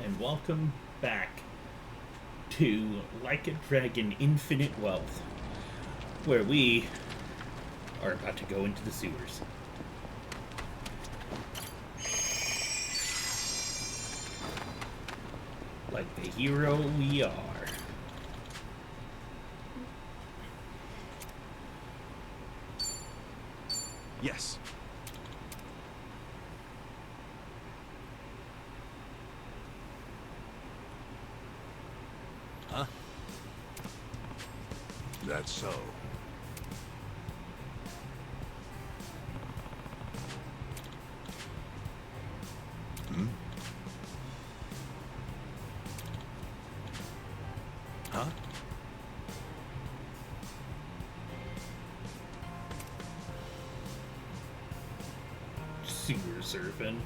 and welcome back to Like a Dragon Infinite Wealth, where we are about to go into the sewers. Like the hero we are. Yes. Huh? That's so. Hmm? Huh? Sewer surfing.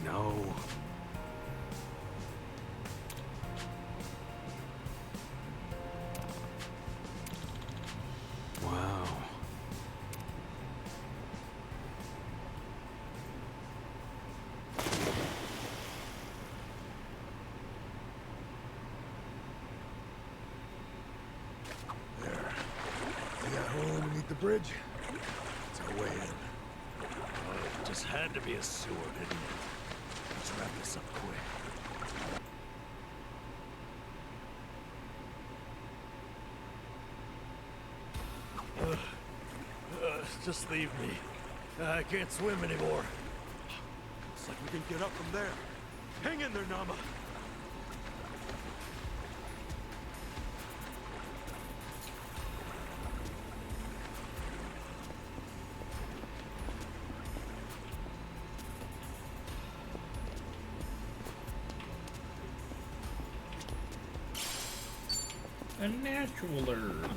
No. Wow. There. See that hole underneath the bridge? It's our way in. It just had to be a sewer, didn't it? Let's wrap this up quick. Just leave me. I can't swim anymore. Looks like we can get up from there. Hang in there, Nama. A natural herb.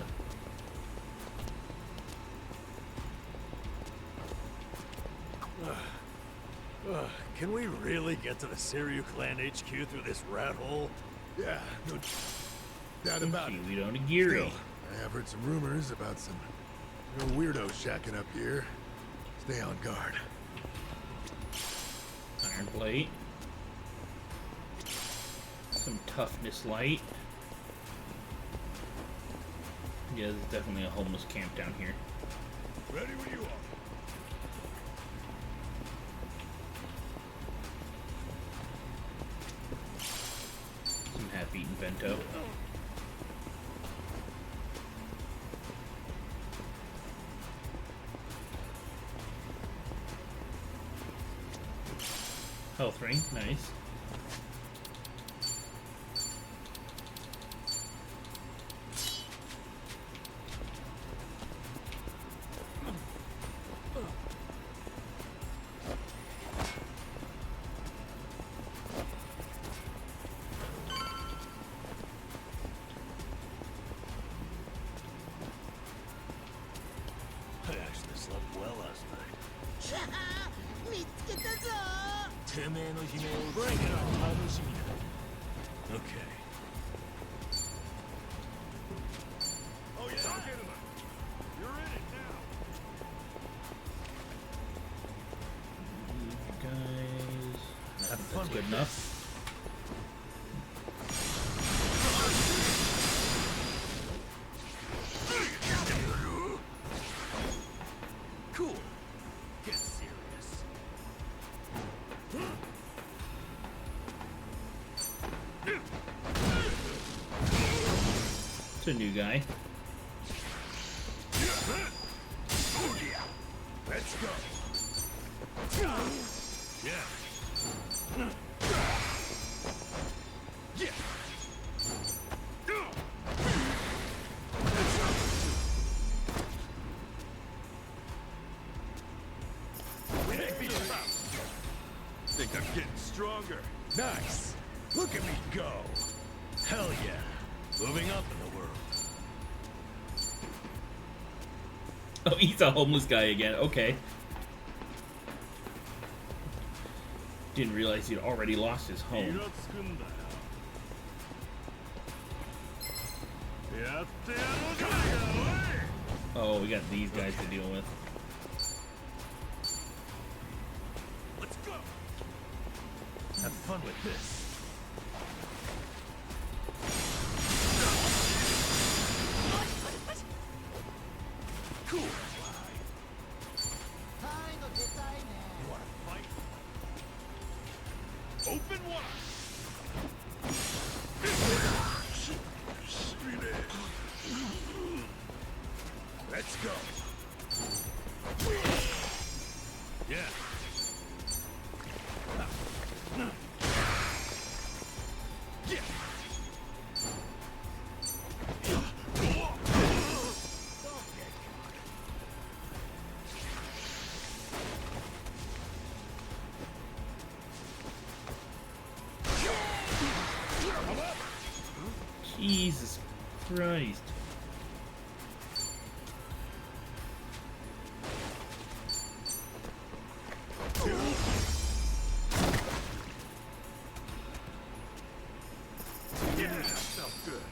Can we really get to the Siryu Clan HQ through this rat hole? Yeah, no doubt about it. We don't Giri. Still, I have heard some rumors about some real weirdos shacking up here. Stay on guard. Iron plate. Some toughness light. Yeah, there's definitely a homeless camp down here. Ready when you are. Some half-eaten bento. Health ring, nice. I actually slept well last night. 見つけたぞ てめえの悲鳴を楽しみだ。Okay. Oh yeah. You're in it now. You guys... That's good enough. Cool. Get serious. It's a new guy. Let's go. Yeah. Think I'm getting stronger. Nice. Look at me go. Hell yeah. Moving up in the world. Oh, he's a homeless guy again. Okay. Didn't realize he'd already lost his home. Oh, we got these guys to deal with. fun with this. Cool. はいの出たいね You wanna fight? Open wide. Let's go. Yeah. Yeah. Jesus Christ. Yeah, felt good.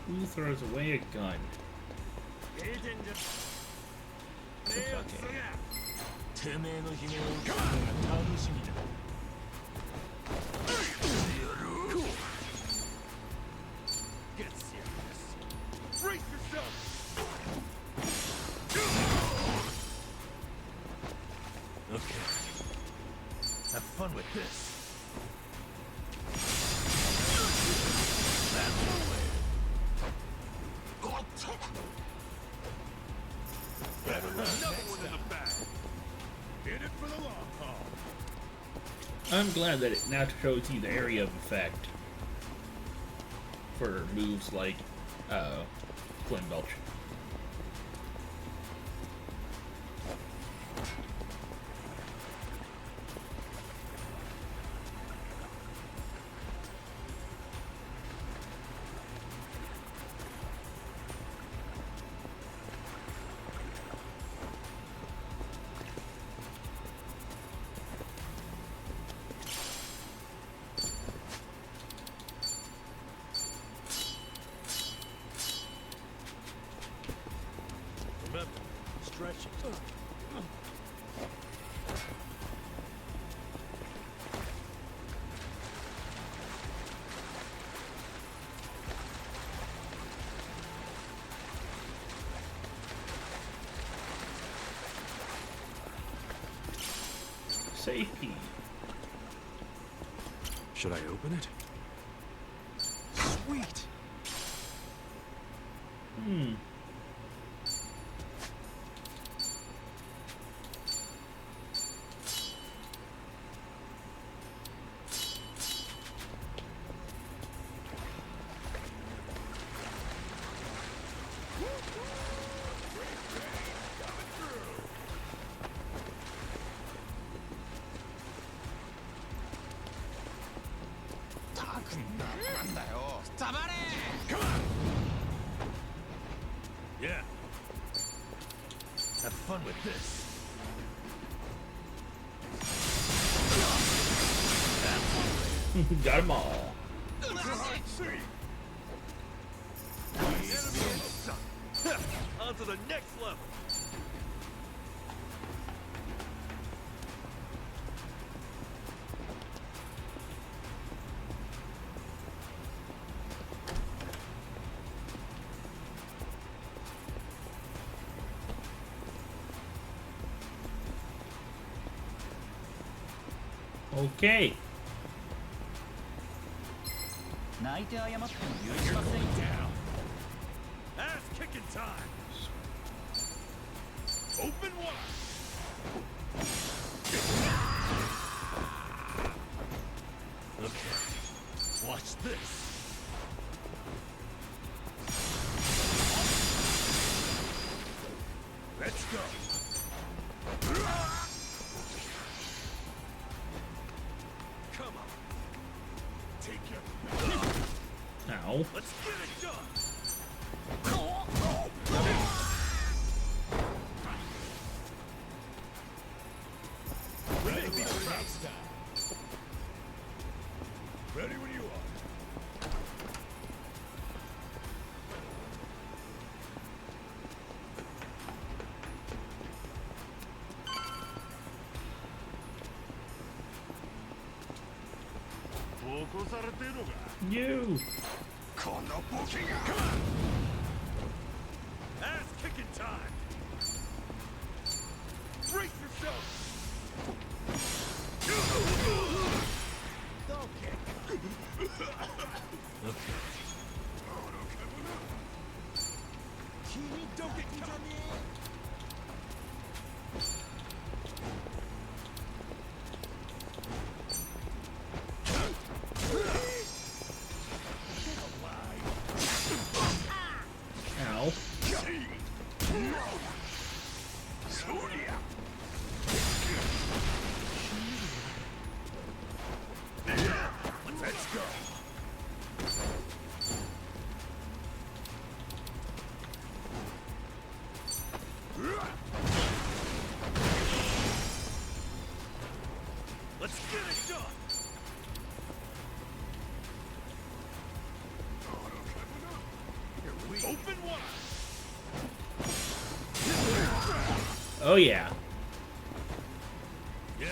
Who throws away a gun? Okay. てめえの悲鳴を聞くのが楽しみだ。 Get serious. Brace yourself. Okay. Have fun with this. That's the way. Better another one in the back. In it for the long haul. I'm glad that it now shows you the area of effect for moves like Flame Belch. Remember, stretching. Safety. Should I open it? Sweet. Yeah. Have fun with this. Got them all. On to the next level. Okay. 泣いて謝っても許しませんよ。 Ass kicking time. Open wide. Okay. Watch this. Let's go. Come on. Take your. Ow. Let's get it done. Next time. Ready when you are. You. Ass kicking time. Brace yourself. Ow. Let's go. Let's get it done. Open wide. Oh yeah. Yeah.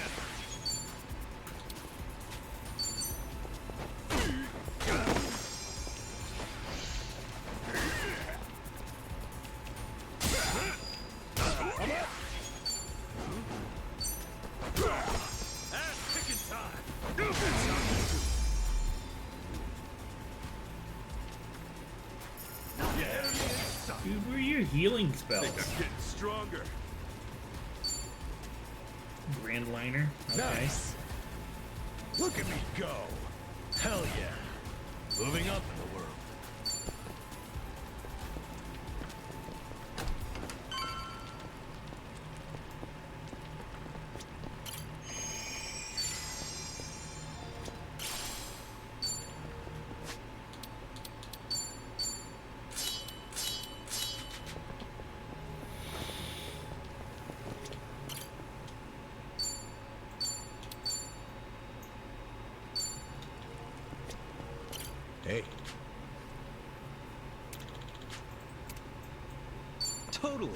Ass kicking time. Dude, where are your healing I'm spells? getting stronger. Grand Liner. Okay. Nice. Look at me go. Hell yeah. Moving up in the world. Hey, Totally.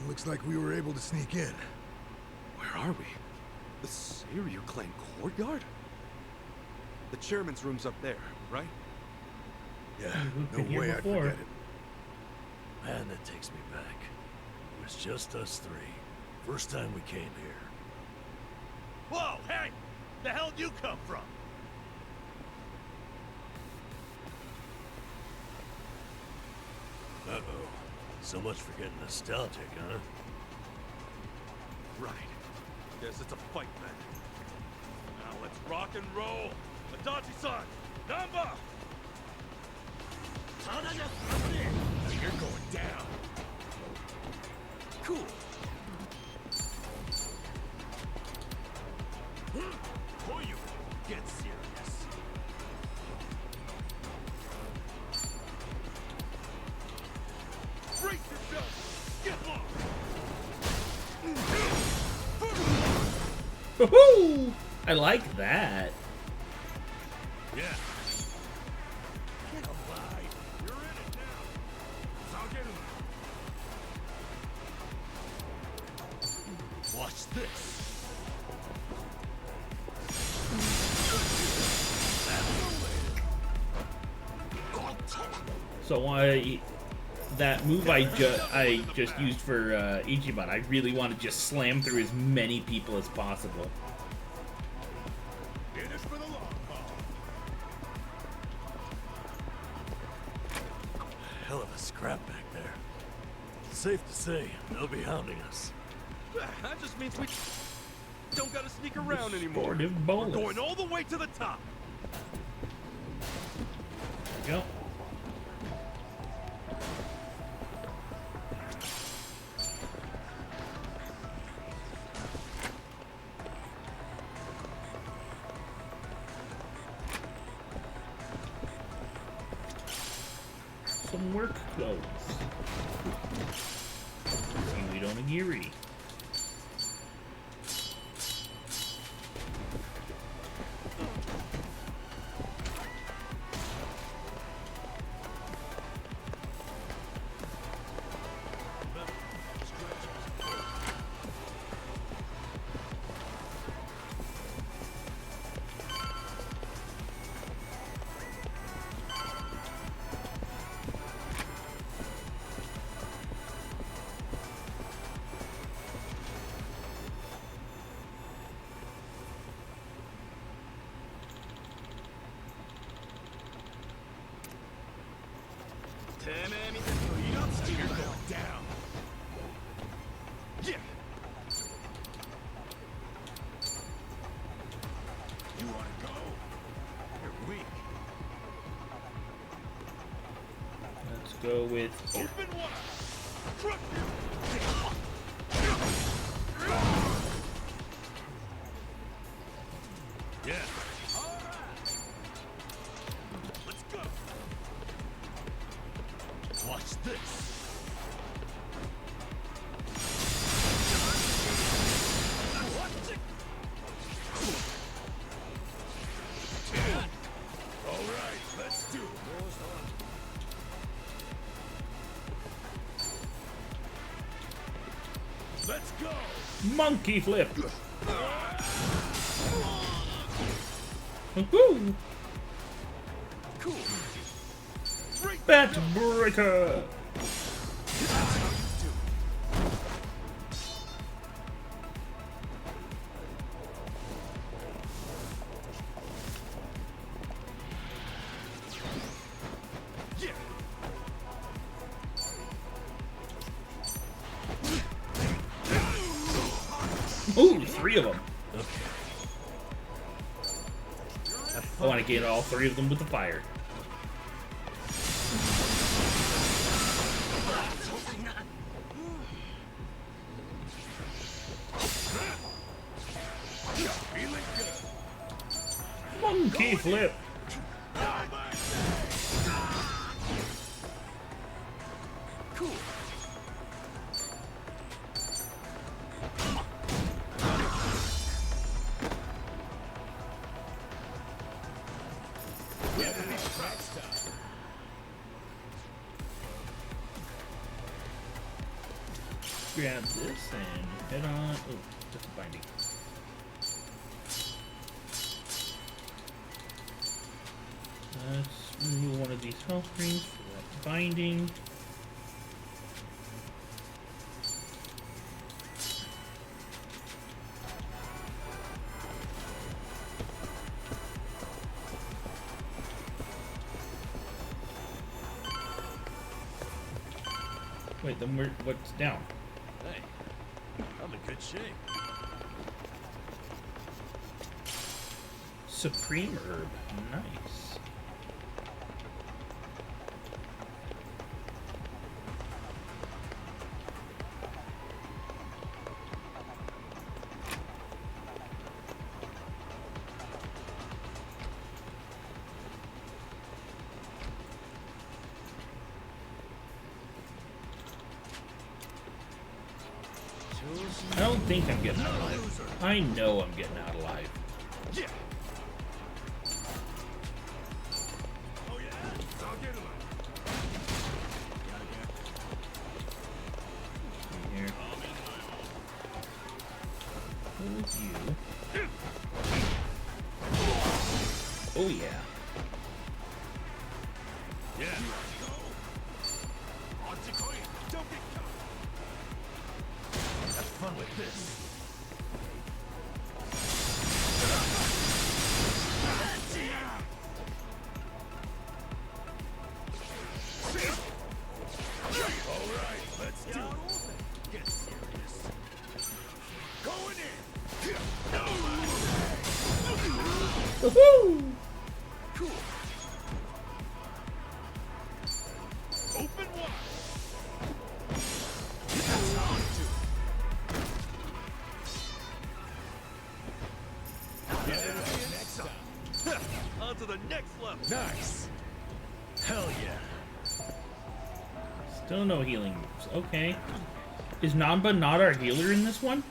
looks like we were able to sneak in. Where are we? The Seiryu clan courtyard? The chairman's room's up there, right? Yeah, We've no been here way I'd before. forget it. Man, that takes me back. It was just us three. First time we came here. Whoa, hey! The hell did you come from? Uh-oh. So much for getting nostalgic, huh? Right. Guess it's a fight then. Now let's rock and roll! Adachi-san! Namba! You're going down. Cool. Koyu, get serious. Brace yourself! Get lost! Woohoo! I like that. Yeah. Get alive! You're in it now! Watch this! So that move I just used for Ichiban, I really want to just slam through as many people as possible. In this for the long haul. Hell of a scrap back there. Safe to say, they'll be hounding us. That just means we don't gotta sneak around anymore. Restorative We're bonus. going all the way to the top! Yep. some work clothes. Seaweed onigiri. You're going down. Yeah. You want to go? You're weak. Let's go with here. Open wide. Yeah. All right. Let's go. Watch this. All right, let's do it. Let's go. Monkey flip. Woohoo! Cool. Bat breaker. Yeah. Ooh, 3 of them. Okay. I want to get all 3 of them with the fire. Feeling good. Monkey flip. Cool. Grab this and head on. Oh, just a binding. Let's remove one of these health rings for that binding. Wait, then what's down? Hey, I'm in good shape. Supreme herb. Nice. I don't think I'm getting out alive. I know I'm getting out alive. Yeah. Oh yeah? I'll get him. Here. Who's you? Oh yeah. Yeah. Don't get caught. Have fun with this. All right, let's do it. Get serious. Going in. Woohoo! Cool. Open wide. Next time. On to the next level. Nice. Hell yeah. Still no healing moves. Okay. Is Namba not our healer in this one?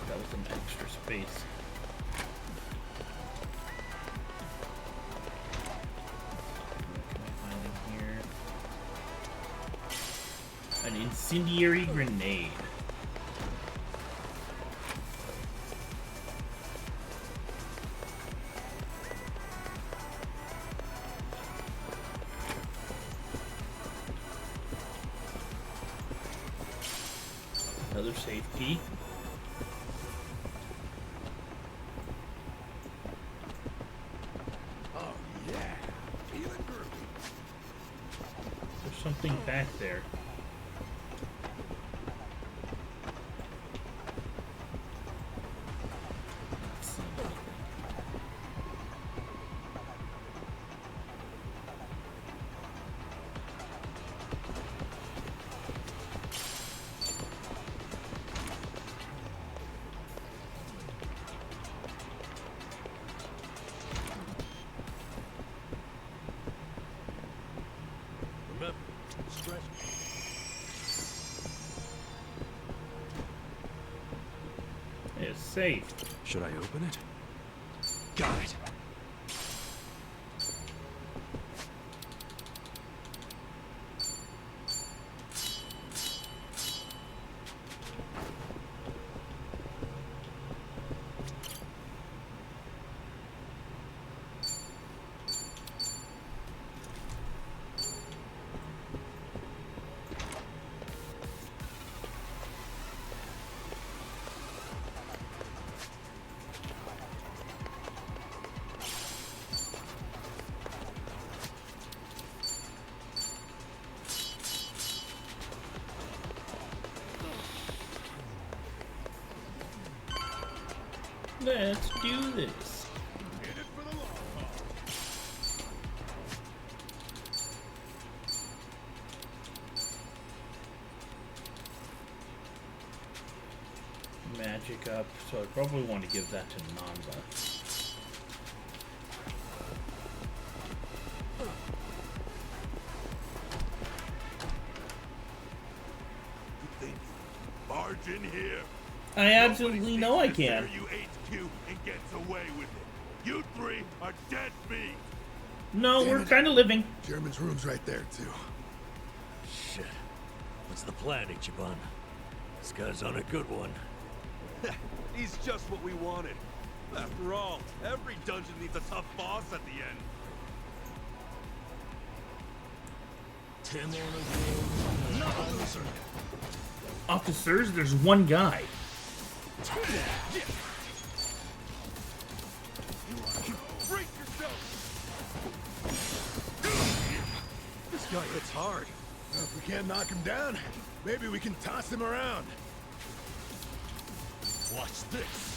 That was some extra space. An incendiary grenade. Another safe key. Oh yeah, feeling groovy. There's something back there. Let's see. Remember, stretch. It's safe. Should I open it? Got it. Let's do this. In it for the long haul. Magic up, so I probably want to give that to Namba. You think you barge in here? I absolutely know I Nobody can. sticks to SRU HQ and gets away with it. You three are dead meat. No, Damn we're it. kind of living. German's room's right there too. Shit. What's the plan, Ichiban? This guy's on a good one. He's just what we wanted. After all, every dungeon needs a tough boss at the end. てめえのゲームの話 Officers, there's one guy. Break yourself! This guy hits hard. Well, if we can't knock him down, maybe we can toss him around. Watch this.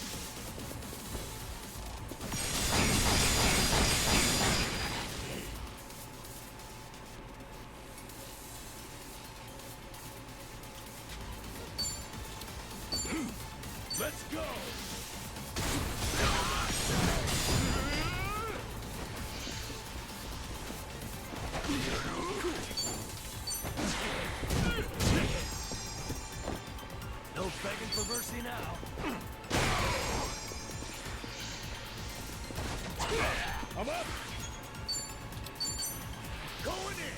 Let's go! No begging for mercy now. I'm up! Going in!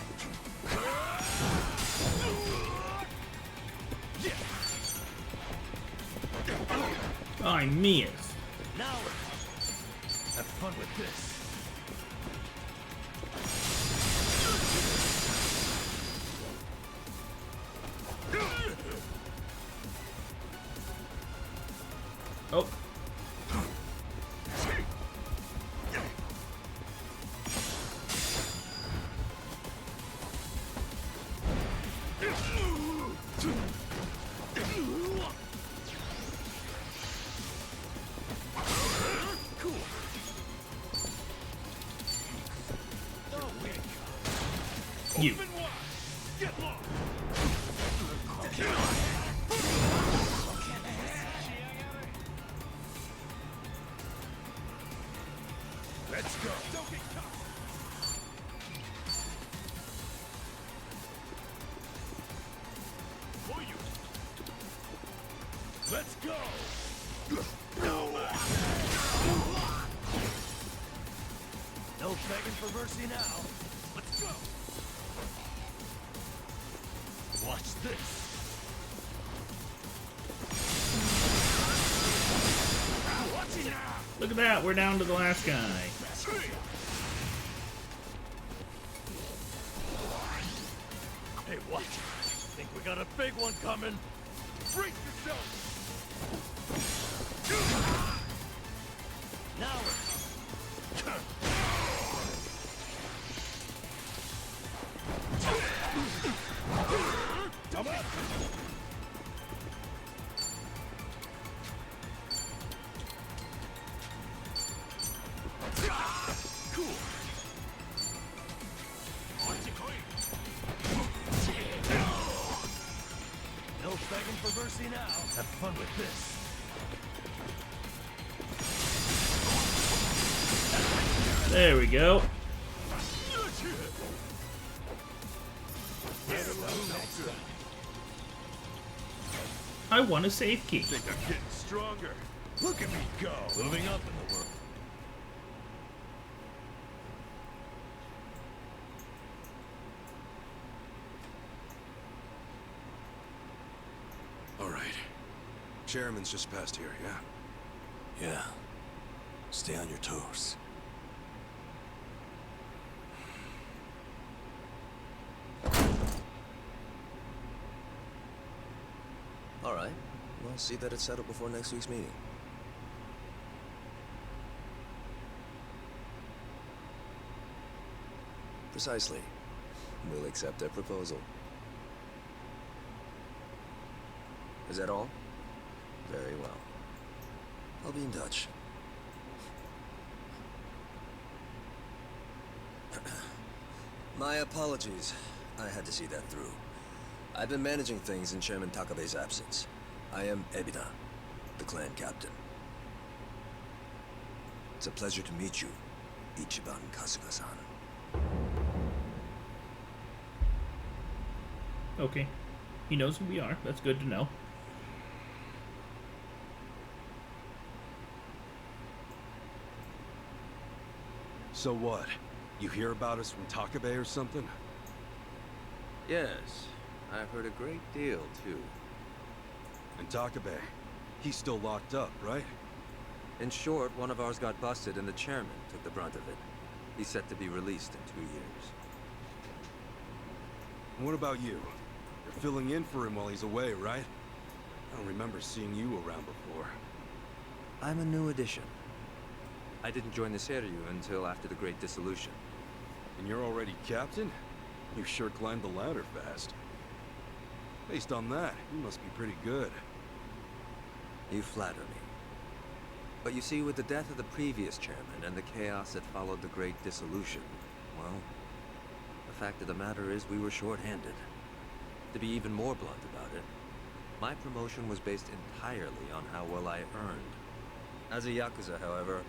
I miss. Now Have fun with this. Oh. Let's go! No begging for mercy now. Let's go! Watch this. Watch it now! Look at that, we're down to the last guy. Hey, watch. Think we got a big one coming. Freak yourself! Now we're coming. Come on! Cool. No begging for mercy now. Have fun with this. There we go. I want a safe key. Think I'm getting stronger. Look at me go. Moving up in the world. All right. Chairman's just past here, yeah? Yeah. Stay on your toes. All right. We'll see that it's settled before next week's meeting. Precisely. We'll accept their proposal. Is that all? Very well. I'll be in touch. My apologies. I had to see that through. I've been managing things in Chairman Takabe's absence. I am Ebina, the clan captain. It's a pleasure to meet you, Ichiban Kasuga-san. Okay. He knows who we are. That's good to know. So what? You hear about us from Takabe or something? Yes, I've heard a great deal, too. And Takabe, he's still locked up, right? In short, one of ours got busted and the chairman took the brunt of it. He's set to be released in 2 years. And what about you? You're filling in for him while he's away, right? I don't remember seeing you around before. I'm a new addition. I didn't join the Seiryu until after the Great Dissolution. And you're already captain? You sure climbed the ladder fast. Based on that, you must be pretty good. You flatter me. But you see, with the death of the previous chairman and the chaos that followed the Great Dissolution, well, the fact of the matter is we were short-handed. To be even more blunt about it, my promotion was based entirely on how well I earned. As a Yakuza, however,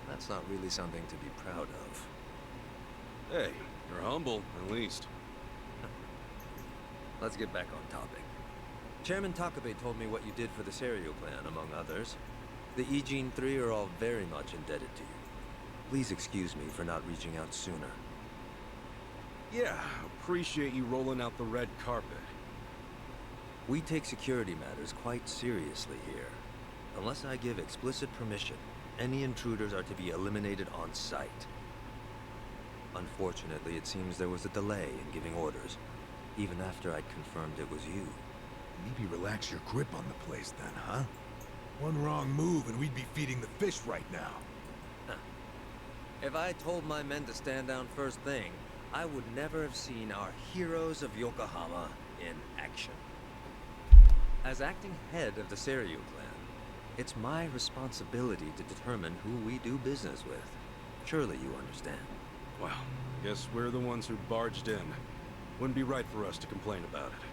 that's not really something to be proud of. Hey, you're humble, at least. Let's get back on topic. Chairman Takabe told me what you did for the Seiryu clan, among others. The Ijin 3 are all very much indebted to you. Please excuse me for not reaching out sooner. Yeah, appreciate you rolling out the red carpet. We take security matters quite seriously here. Unless I give explicit permission, any intruders are to be eliminated on sight. Unfortunately, it seems there was a delay in giving orders, even after I'd confirmed it was you. Maybe relax your grip on the place then, huh? One wrong move and we'd be feeding the fish right now. If I told my men to stand down first thing, I would never have seen our heroes of Yokohama in action. As acting head of the Seiryu clan, it's my responsibility to determine who we do business with. Surely you understand. Well, guess we're the ones who barged in. Wouldn't be right for us to complain about it.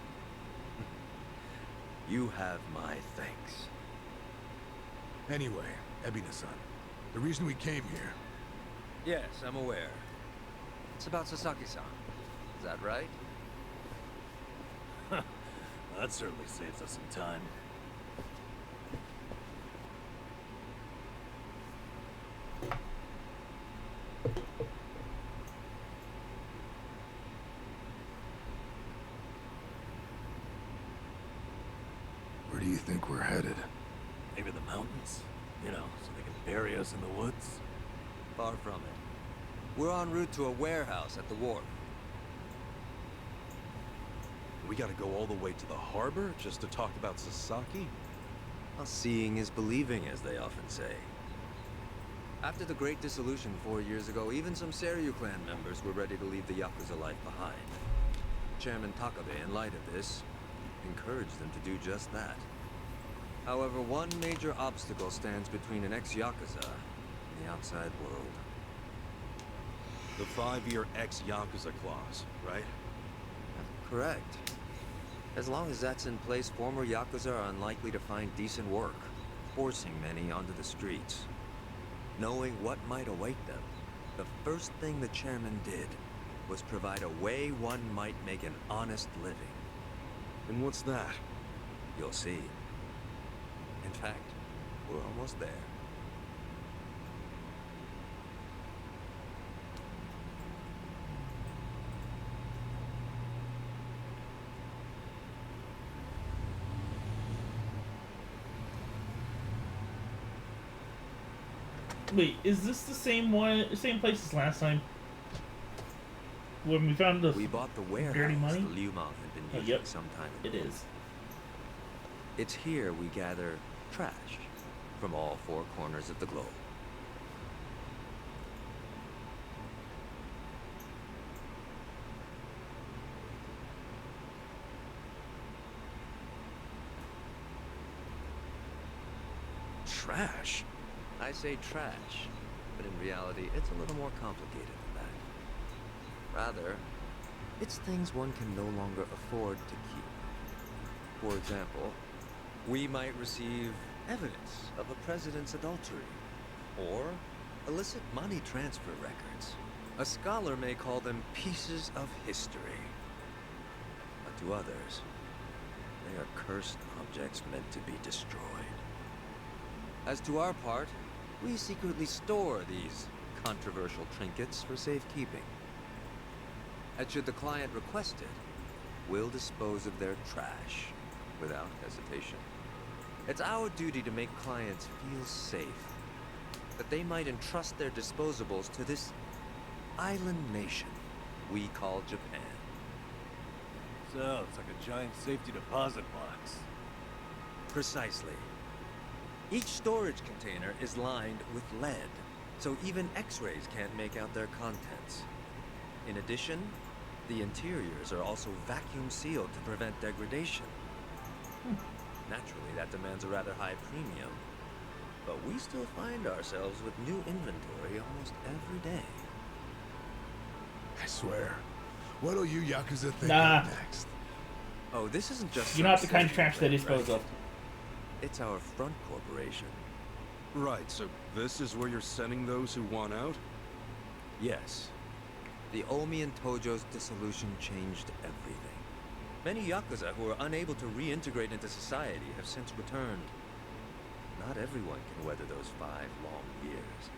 You have my thanks. Anyway, Ebina-san, the reason we came here... Yes, I'm aware. It's about Sasaki-san. Is that right? That certainly saves us some time. think we're headed? Maybe the mountains? You know, so they can bury us in the woods? Far from it. We're en route to a warehouse at the wharf. We gotta go all the way to the harbor just to talk about Sasaki? Well, seeing is believing, as they often say. After the Great Dissolution 4 years ago, even some Seiryu clan members were ready to leave the Yakuza life behind. Chairman Takabe, in light of this, encouraged them to do just that. However, one major obstacle stands between an ex-Yakuza and the outside world. The 5-year ex-Yakuza clause, right? Correct. As long as that's in place, former Yakuza are unlikely to find decent work, forcing many onto the streets. Knowing what might await them, the first thing the chairman did was provide a way one might make an honest living. And what's that? You'll see. In fact, we're almost there. Wait, is this the same same place as last time? When we found the We bought the dirty warehouse money? the Liu Mao had been Oh, using yep. some time ago. It is. It's here we gather trash from all 4 corners of the globe. Trash? I say trash, but in reality, it's a little more complicated than that. Rather, it's things one can no longer afford to keep. For example, we might receive evidence of a president's adultery, or illicit money transfer records. A scholar may call them pieces of history. But to others, they are cursed objects meant to be destroyed. As to our part, we secretly store these controversial trinkets for safekeeping. And should the client request it, we'll dispose of their trash without hesitation. It's our duty to make clients feel safe, that they might entrust their disposables to this island nation we call Japan. Sounds like a giant safety deposit box. Precisely. Each storage container is lined with lead, so even X-rays can't make out their contents. In addition, the interiors are also vacuum sealed to prevent degradation. Naturally, that demands a rather high premium, but we still find ourselves with new inventory almost every day. I swear. What'll you Yakuza think Nah. of next? Oh, this isn't just You're not the some kind of safety trash they plan, dispose right? of. It's our front corporation. Right, so this is where you're sending those who want out? Yes. The Omi and Tojo's dissolution changed everything. Many Yakuza who were unable to reintegrate into society have since returned. Not everyone can weather those 5 long years.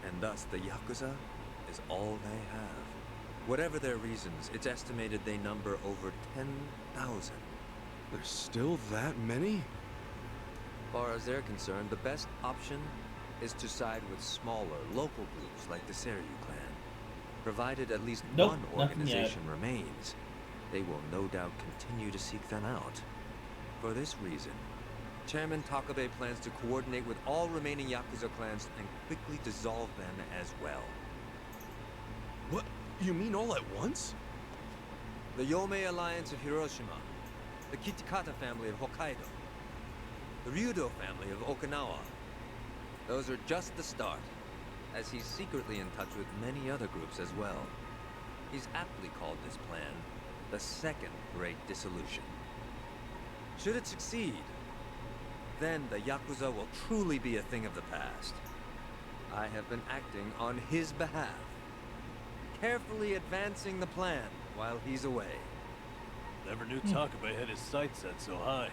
And thus the Yakuza is all they have. Whatever their reasons, it's estimated they number over 10,000. There's still that many? As far as they're concerned, the best option is to side with smaller, local groups like the Seiryu clan. Provided at least Nope, one nothing yet. organization remains, they will no doubt continue to seek them out. For this reason, Chairman Takabe plans to coordinate with all remaining Yakuza clans and quickly dissolve them as well. What? You mean all at once? The Yomei Alliance of Hiroshima, the Kitakata family of Hokkaido, the Ryudo family of Okinawa. Those are just the start, as he's secretly in touch with many other groups as well. He's aptly called this plan the Second Great Dissolution. Should it succeed, then the Yakuza will truly be a thing of the past. I have been acting on his behalf, carefully advancing the plan while he's away. Never knew Takabe had his sights set so high.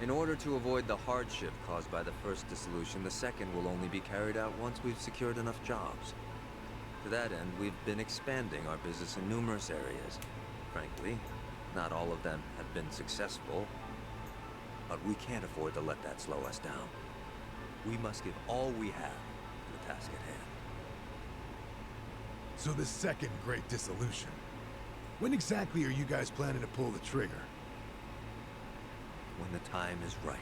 In order to avoid the hardship caused by the first dissolution, the second will only be carried out once we've secured enough jobs. To that end, we've been expanding our business in numerous areas. Frankly, not all of them have been successful. but we can't afford to let that slow us down. We must give all we have to the task at hand. So the second Great Dissolution. When exactly are you guys planning to pull the trigger? When the time is right.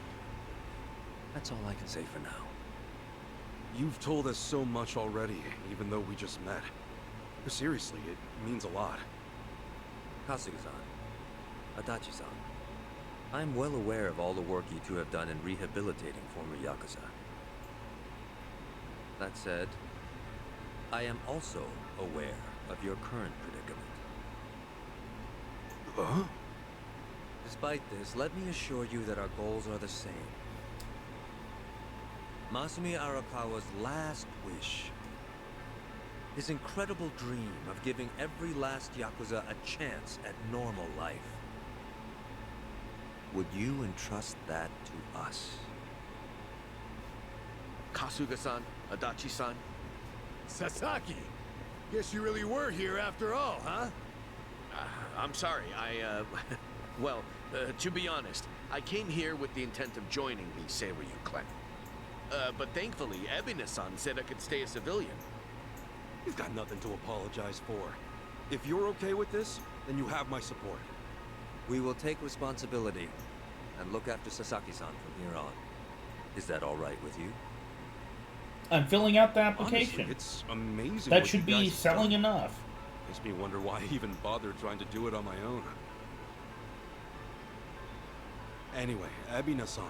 That's all I can say for now. You've told us so much already, even though we just met. Seriously, it means a lot. Kasuga-san, Adachi-san, I'm well aware of all the work you two have done in rehabilitating former Yakuza. That said, I am also aware of your current predicament. Huh? Despite this, let me assure you that our goals are the same. Masumi Arakawa's last wish, his incredible dream of giving every last Yakuza a chance at normal life. Would you entrust that to us? Kasuga-san, Adachi-san. Sasaki! Guess you really were here after all, huh? I'm sorry, well, to be honest, I came here with the intent of joining the Seiryu clan. But thankfully, Ebina-san said I could stay a civilian. You've got nothing to apologize for. If you're okay with this, then you have my support. We will take responsibility and look after Sasaki-san from here on. Is that all right with you? I'm filling out the Honestly, application. it's amazing. That what should you be guys have selling done. enough. Makes me wonder why I even bothered trying to do it on my own. Anyway, Ebina-san,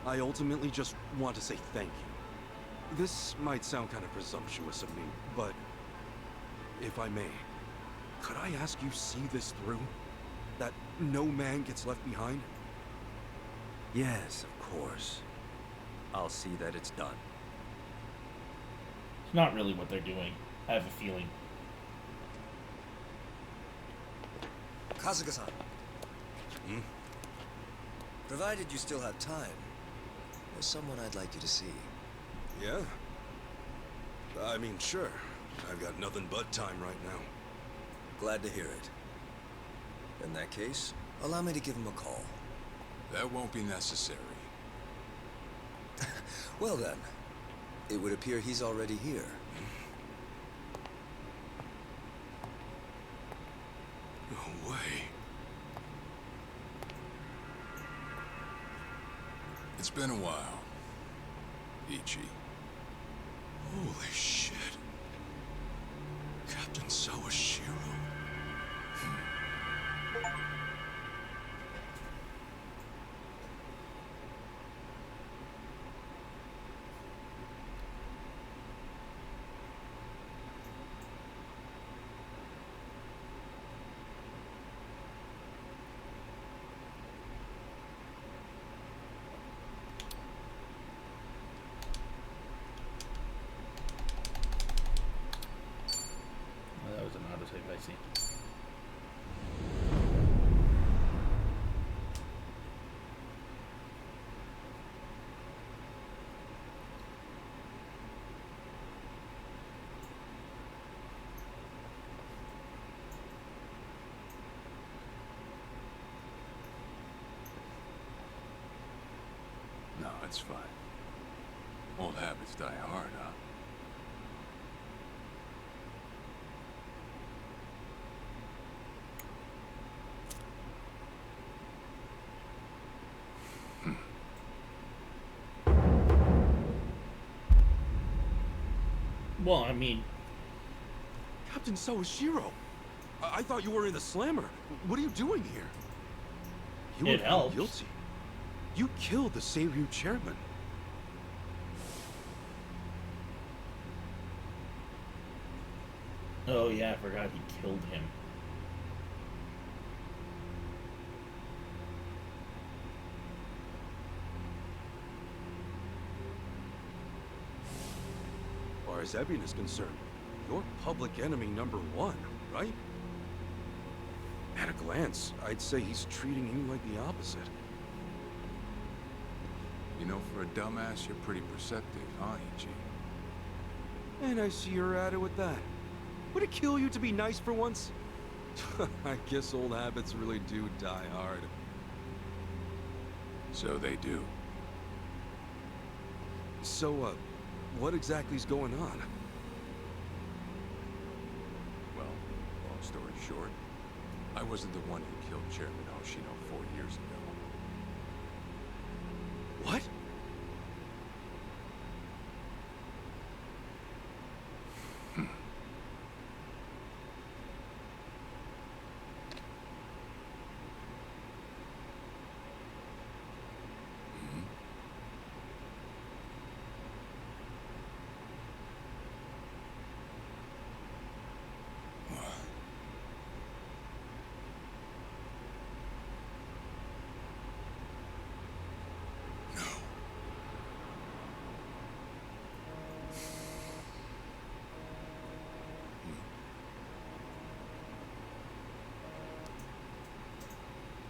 I ultimately just want to say thank you. This might sound kind of presumptuous of me, but if I may, could I ask you see this through? That no man gets left behind? Yes, of course. I'll see that it's done. It's not really what they're doing. I have a feeling. Kasuga-san. Provided you still have time, there's someone I'd like you to see. Yeah? I mean, sure. I've got nothing but time right now. Glad to hear it. In that case, allow me to give him a call. That won't be necessary. Well then, it would appear he's already here. No way. It's been a while, Ichi. Holy shit. Captain Sawashiro. Well, that was an autosave, I see. No, it's fine. Old habits die hard, huh? Well, I mean, Captain Sawashiro! I thought you were in the slammer. What are you doing here? You It were found helps. guilty. You killed the Seiryu chairman. oh yeah, I forgot he killed him. As far as Ebin is concerned, you're public enemy #1, right? At a glance, I'd say he's treating you like the opposite. You know, for a dumbass, you're pretty perceptive, huh, Ichi? And I see you're at it with that. Would it kill you to be nice for once? I guess old habits really do die hard. So they do. So, what exactly's going on? Well, long story short, I wasn't the one who killed Chairman Hoshino 4 years ago. What?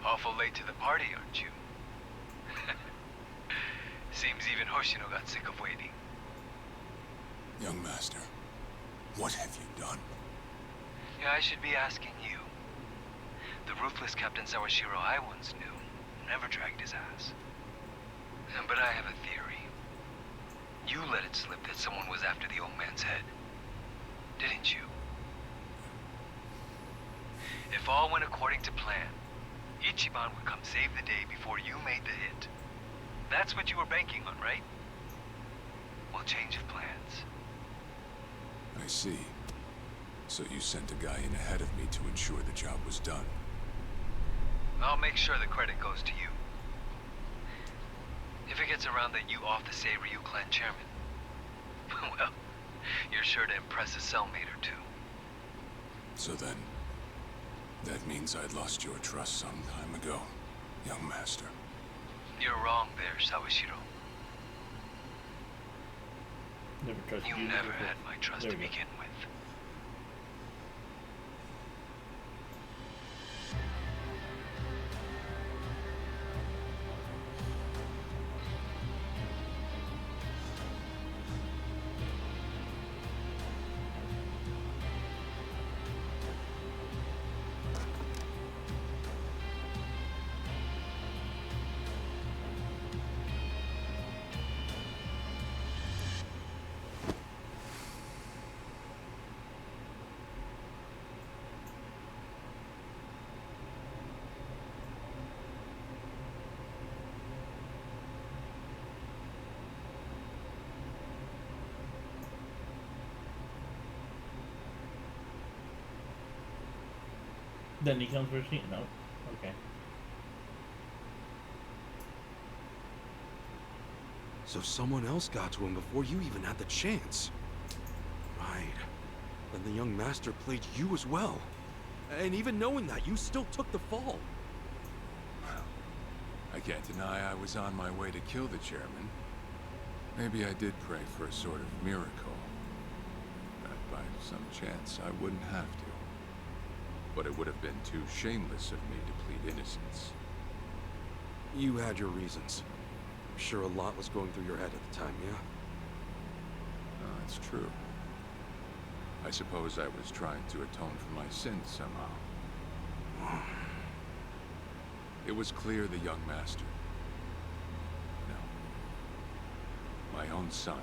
Awful late to the party, aren't you? Seems even Hoshino got sick of waiting. Young master, what have you done? Yeah, I should be asking you. The ruthless Captain Sawashiro I once knew never dragged his ass. But I have a theory. You let it slip that someone was after the old man's head, didn't you? If all went according to plan, Ichiban would come save the day before you made the hit. That's what you were banking on, right? Well, change of plans. I see. So you sent a guy in ahead of me to ensure the job was done. I'll make sure the credit goes to you. If it gets around that you off the Seiryu clan chairman, well, you're sure to impress a cellmate or two. So then, that means I'd lost your trust some time ago, young master. You're wrong there, Sawashiro. Never trusted You you never before. had my trust There to we go. begin with. Then he comes first. No. Okay. So someone else got to him before you even had the chance. Right. And the young master played you as well. And even knowing that, you still took the fall. I can't deny I was on my way to kill the chairman. Maybe I did pray for a sort of miracle. That by some chance I wouldn't have to. But it would have been too shameless of me to plead innocence. You had your reasons. I'm sure a lot was going through your head at the time, yeah? That's true. I suppose I was trying to atone for my sins somehow. It was clear the young master, no, my own son,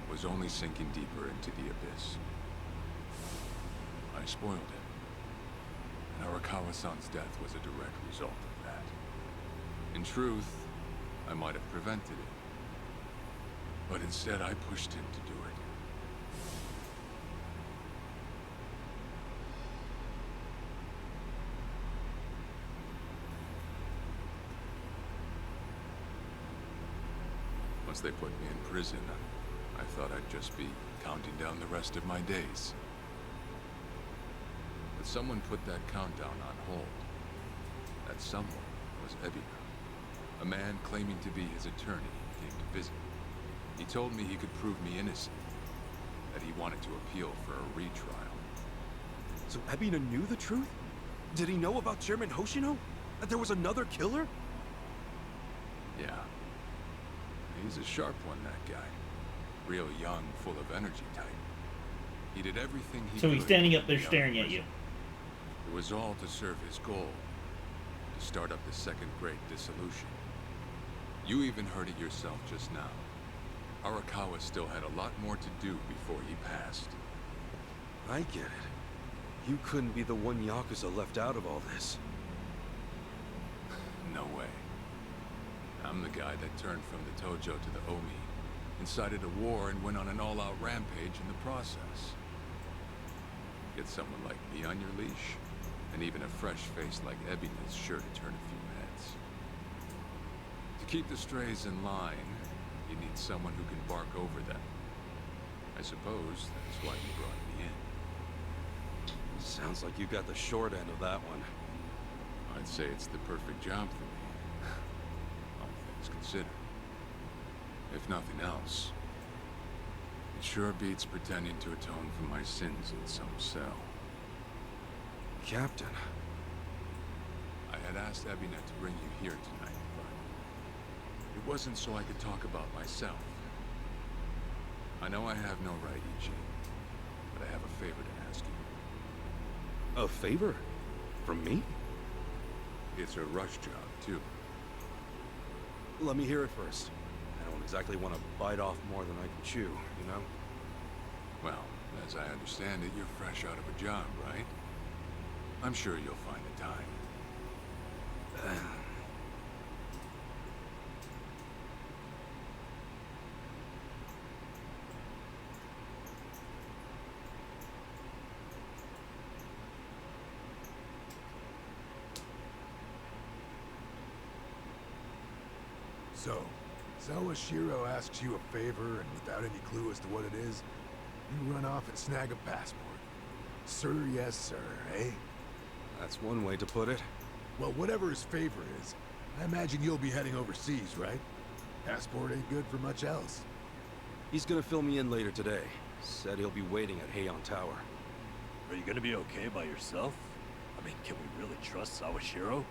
was only sinking deeper into the abyss. I spoiled him. And Arakawa-san's death was a direct result of that. In truth, I might have prevented it. But instead, I pushed him to do it. Once they put me in prison, I thought I'd just be counting down the rest of my days. But someone put that countdown on hold. That someone was Ebina. A man claiming to be his attorney came to visit. He told me he could prove me innocent, that he wanted to appeal for a retrial. So Ebina knew the truth? Did he know about Chairman Hoshino? That there was another killer? Yeah. He's a sharp one, that guy. Real young, full of energy type. He did everything he So could he's standing up to there keep me staring out at of you. prison. It was all to serve his goal. To start up the Second Great Dissolution. You even heard it yourself just now. Arakawa still had a lot more to do before he passed. I get it. You couldn't be the one Yakuza left out of all this. No way. I'm the guy that turned from the Tojo to the Omi, incited a war and went on an all-out rampage in the process. Get someone like me on your leash, and even a fresh face like Ebina's sure to turn a few heads. To keep the strays in line, you need someone who can bark over them. I suppose that's why you brought me in. Sounds like you got the short end of that one. I'd say it's the perfect job for me. All things considered. If nothing else, it sure beats pretending to atone for my sins in some cell. Captain. I had asked Ebina to bring you here tonight, but it wasn't so I could talk about myself. I know I have no right, Ichi, but I have a favor to ask you. A favor? From me? It's a rush job, too. Let me hear it first. I don't exactly want to bite off more than I can chew, you know? Well, as I understand it, you're fresh out of a job, right? I'm sure you'll find the time. So, Sawashiro asks you a favor, and without any clue as to what it is, you run off and snag a passport. Sir, yes, sir, eh? That's one way to put it. Well, whatever his favor is, I imagine you'll be heading overseas, right? Passport ain't good for much else. He's gonna fill me in later today. Said he'll be waiting at Heian Tower. Are you gonna be okay by yourself? I mean, can we really trust Sawashiro?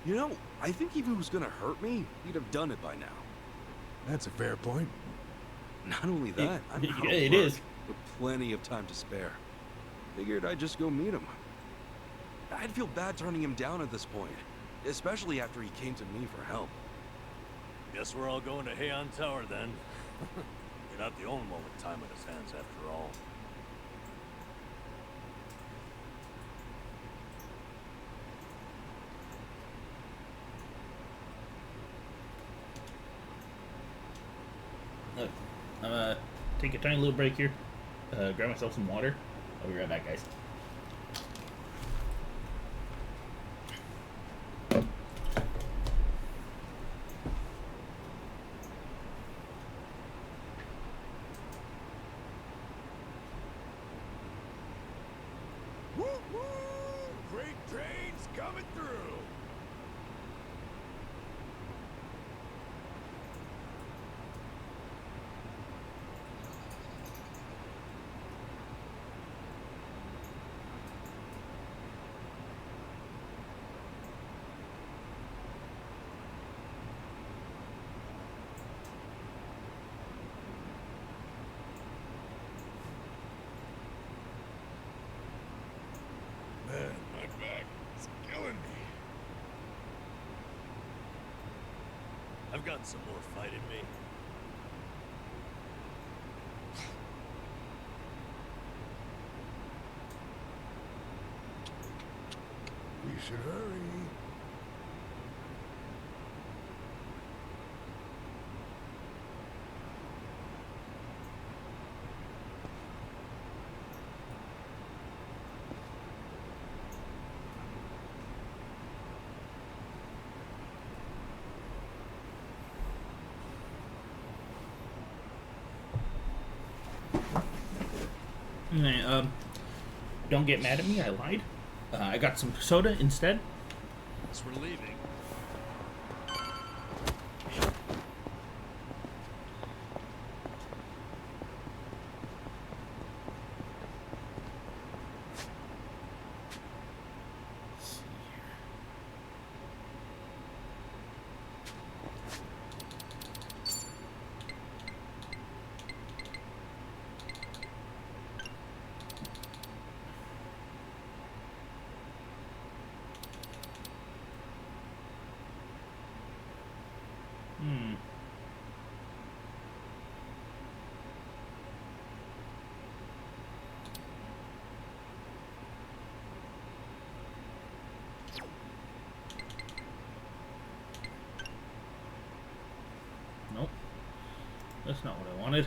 You know, I think if he was gonna hurt me, he'd have done it by now. That's a fair point. Not only that, I'm out of it work, is. with plenty of time to spare. Figured I'd just go meet him. I'd feel bad turning him down at this point, especially after he came to me for help. Guess we're all going to Heian Tower then. You're not the only one with time on his hands after all. Look, I'm gonna take a tiny little break here. Grab myself some water. I'll be right back, guys. Woo woo! Great trains coming through! Man, my back is killing me. I've got some more fight in me. We should hurry. Alright, don't get mad at me, I lied. I got some soda instead. As we're leaving, That's not what I wanted.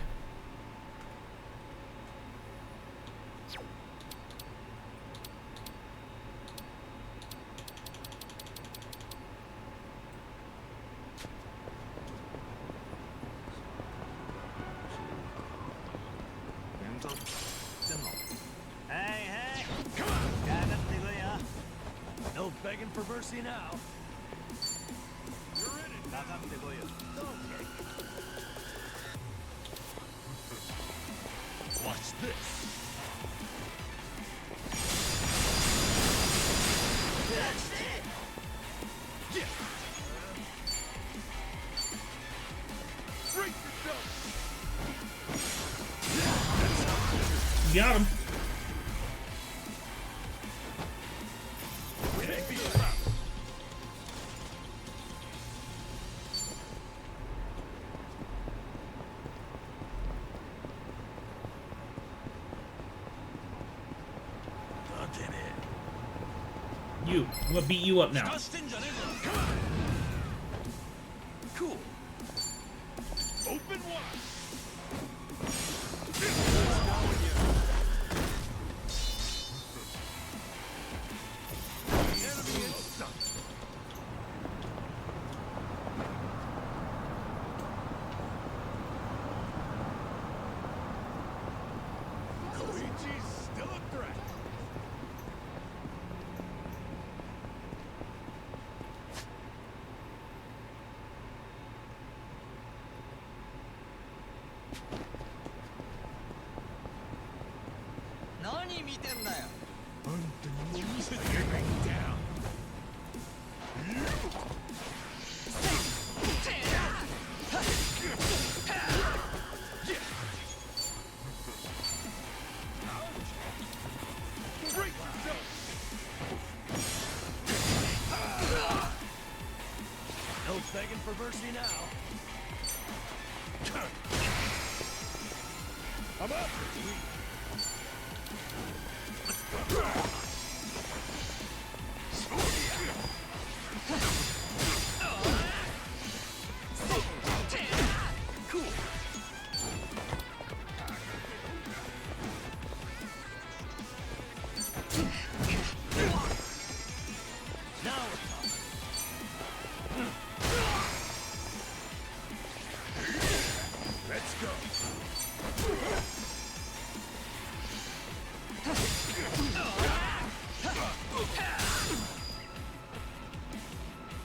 Hey, hey! Come on! No begging for mercy now. You're in it. Okay. Watch this. That's it. Yeah. Break yourself. Got him. You. I'm gonna beat you up now. Cool. Open wide. Luigi's still a threat. No begging for mercy now. I'm up. Cool. Now we're talking. Let's go.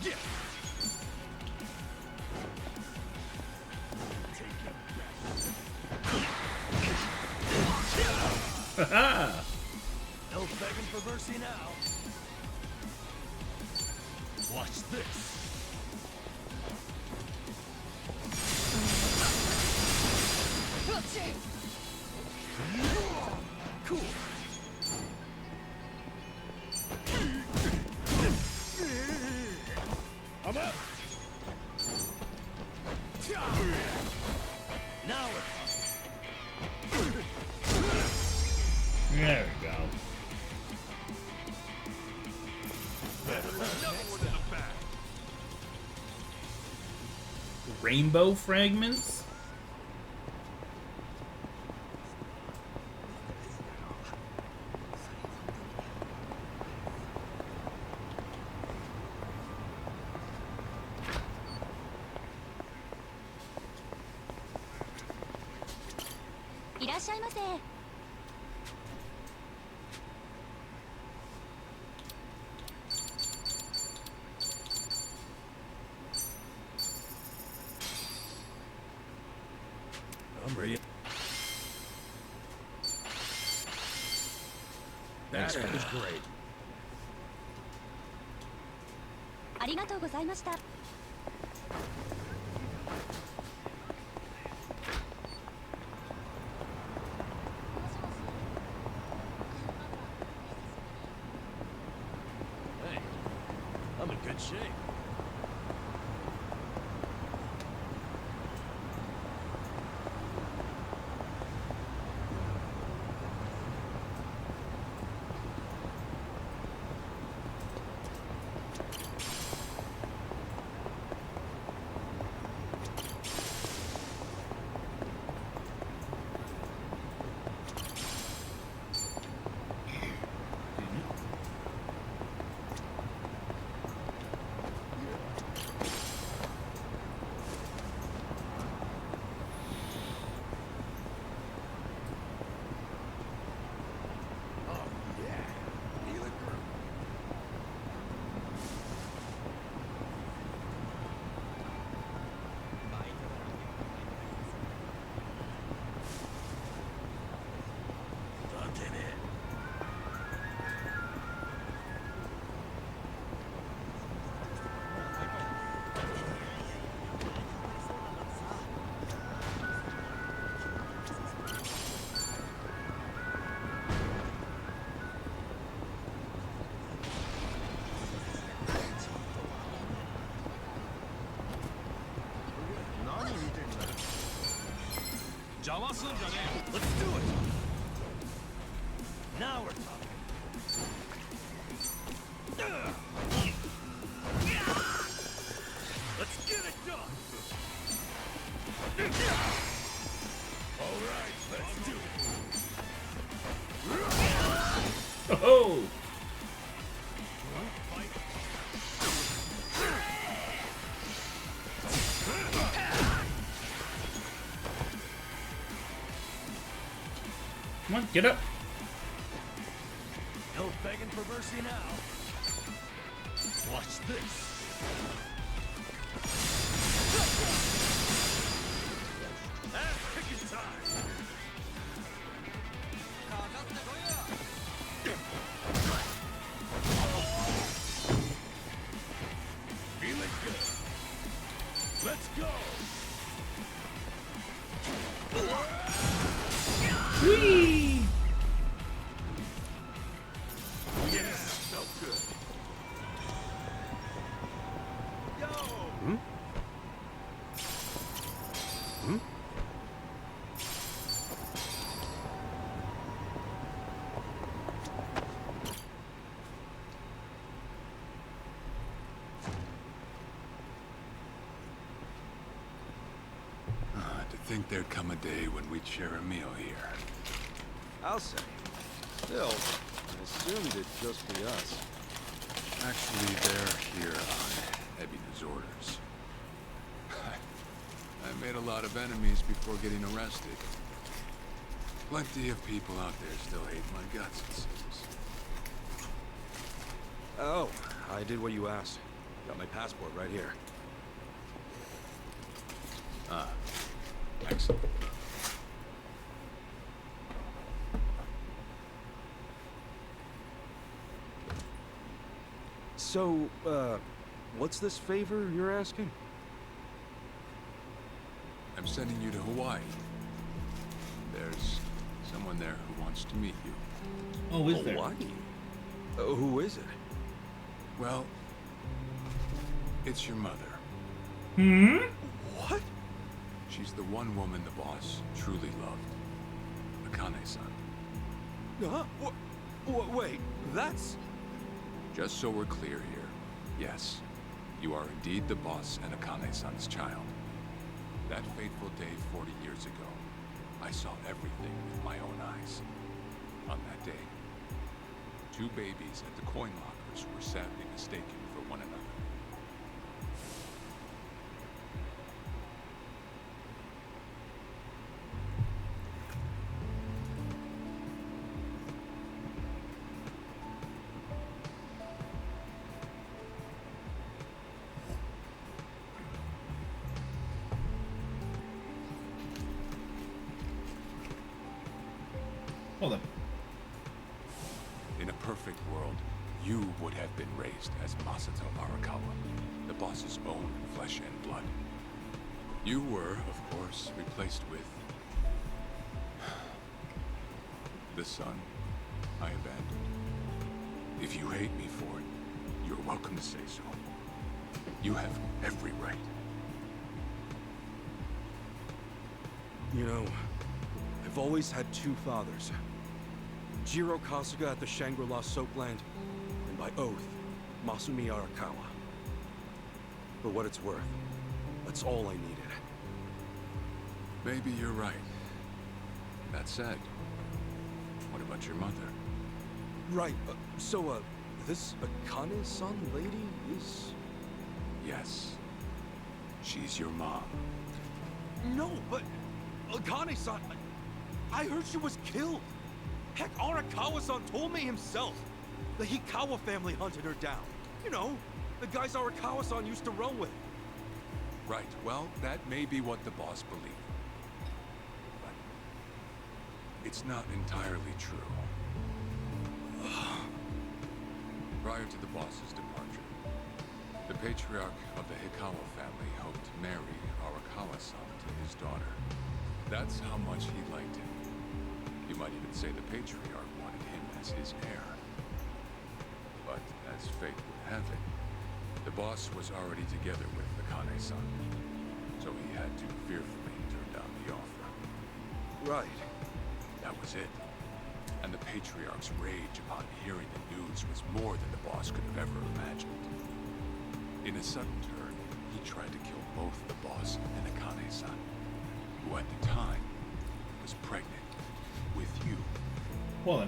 Yeah. Haha! No begging for mercy now. Watch this. Cool. I'm up. Now we're There we go. Rainbow fragments? I'm ready. That was great. ありがとうございました。 Hey, I'm in good shape. Let's do it! Now we're talking. Let's get it done! Alright, let's do it! Oh! Come on, get up! No begging for mercy now. Watch this. Ass-kicking time. Feeling good. Let's go. Whee! Yes, felt good. Yo. To think there'd come a day when we'd share a meal here. I'll say. Still, I assumed it'd just be us. Actually, they're here on Ebina's orders. I made a lot of enemies before getting arrested. Plenty of people out there still hate my guts, it seems. Oh, I did what you asked. Got my passport right here. Ah, excellent. So, what's this favor you're asking? I'm sending you to Hawaii. There's someone there who wants to meet you. Oh, is there? Hawaii? Who is it? Well, it's your mother. Hmm? What? She's the one woman the boss truly loved. Akane-san. Huh? Wait, that's... Just so we're clear here, yes, you are indeed the boss and Akane-san's child. That fateful day 40 years ago, I saw everything with my own eyes. On that day, 2 babies at the coin lockers were sadly mistaken for one another. Hold up. In a perfect world, you would have been raised as Masato Arakawa, the boss's own flesh and blood. You were, of course, replaced with... the son I abandoned. If you hate me for it, you're welcome to say so. You have every right. You know, I've always had 2 fathers. Jiro Kasuga at the Shangri-La Soapland, and by oath, Masumi Arakawa. For what it's worth, that's all I needed. Maybe you're right. That said, what about your mother? Right, so, this Akane-san lady is... Yes. She's your mom. No, but... Akane-san... I heard she was killed! Heck, Arakawa-san told me himself! The Hikawa family hunted her down. You know, the guys Arakawa-san used to roam with. Right, well, that may be what the boss believed. But it's not entirely true. Prior to the boss's departure, the patriarch of the Hikawa family hoped to marry Arakawa-san to his daughter. That's how much he liked him. You might even say the patriarch wanted him as his heir. But as fate would have it, the boss was already together with Akane-san, so he had to fearfully turn down the offer. Right. That was it. And the Patriarch's rage upon hearing the news was more than the boss could have ever imagined. In a sudden turn, he tried to kill both the boss and Akane-san, who at the time was pregnant with you. Well then.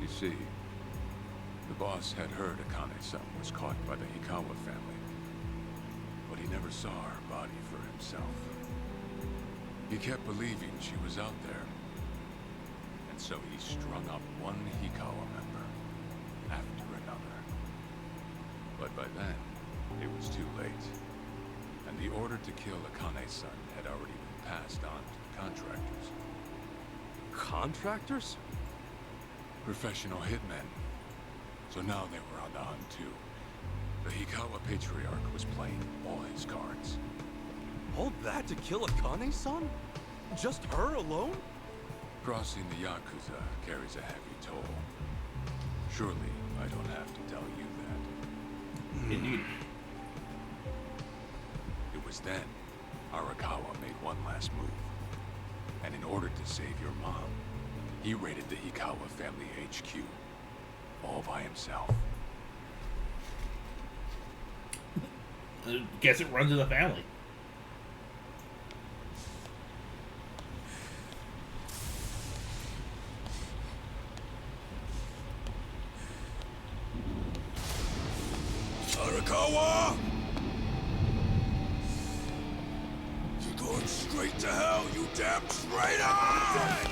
You see, the boss had heard Akane-san was caught by the Hikawa family, but he never saw her body for himself. He kept believing she was out there, and so he strung up one Hikawa member after another. But by then, it was too late, and the order to kill Akane-san had already been passed on to the contractors. Contractors? Professional hitmen. So now they were on the hunt too. The Hikawa Patriarch was playing all his cards. All that to kill Akane-san? Just her alone? Crossing the Yakuza carries a heavy toll. Surely I don't have to tell you that. Indeed. It was then Arakawa made one last move. And in order to save your mom, he raided the Hikawa family HQ. All by himself. Guess it runs in the family. Arakawa! You're going straight to hell, you damn traitor!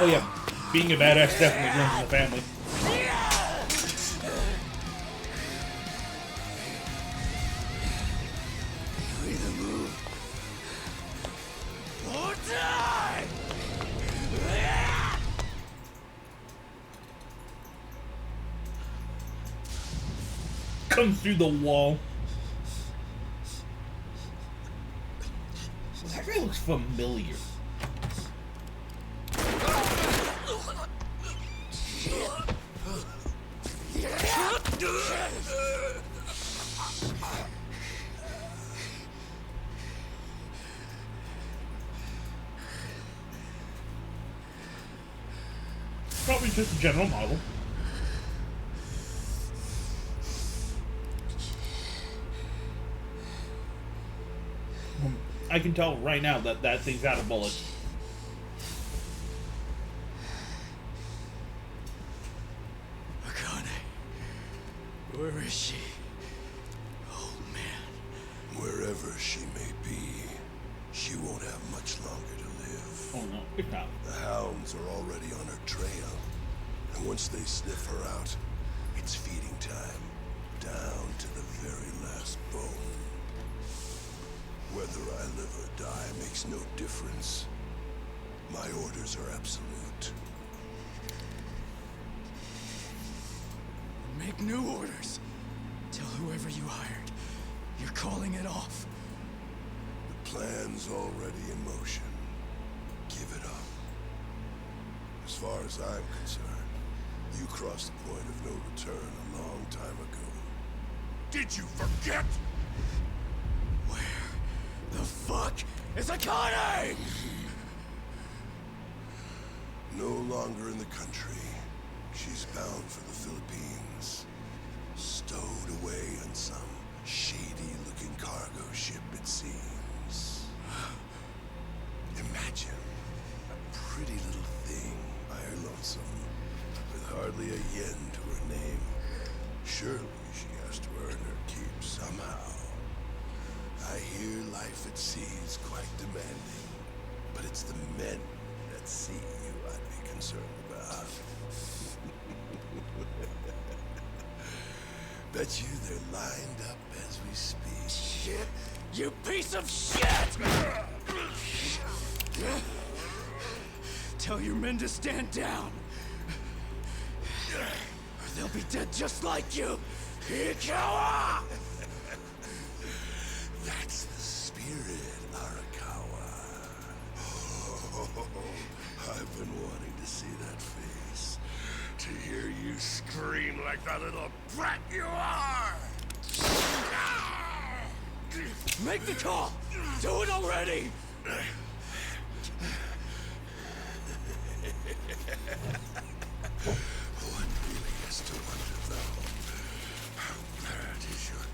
Oh yeah, being a badass definitely runs in the family. Comes through the wall. That guy looks familiar. Probably just a general model. I can tell right now that that thing's out of bullets. Akane. Where is she? Oh, man. Wherever she may be, she won't have much longer to live. Oh no, it's not. The hounds are already on her trail, and once they sniff her out, it's feeding time, down to the very last bone. Whether I live or die makes no difference. My orders are absolute. Make new orders. Tell whoever you hired, you're calling it off. The plan's already in motion. Give it up. As far as I'm concerned, you crossed the point of no return a long time ago. Did you forget? Where the fuck is Akane? No longer in the country. She's bound for the Philippines. Stowed away on some shady-looking cargo ship, it seems. Imagine a pretty little thing by her lonesome, with hardly a yen to her name. Surely she has to earn her keep somehow. I hear life at sea is quite demanding, but it's the men at sea who I'd be concerned about. Bet you they're lined up as we speak. Shit! You piece of shit! Tell your men to stand down. Or they'll be dead just like you. Ikawa! That's the spirit, Arakawa. Oh, I've been wanting to see that face. To hear you scream like the little brat you are! Make the call! Do it already! One really has to wonder, though, how bad is your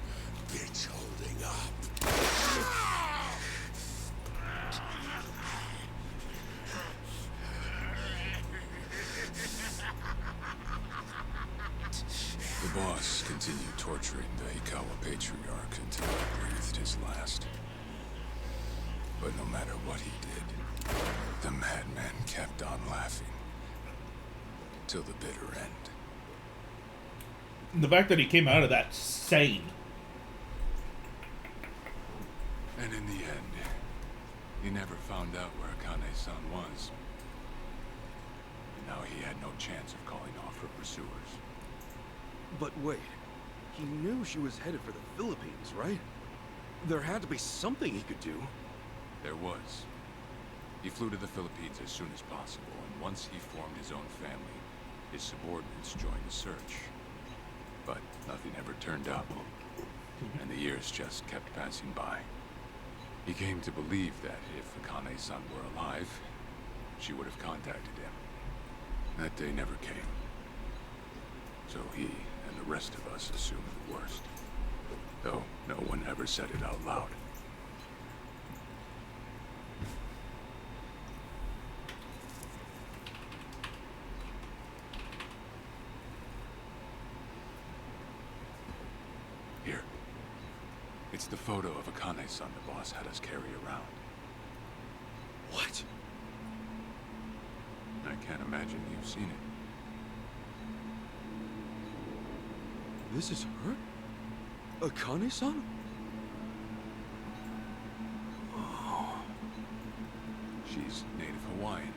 bitch holding up? The boss continued torturing the Hikawa patriarch until he breathed his last. But no matter what he did, the madman kept on laughing. Till the bitter end. And the fact that he came out of that sane. And in the end, he never found out where Akane-san was. And now he had no chance of calling off her pursuers. But wait, he knew she was headed for the Philippines, right? There had to be something he could do. There was. He flew to the Philippines as soon as possible, and once he formed his own family, his subordinates joined the search. But nothing ever turned up, and the years just kept passing by. He came to believe that if Akane-san were alive, she would have contacted him. That day never came. So he and the rest of us assumed the worst. Though no one ever said it out loud. Here. It's the photo of Akane-san the boss had us carry around. What? I can't imagine you've seen it. This is her? Akane-san? Oh. She's native Hawaiian,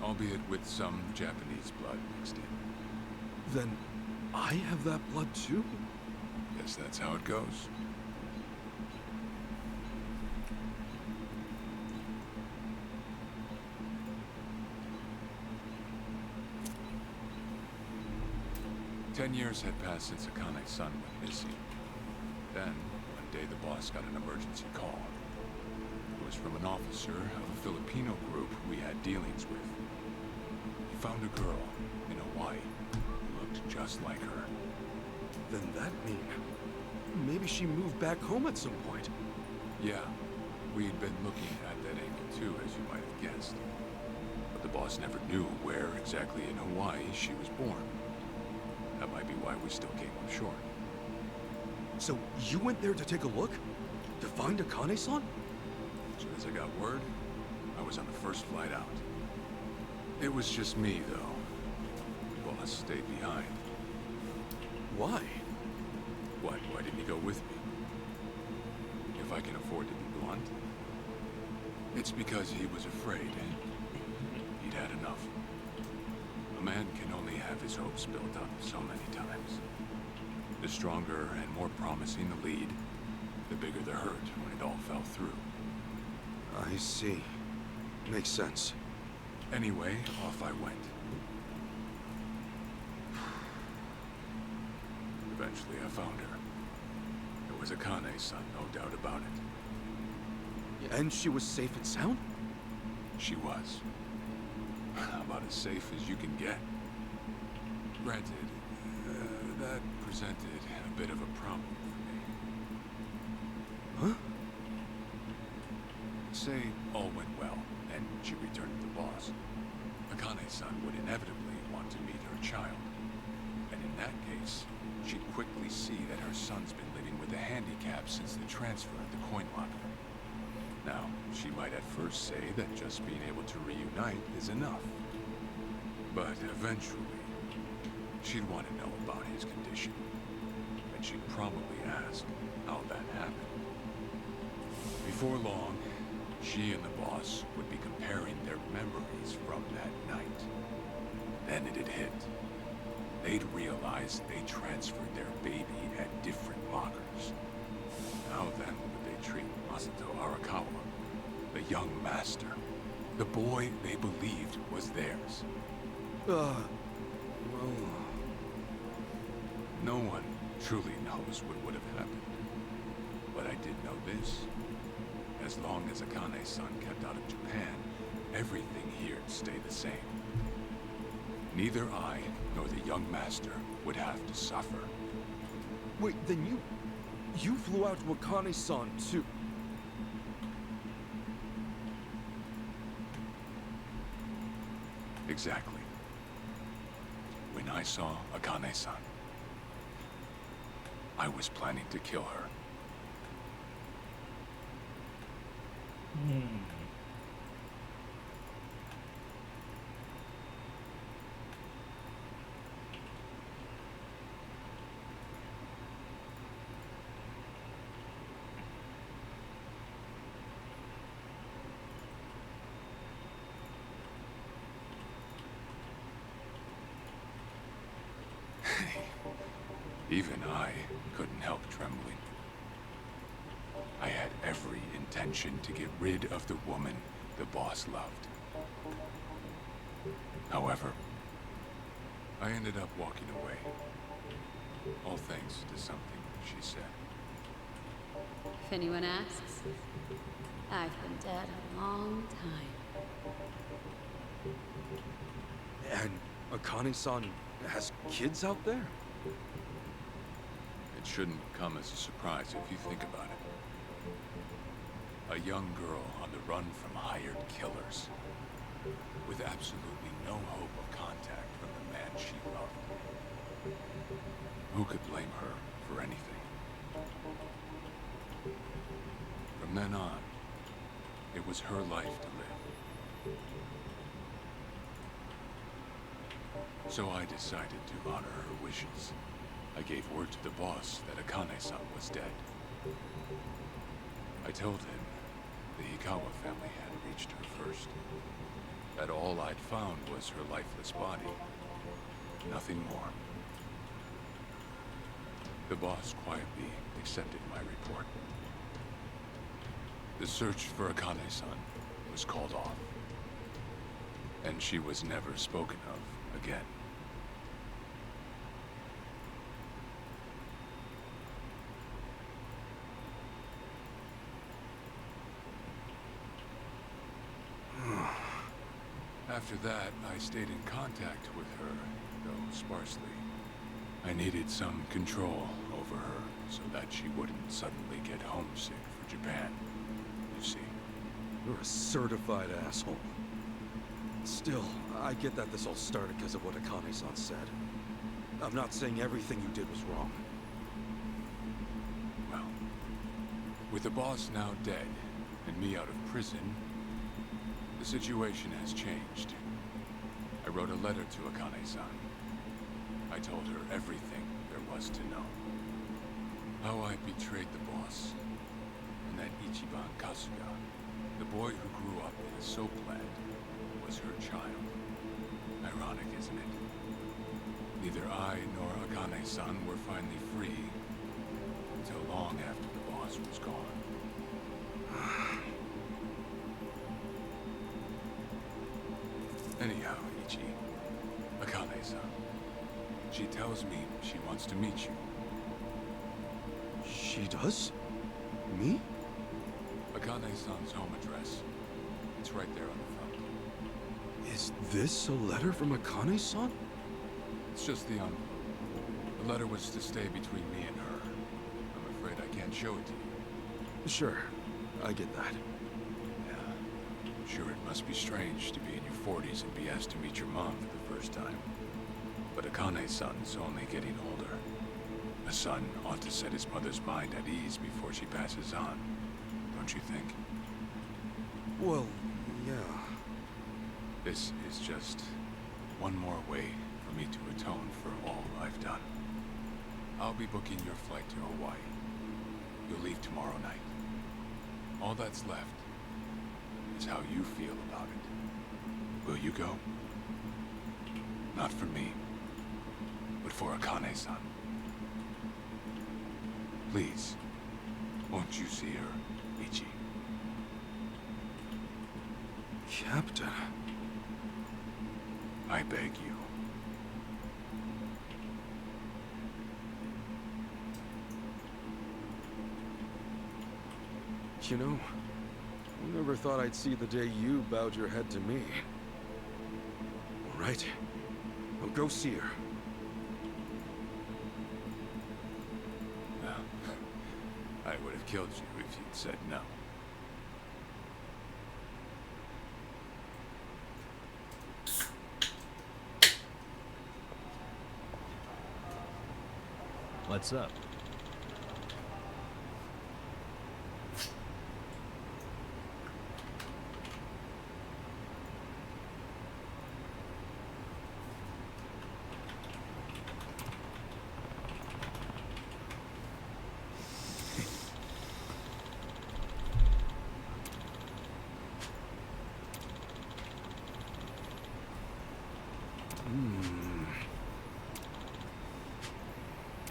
albeit with some Japanese blood mixed in. Then I have that blood too? Guess that's how it goes. Ten years had passed since Akane-san went missing. Then, one day the boss got an emergency call. It was from an officer of a Filipino group we had dealings with. He found a girl in Hawaii who looked just like her. Then that mean maybe she moved back home at some point. Yeah, we'd been looking at that angle too, as you might have guessed. But the boss never knew where exactly in Hawaii she was born. That might be why we still came up short. So you went there to take a look? To find Akane-san? As soon as I got word, I was on the first flight out. It was just me, though. The boss stayed behind. Why? Why didn't he go with me? If I can afford to be blunt, it's because he was afraid. He'd had enough. A man can only have his hopes built up so many times. The stronger and more promising the lead, the bigger the hurt when it all fell through. I see. Makes sense. Anyway, off I went. Eventually I found her. It was Akane-san, no doubt about it. And she was safe and sound? She was. About as safe as you can get. Granted, that presented a bit of a problem for me. Huh? Say all went well, and she returned to the boss. Akane-san would inevitably want to meet her child. And in that case, she'd quickly see that her son's been living with with a handicap since the transfer of the coin locker. Now, she might at first say that just being able to reunite is enough. But eventually, she'd want to know about his condition. And she'd probably ask how that happened. Before long, she and the boss would be comparing their memories from that night. Then it'd hit. They'd realize they transferred their baby at different lockers. How then would they treat Masato Arakawa, the young master, the boy they believed was theirs? Well... No one truly knows what would have happened. But I did know this. As long as Akane-san kept out of Japan, everything here'd stay the same. Neither I nor the young master would have to suffer. Wait, then you flew out to Akane-san too? Exactly. When I saw Akane-san, I was planning to kill her. Even I couldn't help trembling. I had every intention to get rid of the woman the boss loved. However, I ended up walking away. All thanks to something she said. If anyone asks, I've been dead a long time. And Akane-san has kids out there? It shouldn't come as a surprise if you think about it. A young girl on the run from hired killers, with absolutely no hope of contact from the man she loved. Who could blame her for anything? From then on, it was her life to live. So I decided to honor her wishes. I gave word to the boss that Akane-san was dead. I told him the Hikawa family had reached her first. That all I'd found was her lifeless body. Nothing more. The boss quietly accepted my report. The search for Akane-san was called off. And she was never spoken of again. After that, I stayed in contact with her, though sparsely. I needed some control over her so that she wouldn't suddenly get homesick for Japan, you see. You're a certified asshole. Still, I get that this all started because of what Akane-san said. I'm not saying everything you did was wrong. Well, with the boss now dead and me out of prison, the situation has changed. I wrote a letter to Akane-san. I told her everything there was to know. How I betrayed the boss, and that Ichiban Kasuga, the boy who grew up in a soap plant, was her child. Ironic, isn't it? Neither I nor Akane-san were finally free until long after the boss was gone. Anyhow, Ichi, Akane-san, she tells me she wants to meet you. She does? Me? Akane-san's home address. It's right there on the front. Is this a letter from Akane-san? It's just the envelope. The letter was to stay between me and her. I'm afraid I can't show it to you. Sure, I get that. Yeah, I'm sure it must be strange to be in your 40s and be asked to meet your mom for the first time. But Akane-san's only getting older. A son ought to set his mother's mind at ease before she passes on, don't you think? Well, yeah. This is just one more way for me to atone for all I've done. I'll be booking your flight to Hawaii. You'll leave tomorrow night. All that's left is how you feel about it. Will you go? Not for me, but for Akane-san. Please, won't you see her, Ichi? Captain. I beg you. You know, I never thought I'd see the day you bowed your head to me. All right, I'll go see her. Well, I would have killed you if you'd said no. What's up?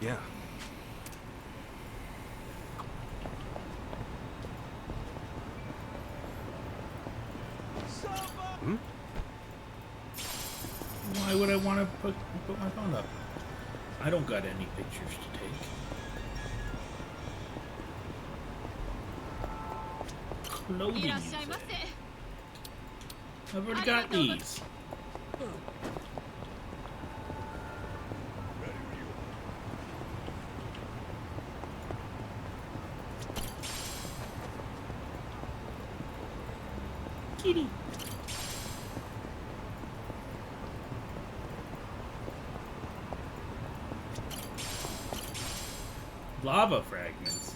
Yeah. Why would I want to put my phone up? I don't got any pictures to take. Clothing music. I've already got these. Kitty. Lava fragments.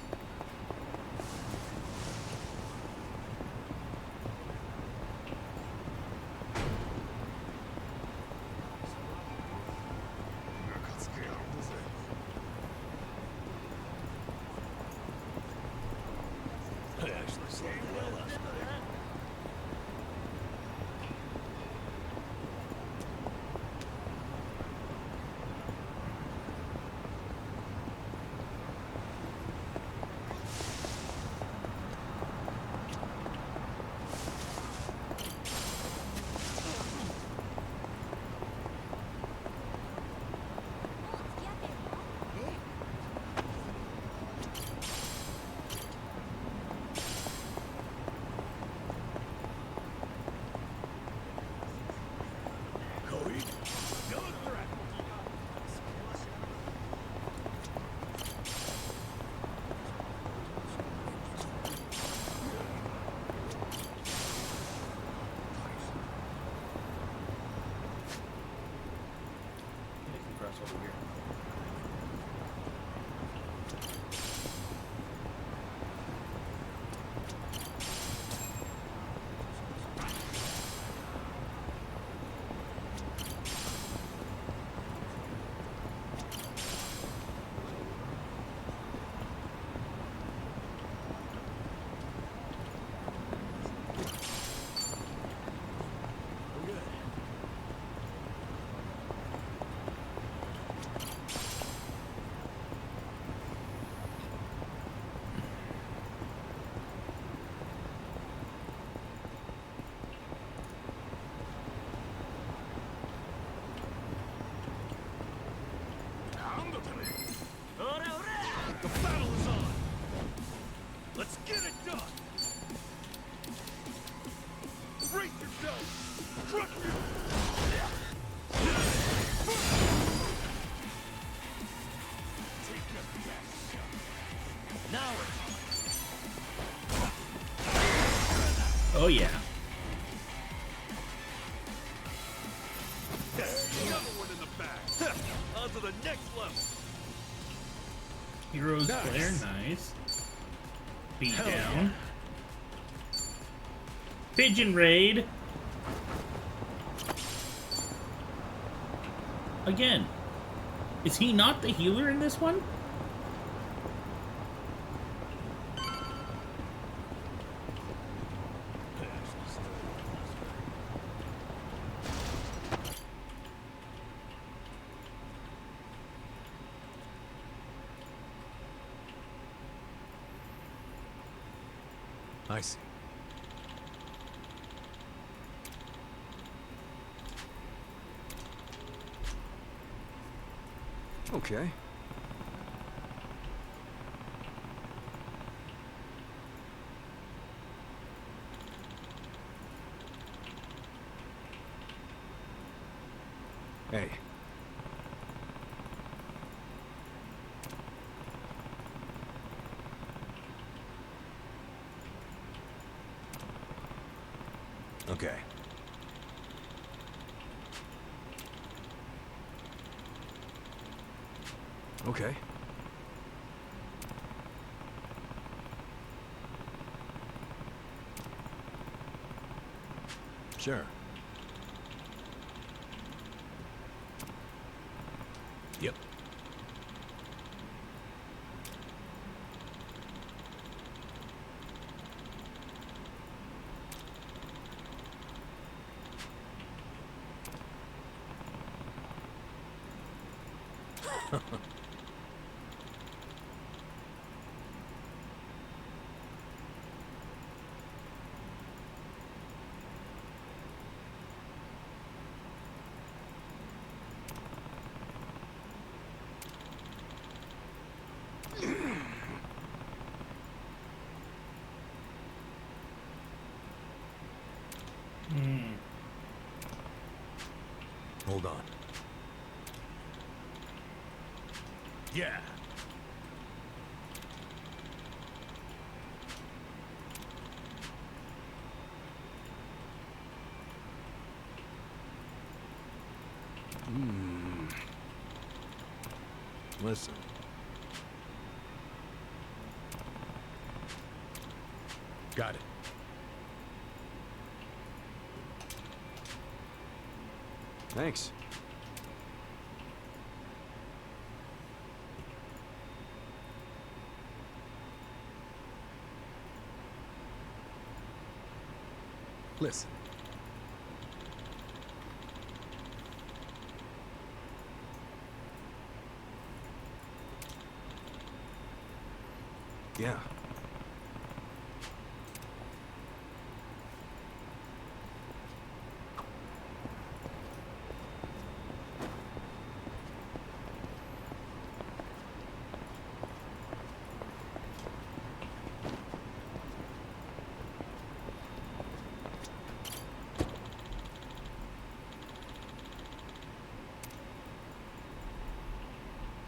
I actually slept well last night. Over here. The battle is on! Let's get it done! Brace yourself! Crush you! Take your best shot. Now Oh yeah. another one in the back! On to the next level! Heroes Flare, nice. Beat down. Pigeon Raid. Again, is he not the healer in this one? I see. Okay. Hey. Okay. Okay. Sure. Yep. Hold on. Yeah. Listen. Got it. Thanks. Listen. Yeah.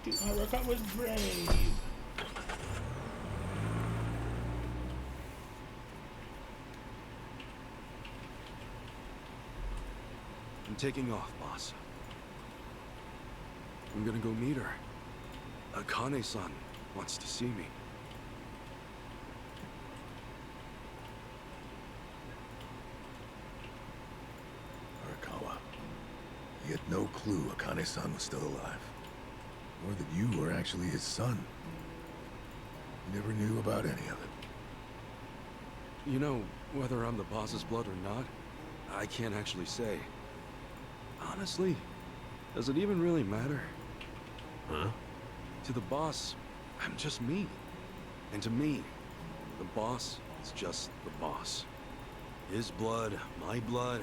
Haruka was brave. I'm taking off, boss. I'm gonna go meet her. Akane-san wants to see me. Arakawa, you had no clue Akane-san was still alive. Or that you were actually his son. You never knew about any of it. You know, whether I'm the boss's blood or not, I can't actually say. Honestly, does it even really matter? Huh? To the boss, I'm just me. And to me, the boss is just the boss. His blood, my blood,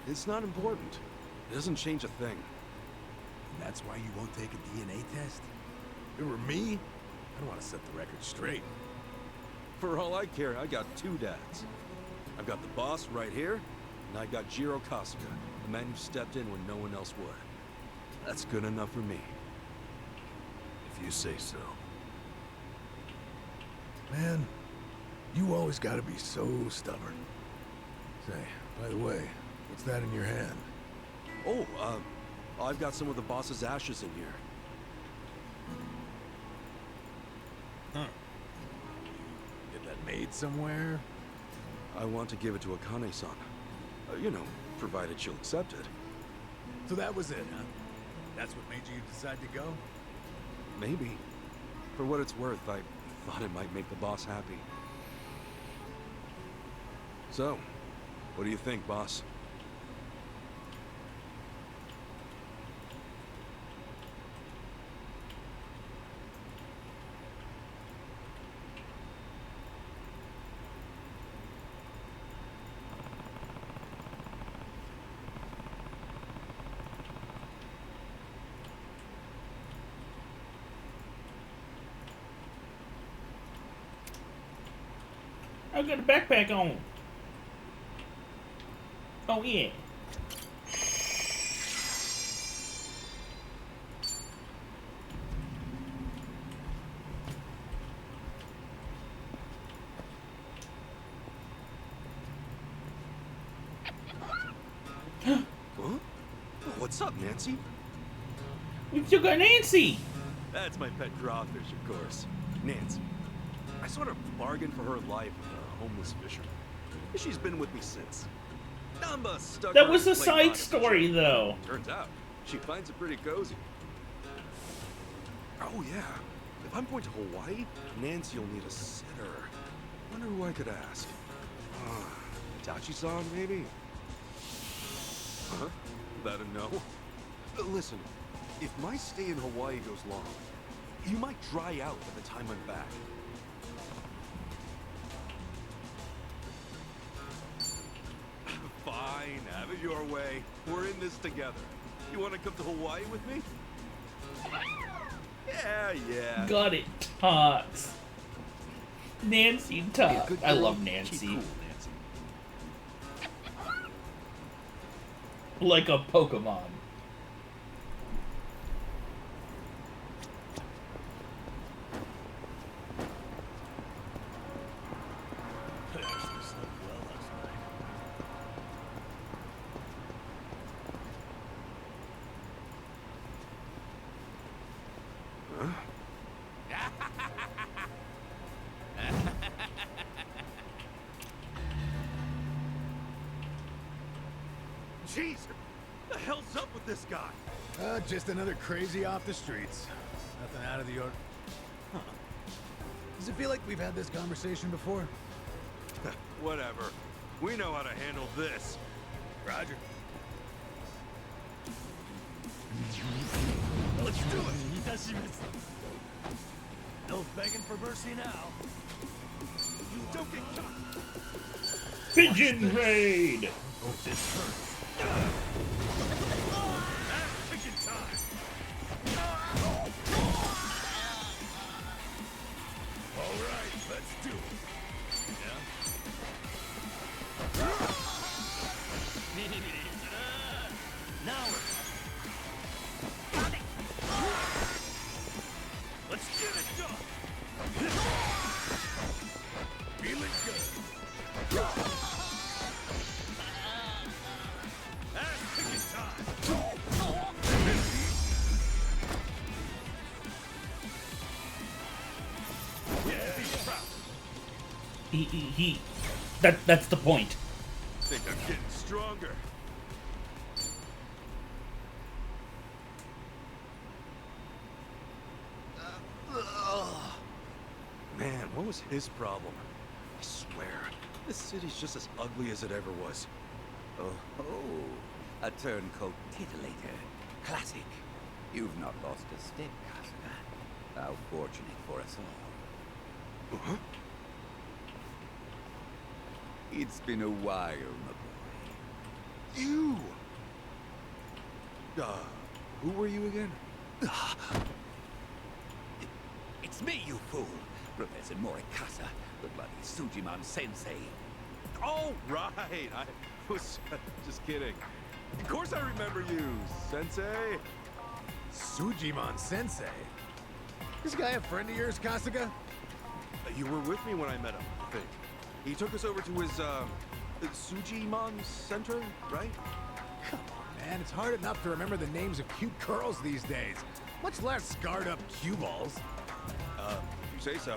it's not important. It doesn't change a thing. That's why you won't take a DNA test? If it were me, I'd want to set the record straight. For all I care, I got two dads. I've got the boss right here, and I got Jiro Kasuga, the man who stepped in when no one else would. That's good enough for me. If you say so. Man, you always gotta be so stubborn. Say, by the way, what's that in your hand? Oh, I've got some of the boss's ashes in here. Huh. Get that made somewhere? I want to give it to Akane-san. You know, provided she'll accept it. So that was it, huh? That's what made you decide to go? Maybe. For what it's worth, I thought it might make the boss happy. So, what do you think, boss? I've got a backpack on. Oh yeah. Huh? What's up, Nancy? We still got Nancy. That's my pet crawfish, of course. Nancy. I sort of bargained for her life with a homeless fisherman. She's been with me since. Namba stuck That her was in a plate side bottom story, fishing. though. Turns out, she finds it pretty cozy. Oh yeah, if I'm going to Hawaii, Nancy will need a sitter. Wonder who I could ask. Tachi-san, maybe? Huh? That a no? Listen, if my stay in Hawaii goes long, you might dry out by the time I'm back. Fine, have it your way. We're in this together. You want to come to Hawaii with me? Yeah. Got it, Tots. Nancy Tots. I love Nancy. Keep cool, Nancy. Like a Pokemon. I actually slept well last night. Jeez, what the hell's up with this guy? Just another crazy off the streets. Nothing out of the ordinary. Huh. Does it feel like we've had this conversation before? Whatever. We know how to handle this. Roger. Let's do it! No begging for mercy now. Don't get caught. Pigeon Raid! Hope this hurts. Pigeon time. All right, let's do it. Yeah? Now let's get it done. Feeling good. Ass picking time. Yeah, be proud. That's the point. Think I'm getting stronger. Man, what was his problem? I swear, this city's just as ugly as it ever was. Oh, a turncoat titillator. Classic. You've not lost a step, Kasuga. How fortunate for us all. Huh? It's been a while, my boy. You! Who were you again? It's me, you fool! Professor Morikasa, the bloody Sujiman Sensei. Oh, right! I was just kidding. Of course I remember you, Sensei! Sujiman Sensei? This guy a friend of yours, Kasuga? You were with me when I met him, I think. He took us over to his, Sujimon Center, right? Come on, man. It's hard enough to remember the names of cute girls these days. Much less scarred up cue balls. You say so.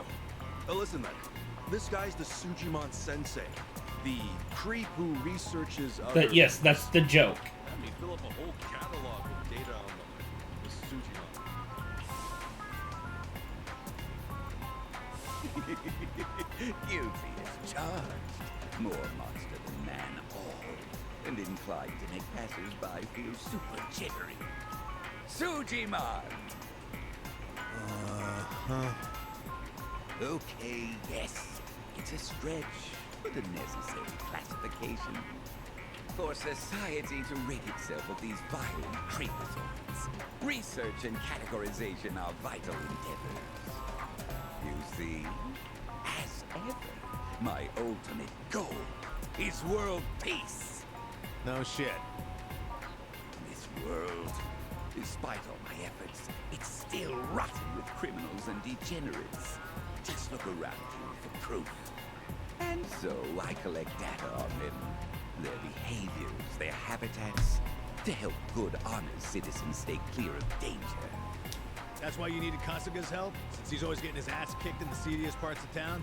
Listen then. This guy's the Sujimon Sensei. The creep who researches other... Yes, that's the joke. Let me fill up a whole catalog of data on the Sujimon. Guilty as charged. More monster than man all. And inclined to make passers-by feel super jittery. Sujimon! Okay, yes. It's a stretch, but a necessary classification. For society to rid itself of these violent creepazoids, research and categorization are vital endeavors. You see, as ever, my ultimate goal is world peace. No shit. This world, despite all my efforts, it's still rotten with criminals and degenerates. Just look around you for proof. And so I collect data on them, their behaviors, their habitats, to help good, honest citizens stay clear of danger. That's why you needed Kasuga's help? Since he's always getting his ass kicked in the seediest parts of town?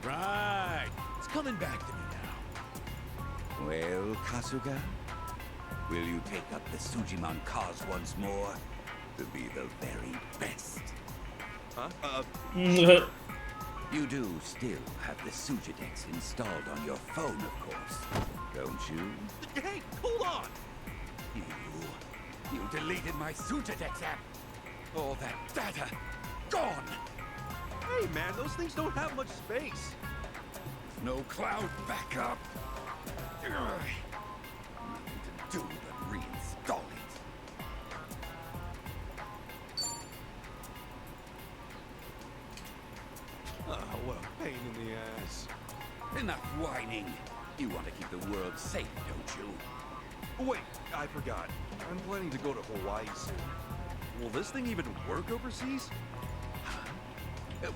Right. It's coming back to me now. Well, Kasuga, will you take up the Sujimon cause once more to be the very best? Huh? You do still have the Sujidex installed on your phone, of course, don't you? Hey, hold on! You deleted my Sujidex app. All that data, gone! Hey man, those things don't have much space. No cloud backup. Nothing to do but reinstall it. Oh, what a pain in the ass. Enough whining. You want to keep the world safe, don't you? Wait, I forgot. I'm planning to go to Hawaii soon. Will this thing even work overseas?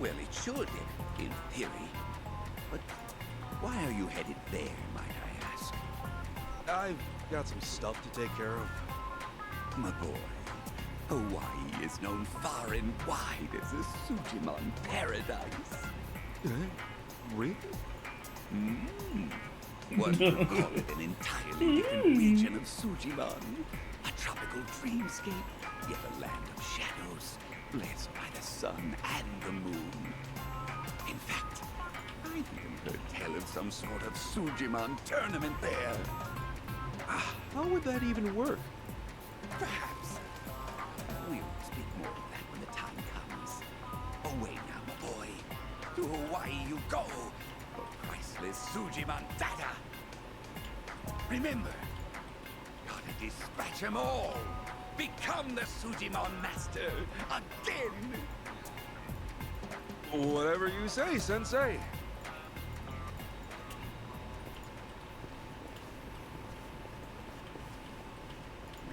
Well, it should, in theory. But why are you headed there, might I ask? I've got some stuff to take care of. My boy, Hawaii is known far and wide as a Sujimon paradise. Really? One could call it an entirely different region of Sujimon. A tropical dreamscape, yet a land of shadows, blessed by the sun and the moon. In fact, I've even heard tell of some sort of Sujimon tournament there. How would that even work? Perhaps. We'll speak more of that when the time comes. Away now, my boy. To Hawaii you go, for priceless Sujimon data. Remember, gotta dispatch them all. Become the Sujimon master again. Whatever you say, Sensei.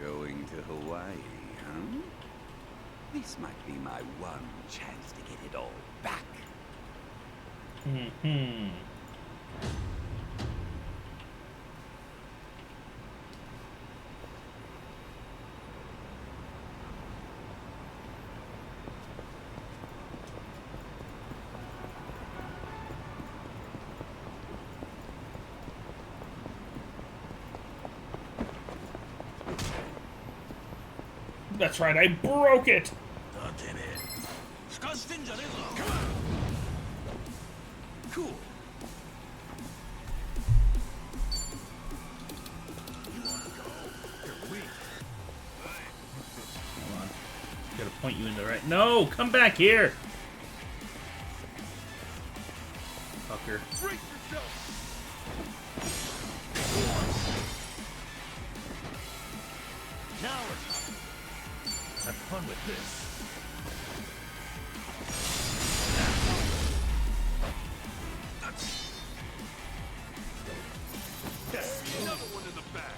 Going to Hawaii, huh? This might be my one chance to get it all back. That's right, I broke it! Cool. Gotta point you in the right. No! Come back here! Fucker. Now we're talking. Have fun with this. Another one in the back.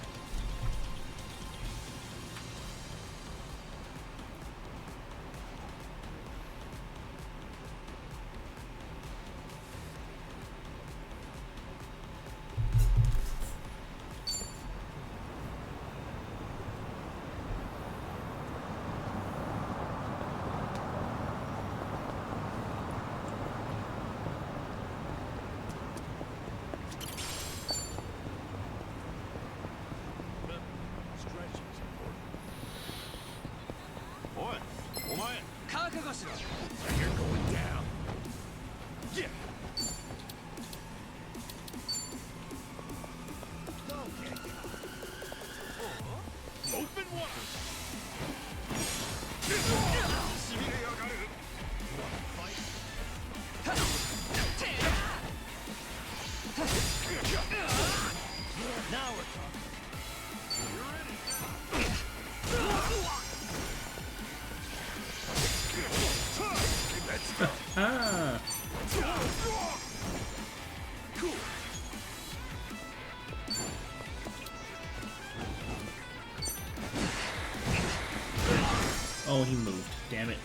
Oh, he moved. Damn it.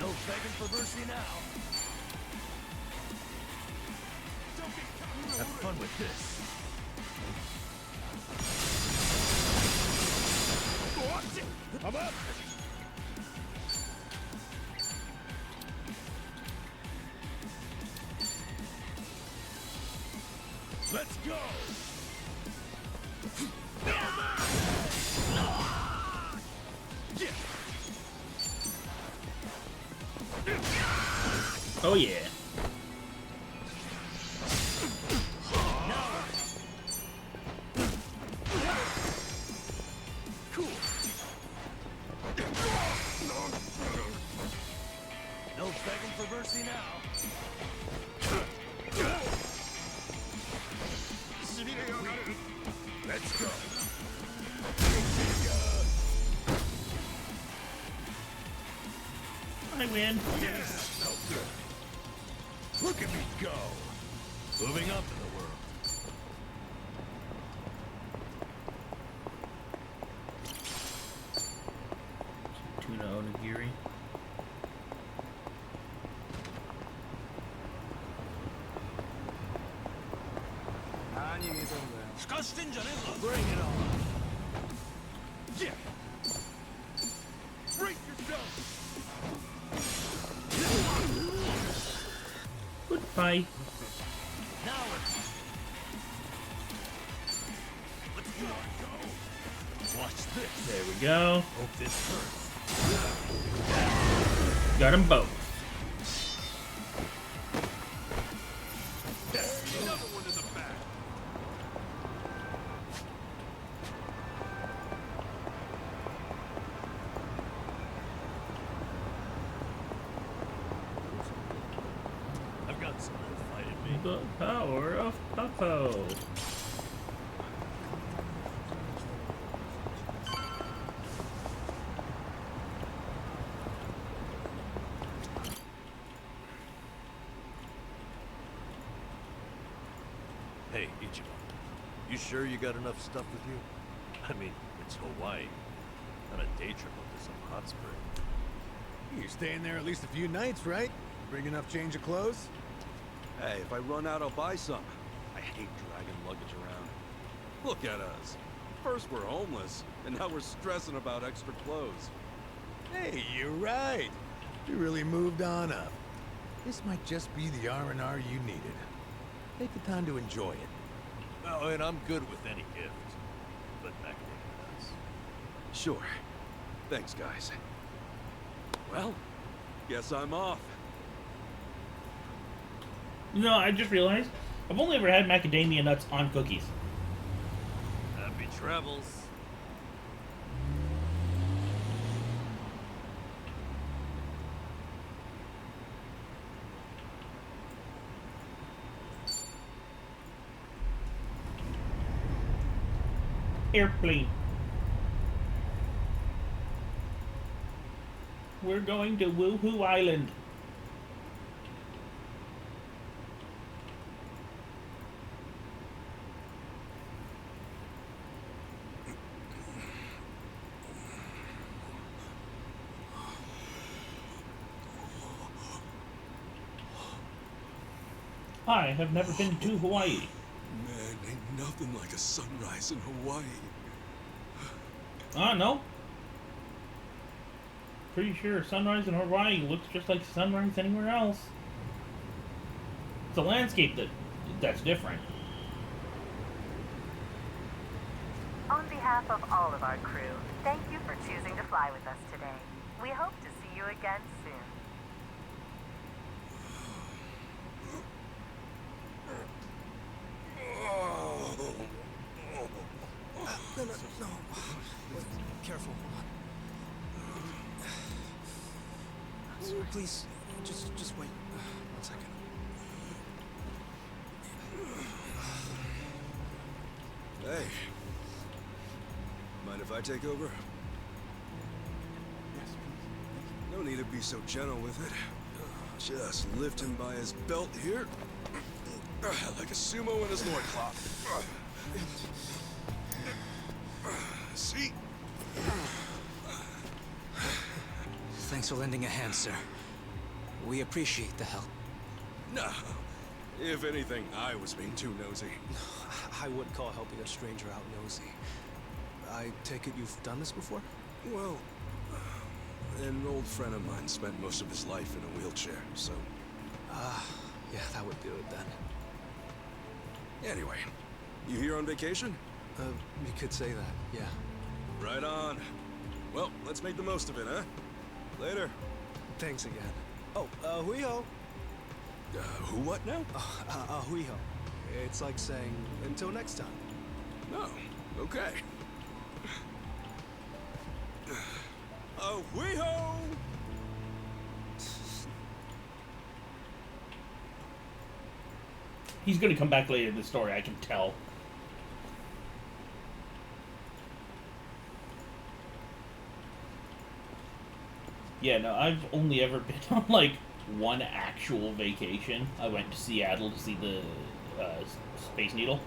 No begging for mercy now. Have fun with this. I'm up. Let's go. Oh yeah. Cool. No begging for mercy now. Let's go. I win. Yes, no good. Look at me go. Moving up in the world. Tuna onigiri. Bring it on. Yeah. Break yourself. Goodbye. Now let's go. Watch this. There we go. Hope this hurts. Got them both. Another one in the back. I've got some more fight in me. The power of Popo. Hey, Ichigo. You sure you got enough stuff with you? I mean, it's Hawaii. Not a day trip up to some hot spring. You're staying there at least a few nights, right? Bring enough change of clothes? Hey, if I run out, I'll buy some. I hate dragging luggage around. Look at us. First we're homeless, and now we're stressing about extra clothes. Hey, you're right. You really moved on up. This might just be the R&R you needed. Take the time to enjoy it. Oh, and I'm good with any gift. But Macadamia nuts. Sure. Thanks, guys. Well, guess I'm off. You know, I just realized I've only ever had macadamia nuts on cookies. Happy travels. Airplane. We're going to Woohoo Island. I have never been to Hawaii. Man, ain't nothing like a sunrise in Hawaii. No. Pretty sure sunrise in Hawaii looks just like sunrise anywhere else. It's a landscape that's different. On behalf of all of our crew, thank you for choosing to fly with us today. We hope to see you again soon. No. Careful. Please, just wait. 1 second. Hey. Mind if I take over? Yes, please. No need to be so gentle with it. Just lift him by his belt here. Like a sumo in his loincloth. See? Thanks for lending a hand, sir. We appreciate the help. No. If anything, I was being too nosy. I wouldn't call helping a stranger out nosy. I take it you've done this before? Well, an old friend of mine spent most of his life in a wheelchair, so... Yeah, that would do it then. Anyway, you here on vacation? You could say that, yeah. Right on. Well, let's make the most of it, huh? Later. Thanks again. Oh, hui-ho. Who what now? Hui-ho. It's like saying, until next time. Oh, okay. Hui-ho! He's gonna come back later in the story, I can tell. Yeah, no, I've only ever been on, like, one actual vacation. I went to Seattle to see the Space Needle.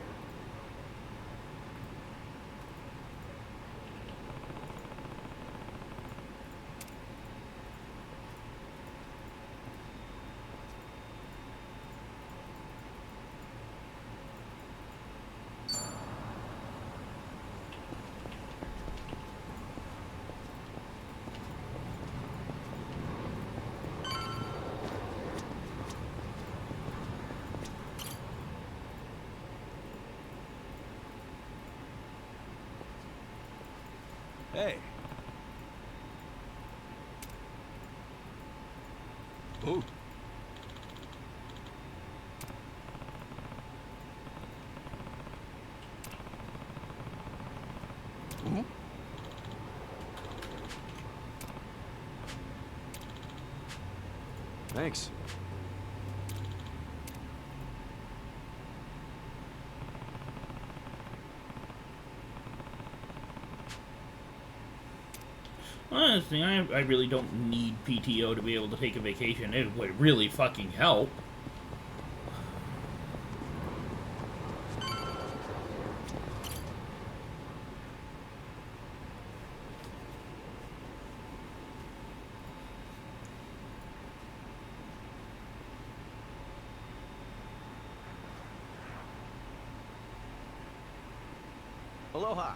Hey. Ooh. Ooh. Thanks. Honestly, I really don't need PTO to be able to take a vacation. It would really fucking help. Aloha.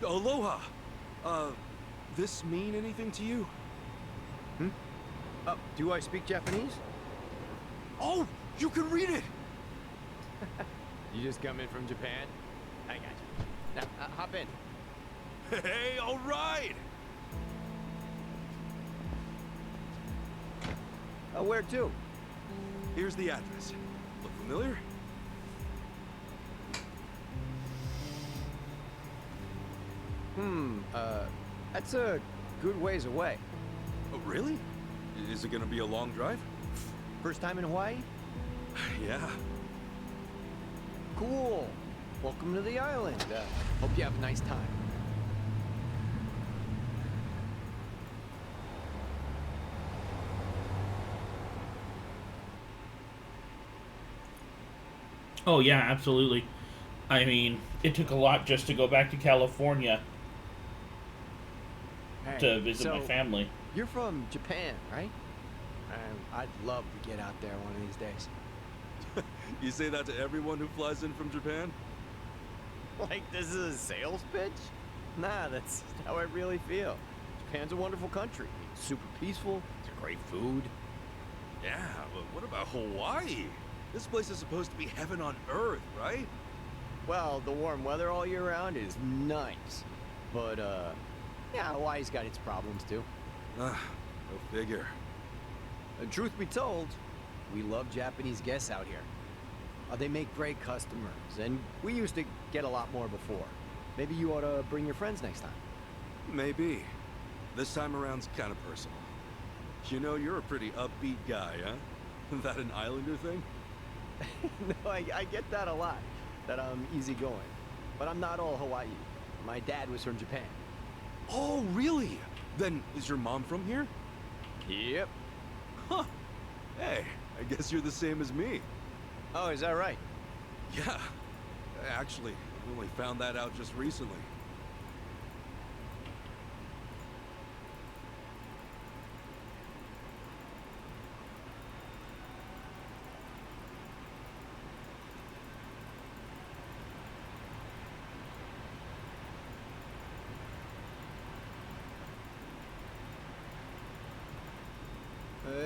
Aloha! This mean anything to you? Do I speak Japanese? Oh, you can read it! You just come in from Japan? I got you. Now, hop in. Hey, all right! Where to? Here's the address. Look familiar? That's a good ways away. Oh, really? Is it gonna be a long drive? First time in Hawaii? Yeah. Cool. Welcome to the island. Hope you have a nice time. Oh, yeah, absolutely. I mean, it took a lot just to go back to California to visit my family. You're from Japan, right? I'd love to get out there one of these days. You say that to everyone who flies in from Japan? Like this is a sales pitch? Nah, that's how I really feel. Japan's a wonderful country. It's super peaceful. It's great food. Yeah, but what about Hawaii? This place is supposed to be heaven on earth, right? Well, the warm weather all year round is nice. But, yeah, Hawaii's got its problems, too. Go figure. Truth be told, we love Japanese guests out here. They make great customers, and we used to get a lot more before. Maybe you ought to bring your friends next time. Maybe. This time around's kind of personal. You know, you're a pretty upbeat guy, huh? That an Islander thing? No, I get that a lot, that I'm easygoing. But I'm not all Hawaii. My dad was from Japan. Oh, really? Then, is your mom from here? Yep. Huh. Hey, I guess you're the same as me. Oh, is that right? Yeah. Actually, we only found that out just recently.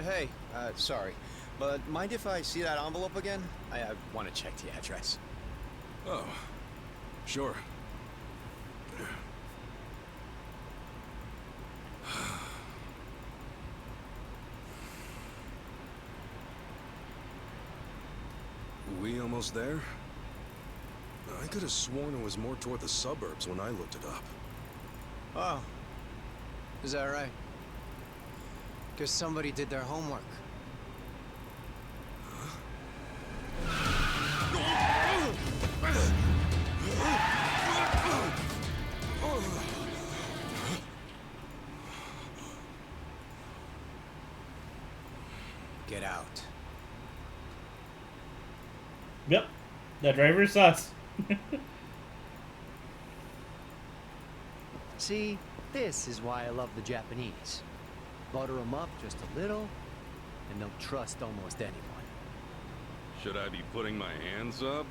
Hey, sorry, but mind if I see that envelope again? I want to check the address. Oh, sure. We almost there? I could have sworn it was more toward the suburbs when I looked it up. Oh, is that right? Guess somebody did their homework. Get out. Yep, that driver's sus. See, this is why I love the Japanese. Butter them up just a little, and they'll trust almost anyone. Should I be putting my hands up?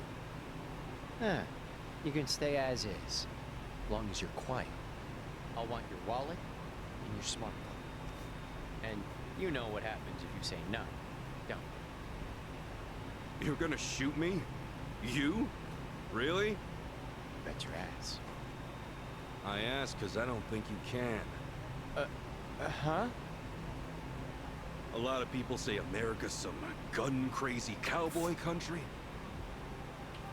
You can stay as is, as long as you're quiet. I'll want your wallet and your smartphone. And you know what happens if you say no, don't you? You're gonna shoot me? You? Really? Bet your ass. I ask because I don't think you can. Huh? A lot of people say America's some gun-crazy cowboy country.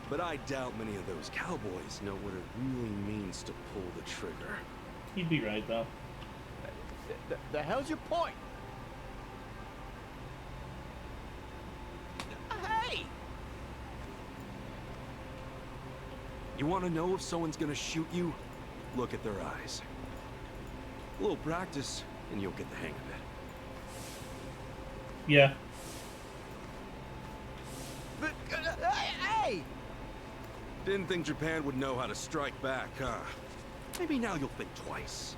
But I doubt many of those cowboys know what it really means to pull the trigger. He'd be right, though. The hell's your point? Hey! You want to know if someone's gonna shoot you? Look at their eyes. A little practice, and you'll get the hang of it. Yeah. But, hey! Didn't think Japan would know how to strike back, huh? Maybe now you'll think twice.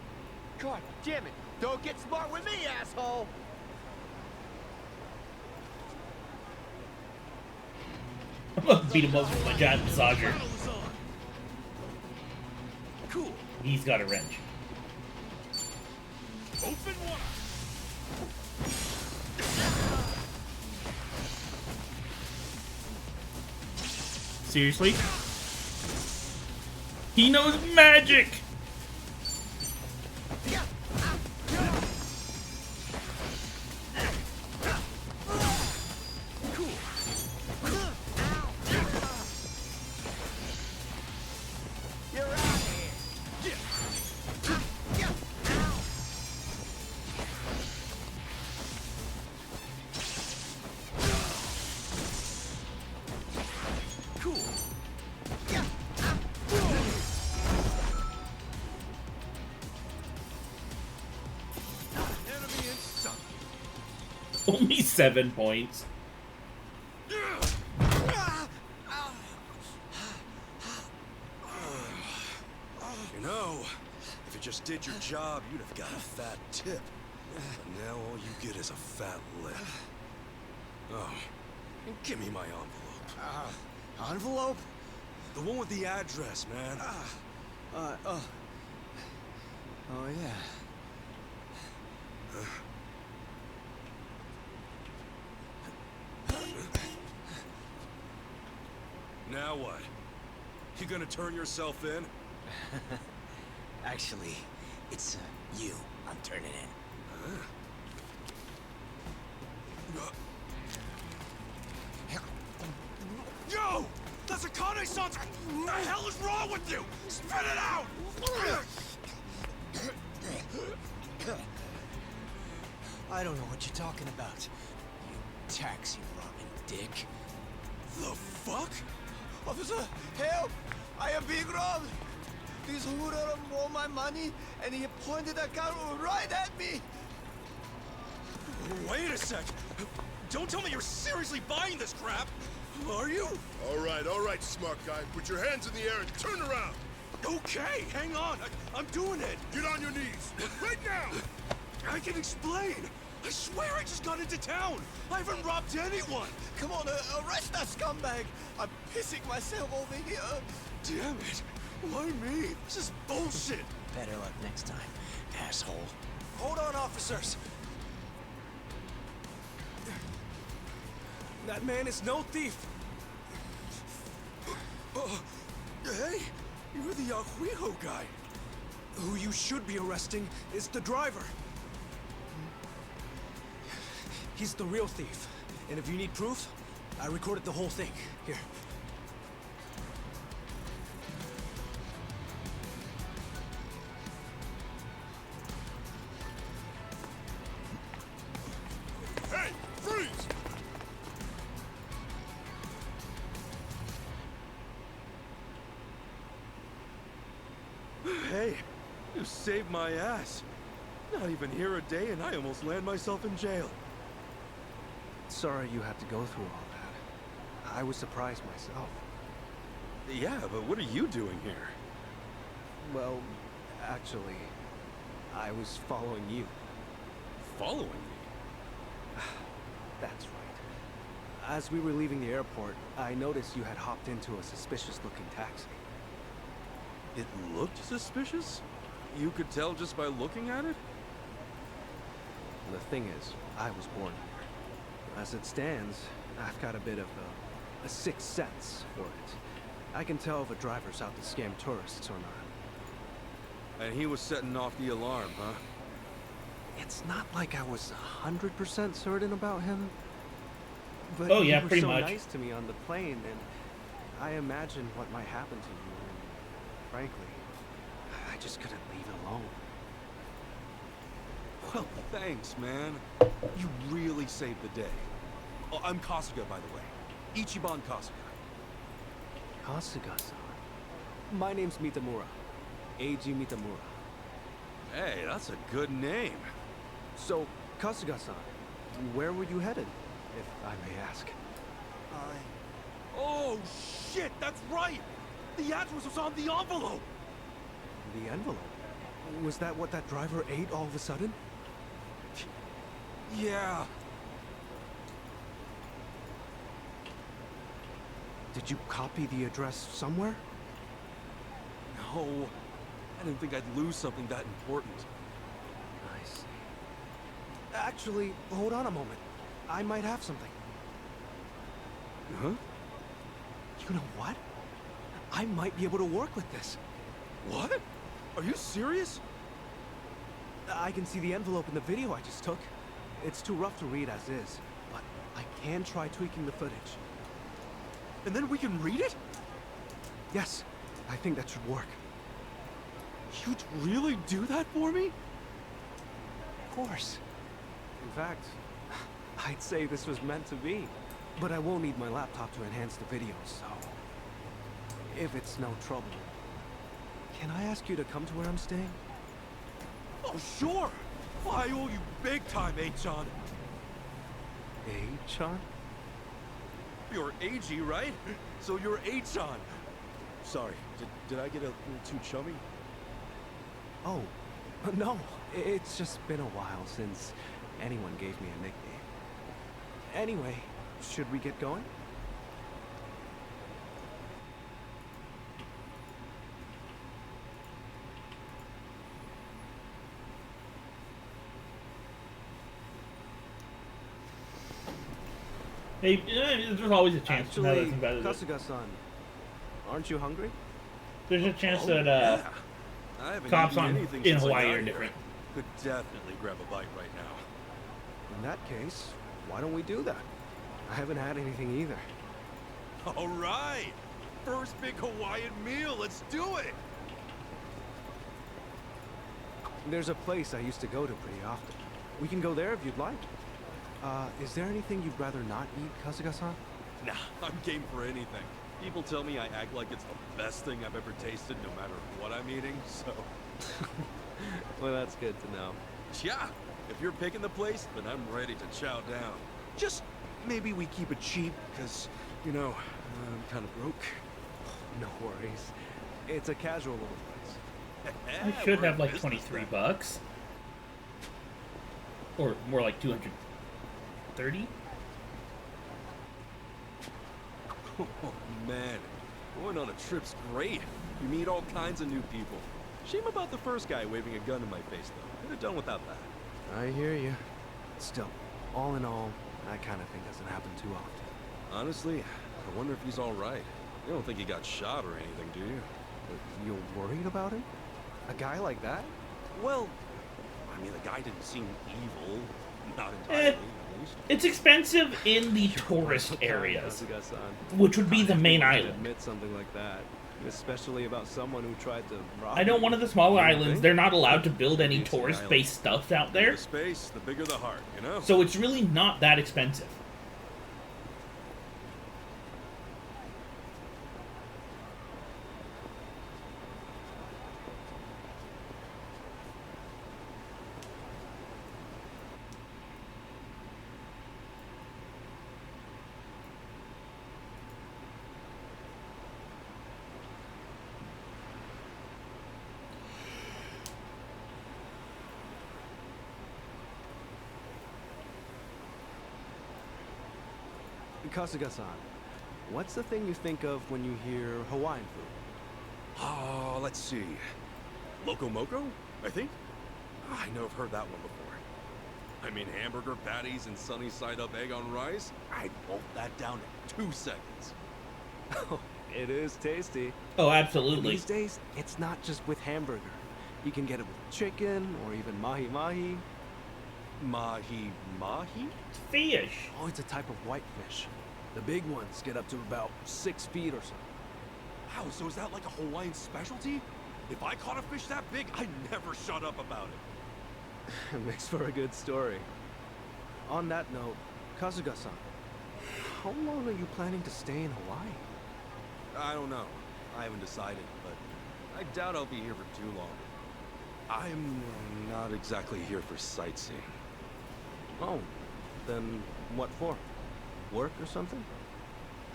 God damn it! Don't get smart with me, asshole! I'm gonna beat him up with my giant massager. Cool. He's got a wrench. Open one. Seriously? He knows magic! You're out of here! Only 7 points. You know, if you just did your job, you'd have got a fat tip. But now all you get is a fat lip. Oh, and give me my envelope. Envelope? The one with the address, man. Oh yeah. Now what? You gonna turn yourself in? Actually, it's you I'm turning in. Yo! That's a Kane-san's! What the hell is wrong with you? Spit it out! I don't know what you're talking about, you taxi-robbing dick. The fuck? Officer, help! I am being robbed! This hoodlum stole my money, and he pointed a gun right at me! Wait a sec! Don't tell me you're seriously buying this crap! Are you? All right, smart guy. Put your hands in the air and turn around. Okay, hang on. I'm doing it. Get on your knees. Right now. I can explain. I swear I just got into town. I haven't robbed anyone. Come on, arrest that scumbag! I'm pissing myself over here! Damn it. Why me? This is bullshit. Better luck next time, asshole. Hold on, officers! That man is no thief! Hey, you're the Ajuijo guy. Who you should be arresting is the driver. He's the real thief. And if you need proof, I recorded the whole thing. Here. Hey, freeze! Hey, you saved my ass. Not even here a day and I almost land myself in jail. Sorry you had to go through all that. I was surprised myself. Yeah, but what are you doing here? Well, actually, I was following you. Following me? That's right. As we were leaving the airport, I noticed you had hopped into a suspicious-looking taxi. It looked suspicious? You could tell just by looking at it? The thing is, I was born here. As it stands, I've got a bit of a sixth sense for it. I can tell if a driver's out to scam tourists or not. And he was setting off the alarm, huh? It's not like I was 100% certain about him. But Oh, yeah, you were pretty so much. nice to me on the plane, and I imagined what might happen to you, and frankly, I just couldn't leave it alone. Well, thanks, man. You really saved the day. Oh, I'm Kasuga, by the way. Ichiban Kasuga. Kasuga-san. My name's Mitamura. Eiji Mitamura. Hey, that's a good name. So, Kasuga-san, where were you headed, if I may ask? Oh, shit, that's right! The address was on the envelope! The envelope? Was that what that driver ate all of a sudden? Yeah. Did you copy the address somewhere? No. I didn't think I'd lose something that important. I see. Actually, hold on a moment. I might have something. Huh? You know what? I might be able to work with this. What? Are you serious? I can see the envelope in the video I just took. It's too rough to read as is, but I can try tweaking the footage. And then we can read it? Yes, I think that should work. You'd really do that for me? Of course. In fact, I'd say this was meant to be. But I will need my laptop to enhance the video, so... if it's no trouble, can I ask you to come to where I'm staying? Oh, sure! I owe you big time, A-chan. A-chan? You're A-G, right? So you're A-chan. Sorry, did I get a little too chummy? Oh, no. It's just been a while since anyone gave me a nickname. Anyway, should we get going? Hey, there's always a chance. now that I Actually, think about it, Kasuga-san, aren't you hungry? there's a chance that yeah. I haven't cops eaten on anything in since I Hawaii got are here. different. Could definitely grab a bite right now. In that case, why don't we do that? I haven't had anything either. All right! First big Hawaiian meal, let's do it! There's a place I used to go to pretty often. We can go there if you'd like. Is there anything you'd rather not eat, Kasuga-san? Nah, I'm game for anything. People tell me I act like it's the best thing I've ever tasted no matter what I'm eating, so... Well, that's good to know. Yeah, if you're picking the place, then I'm ready to chow down. Just maybe we keep it cheap, because You know, I'm kind of broke. No worries. It's a casual little place. I should have like 23 bucks. Or more like 230? Oh man, going on a trip's great. You meet all kinds of new people. Shame about the first guy waving a gun in my face, though. Could have done without that. I hear you. Still, all in all, that kind of thing doesn't happen too often. Honestly, I wonder if he's all right. You don't think he got shot or anything, do you? You're worried about him? A guy like that? Well, I mean, the guy didn't seem evil. Not entirely, at least. It's expensive in the tourist areas, Kasuga-san. which would be the main I island. admit something like that, especially about someone who tried to rob I know you. one of the smaller You islands, think? they're not allowed to build any It's the tourist-based stuff out there, The space, the bigger the heart, you know? so it's really not that expensive. Kasuga-san, what's the thing you think of when you hear Hawaiian food? Oh, let's see. Loco Moco, I think? I know I've heard that one before. I mean, hamburger patties and sunny side up egg on rice? I'd wolf that down in 2 seconds. It is tasty. Oh, absolutely. These days, it's not just with hamburger. You can get it with chicken or even mahi-mahi. Mahi-mahi? Fish. Oh, it's a type of whitefish. The big ones get up to about 6 feet or so. Wow, so is that like a Hawaiian specialty? If I caught a fish that big, I'd never shut up about it. It makes for a good story. On that note, Kasuga-san, how long are you planning to stay in Hawaii? I don't know. I haven't decided, but I doubt I'll be here for too long. I'm not exactly here for sightseeing. Oh, then what for? Work or something?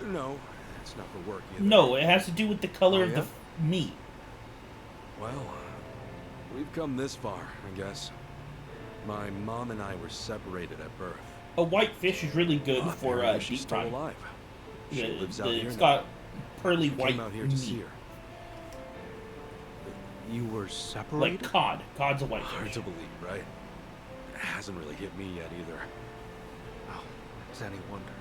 No, it's not for work either. No, it has to do with the color Oh, of yeah? the meat. Well, we've come this far, I guess. My mom and I were separated at birth. A white fish is really good for Apparently deep she's still fry. alive. She Yeah, lives out here it's now. got pearly I white came out here meat. to see her. You were separated? Like cod. Cod's a white Hard fish. to believe, right? It hasn't really hit me yet either. Oh, is any wonder?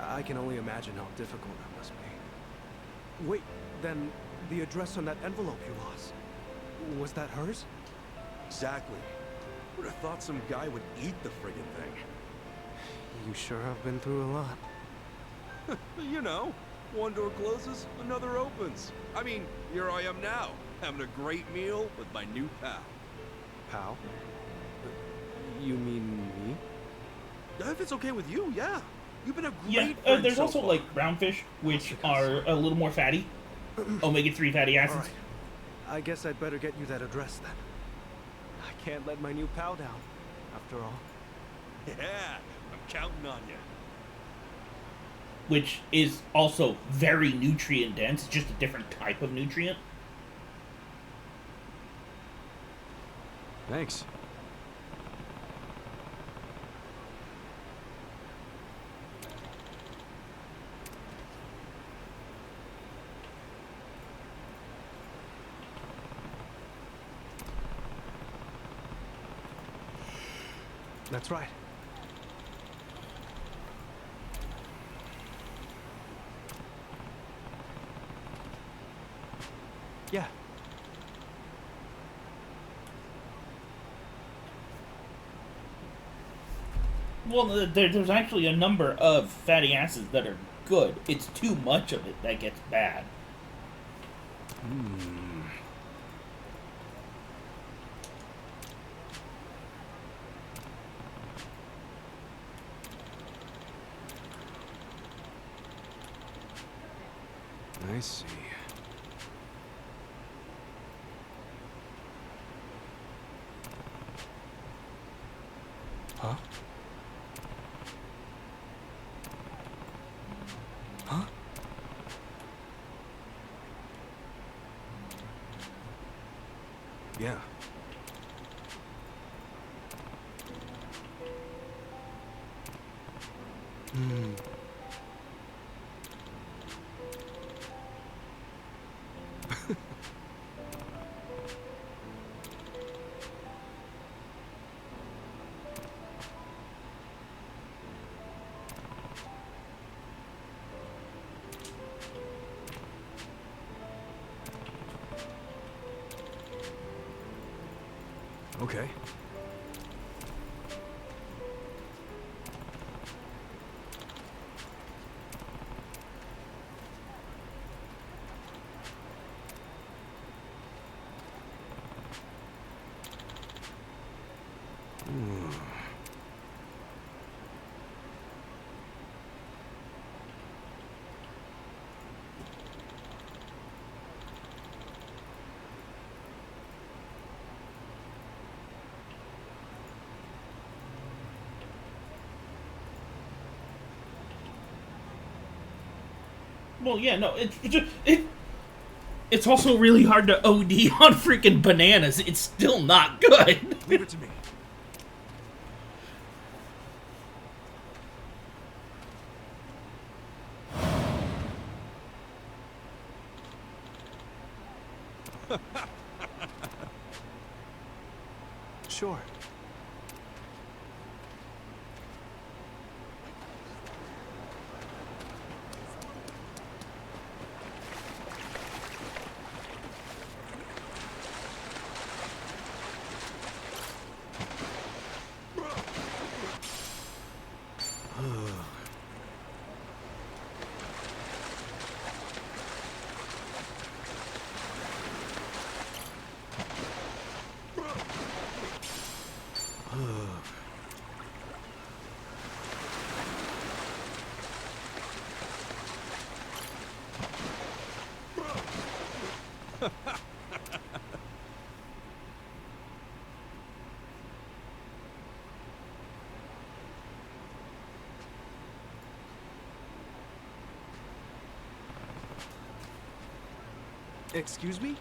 I can only imagine how difficult that must be. Wait, then the address on that envelope you lost, was that hers? Exactly. Would have thought some guy would eat the friggin' thing. You sure have been through a lot. You know, one door closes, another opens. I mean, here I am now, having a great meal with my new pal. Pal? You mean me? If it's okay with you, yeah. You've been a great Yeah, friend there's so also far. like brown fish, which are a little more fatty. Omega-3 fatty acids. Alright. I guess I'd better get you that address then. I can't let my new pal down, after all. Yeah, I'm counting on you. Which is also very nutrient dense. It's just a different type of nutrient. Thanks. That's right. Yeah. Well, there's actually a number of fatty acids that are good. It's too much of it that gets bad. I see. Huh? Yeah. Hmm. Okay. Hmm. Well, yeah, no, it's also really hard to OD on freaking bananas. It's still not good. Leave it to me. Sure. Excuse me?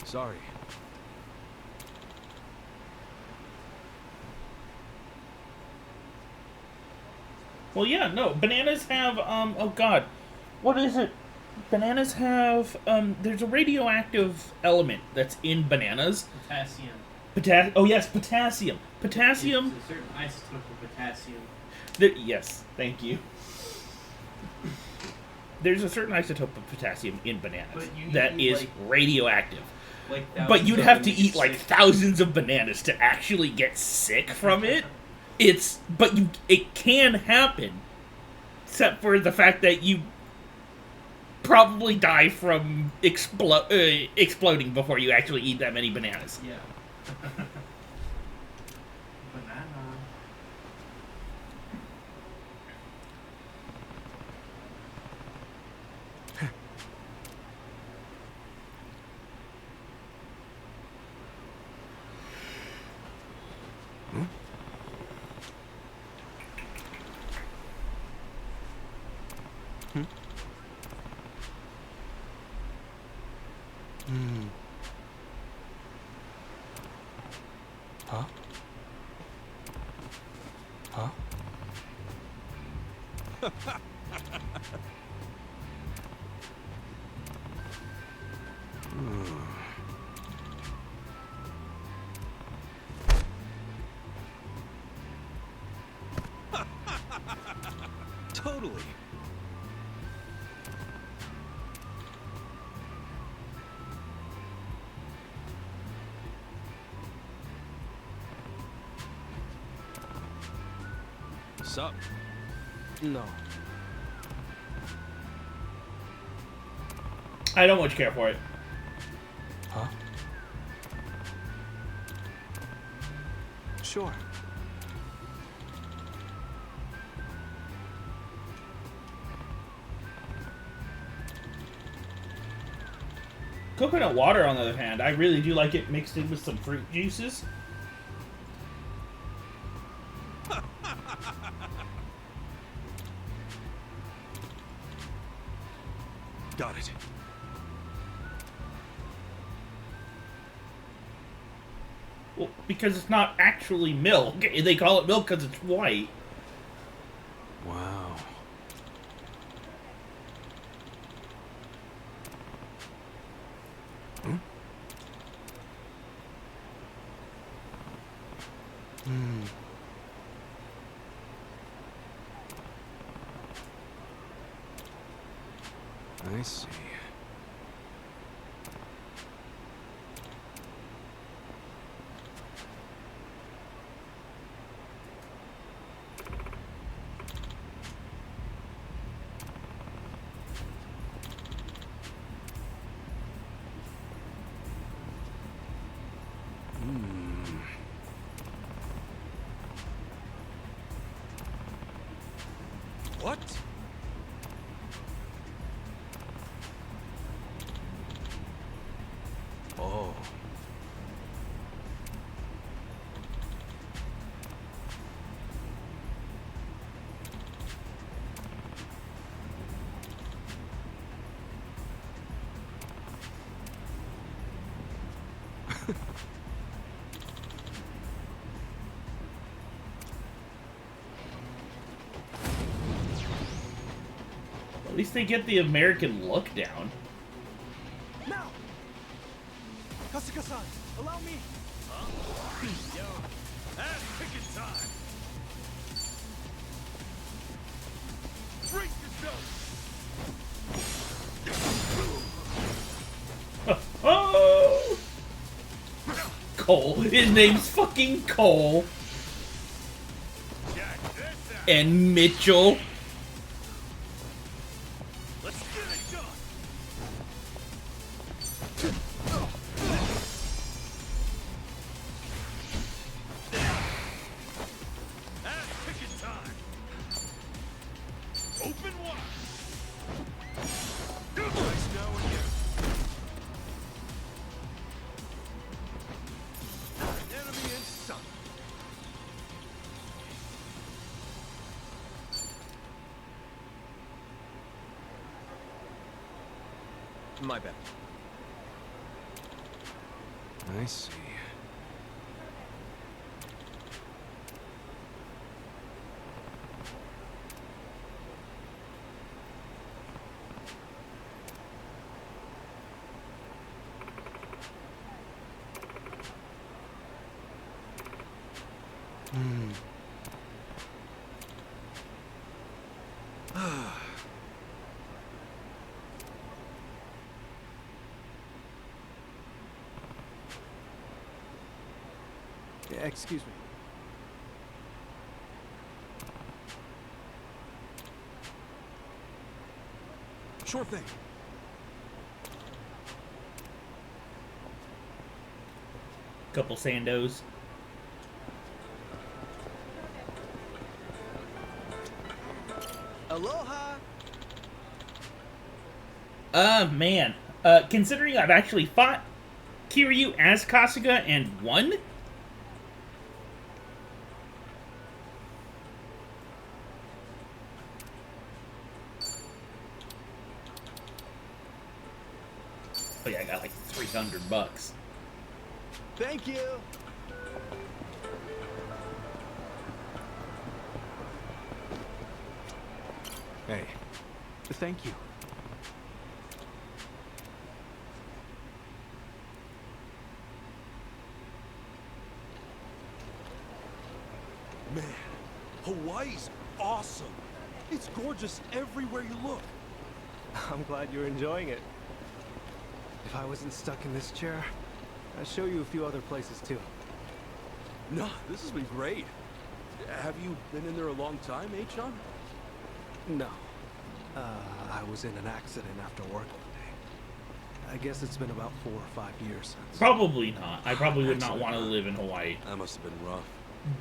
Sorry. Well, yeah, no, bananas have, oh god, what is it? Bananas have, there's a radioactive element that's in bananas. Potassium. Oh yes, potassium. Potassium. It's a certain isotope of potassium. Yes, thank you. There's a certain isotope of potassium in bananas that is like, radioactive. But you'd have to eat like thousands of bananas to actually get sick from it. It can happen, except for the fact that you probably die from exploding before you actually eat that many bananas. Yeah. Banana. Huh? Huh? Totally. Sup? No. I don't much care for it. Huh? Sure. Coconut water, on the other hand, I really do like it mixed in with some fruit juices. Got it. Well, because it's not actually milk. They call it milk because it's white. Wow. Hmm? I see. What? Oh. At least they get the American look down. Now! Kasuga-san, allow me! Huh? Yo, ass-kicking time! Brace yourself! Oh! Cole. His name's fucking Cole. And Mitchell. Let's get it done! Ass-kicking time! Open wide! Nice now and again. Enemy in sight. My bad. I see. Excuse me. Sure thing. Couple Sandos. Aloha! Man. Considering I've actually fought Kiryu as Kasuga and won? Oh yeah, I got like $300. Thank you! Hey, thank you. Man, Hawaii's awesome. It's gorgeous everywhere you look. I'm glad you're enjoying it. If I wasn't stuck in this chair, I'd show you a few other places too. No, this has been great. Have you been in there a long time, H-John? No. I was in an accident after work one day. I guess it's been about 4 or 5 years since. Probably not. I probably would not want to live in Hawaii. That must have been rough.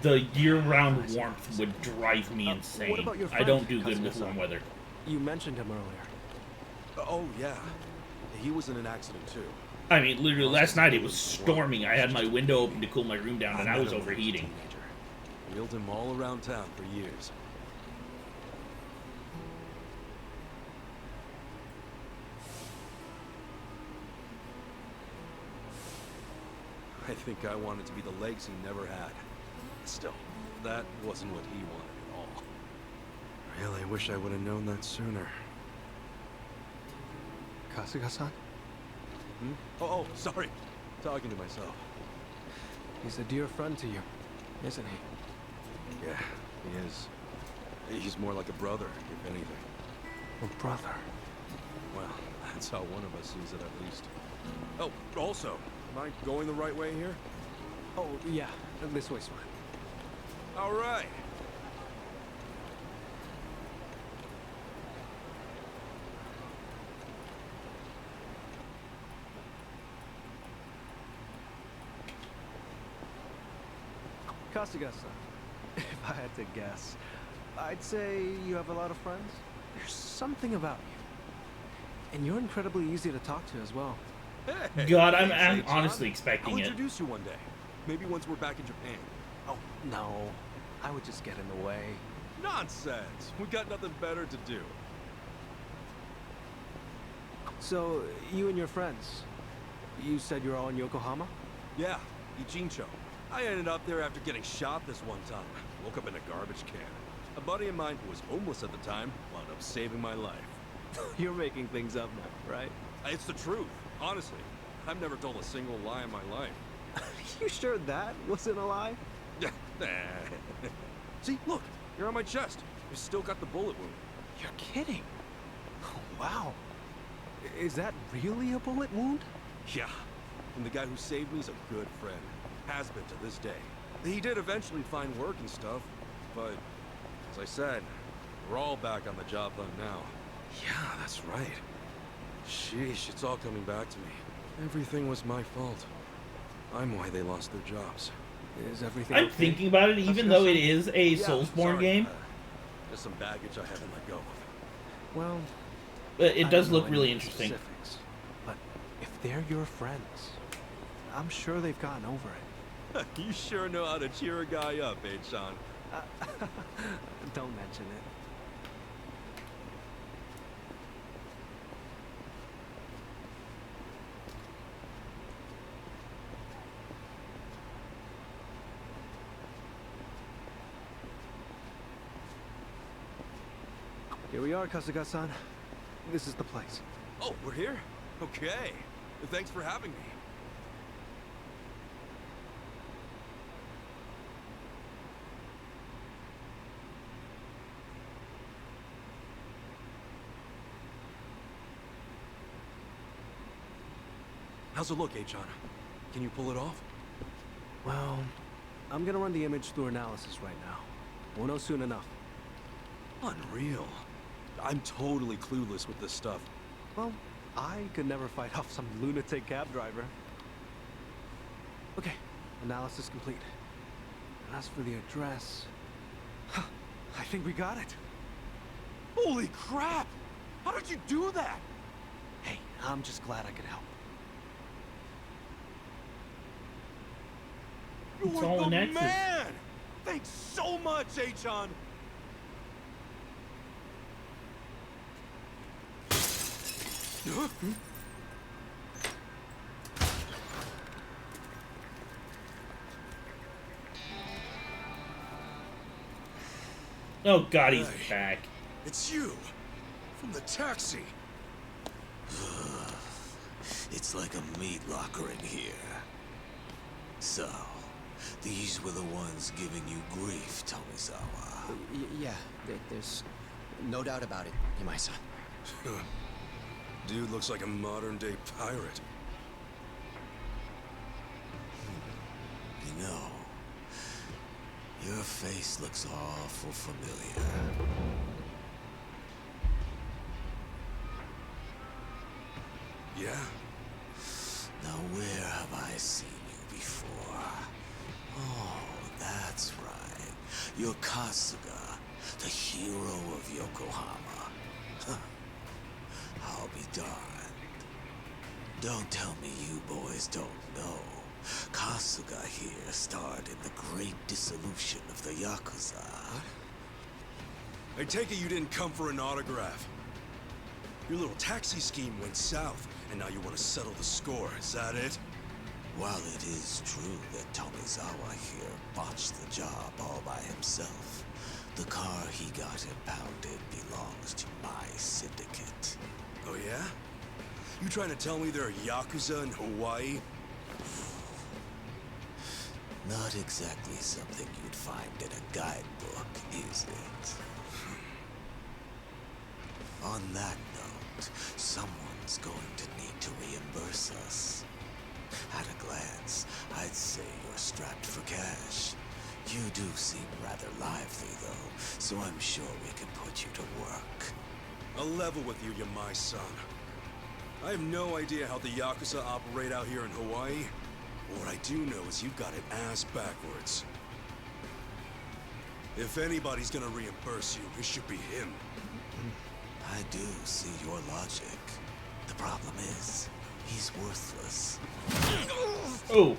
The year-round warmth would drive me insane. What about your I don't do friend, good with Kasuga-san? warm weather. You mentioned him earlier. Oh, yeah. He was in an accident, too. I mean, literally, last night it was storming. I had my window open to cool my room down, and I was overheating. Wheeled him all around town for years. I think I wanted to be the legs he never had. Still, that wasn't what he wanted at all. Really wish I would have known that sooner. Kasuga-san? Hmm? Oh, sorry. Talking to myself. He's a dear friend to you, isn't he? Yeah, he is. He's more like a brother, if anything. A brother? Well, that's how one of us sees it, at least. Oh, also, am I going the right way here? Oh, yeah. This way's fine. All right. Kasuga-san, if I had to guess, I'd say you have a lot of friends. There's something about you. And you're incredibly easy to talk to as well. Hey, God, thanks, I'm John. honestly expecting I'll it. introduce you one day. Maybe once we're back in Japan. Oh, no. I would just get in the way. Nonsense! We got nothing better to do. So, you and your friends, you said you're all in Yokohama? Yeah, Ichincho. I ended up there after getting shot this one time. Woke up in a garbage can. A buddy of mine who was homeless at the time wound up saving my life. You're making things up now, right? It's the truth, honestly. I've never told a single lie in my life. You sure that wasn't a lie? See, look, you're on my chest. You still got the bullet wound. You're kidding. Oh, wow. Is that really a bullet wound? Yeah. And the guy who saved me is a good friend. Has been to this day. He did eventually find work and stuff, but as I said, we're all back on the job hunt now. Yeah, that's right. Sheesh, it's all coming back to me. Everything was my fault. I'm why they lost their jobs. Is everything I'm okay? thinking about it, even though it is a Soulsborne game. Just some baggage I haven't let go of. Well, It does I don't know look really any interesting. specifics, but if they're your friends, I'm sure they've gotten over it. You sure know how to cheer a guy up, eh, Sean? Don't mention it. Here we are, Kasuga-san. This is the place. Oh, we're here? Okay. Thanks for having me. How's it look, H-on? Can you pull it off? Well, I'm gonna run the image through analysis right now. We'll know soon enough. Unreal. I'm totally clueless with this stuff. Well, I could never fight off some lunatic cab driver. Okay, analysis complete. As for the address... I think we got it. Holy crap! How did you do that? Hey, I'm just glad I could help. It's You're all the in Nexus. man! Thanks so much, H-on! Oh god, he's back. It's you! From the taxi! It's like a meat locker in here. So, these were the ones giving you grief, Tomizawa. Yeah, there's no doubt about it, Imai-san. Dude looks like a modern-day pirate. You know, your face looks awful familiar. Yeah? Now where have I seen you before? Oh, that's right. You're Kasuga, the hero of Yokohama. Huh. I'll be darned. Don't tell me you boys don't know. Kasuga here starred in the great dissolution of the Yakuza. I take it you didn't come for an autograph. Your little taxi scheme went south, and now you want to settle the score, is that it? While it is true that Tomizawa here botched the job all by himself, the car he got impounded belongs to my syndicate. Oh yeah? You trying to tell me there are Yakuza in Hawaii? Not exactly something you'd find in a guidebook, is it? On that note, someone's going to need to reimburse us. At a glance, I'd say you're strapped for cash. You do seem rather lively, though, so I'm sure we can put you to work. I'll level with you, Yamai-san. I have no idea how the Yakuza operate out here in Hawaii. What I do know is you've got it ass backwards. If anybody's gonna reimburse you, it should be him. I do see your logic. The problem is, he's worthless. Oh.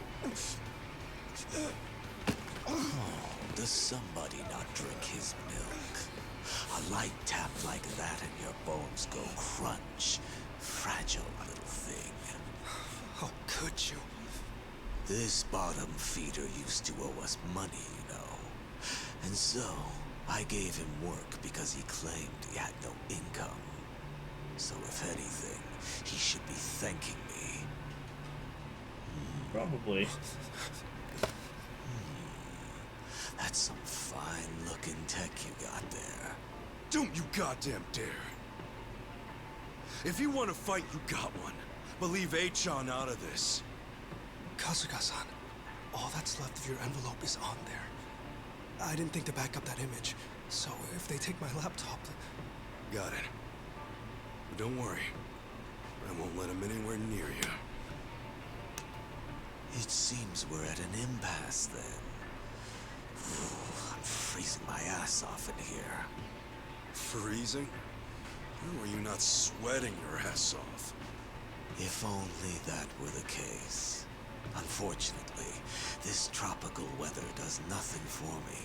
Does somebody not drink his milk? A light tap like that and your bones go crunch. Fragile little thing. How could you? This bottom feeder used to owe us money, you know. And so, I gave him work because he claimed he had no income. So if anything, he should be thanking me. Probably. That's some fine-looking tech you got there. Don't you goddamn dare. If you want to fight, you got one. But leave Achan out of this. Kasuga-san, all that's left of your envelope is on there. I didn't think to back up that image, so if they take my laptop... Got it. But don't worry. I won't let him anywhere near you. It seems we're at an impasse, then. I'm freezing my ass off in here. Freezing? When were you not sweating your ass off? If only that were the case. Unfortunately, this tropical weather does nothing for me.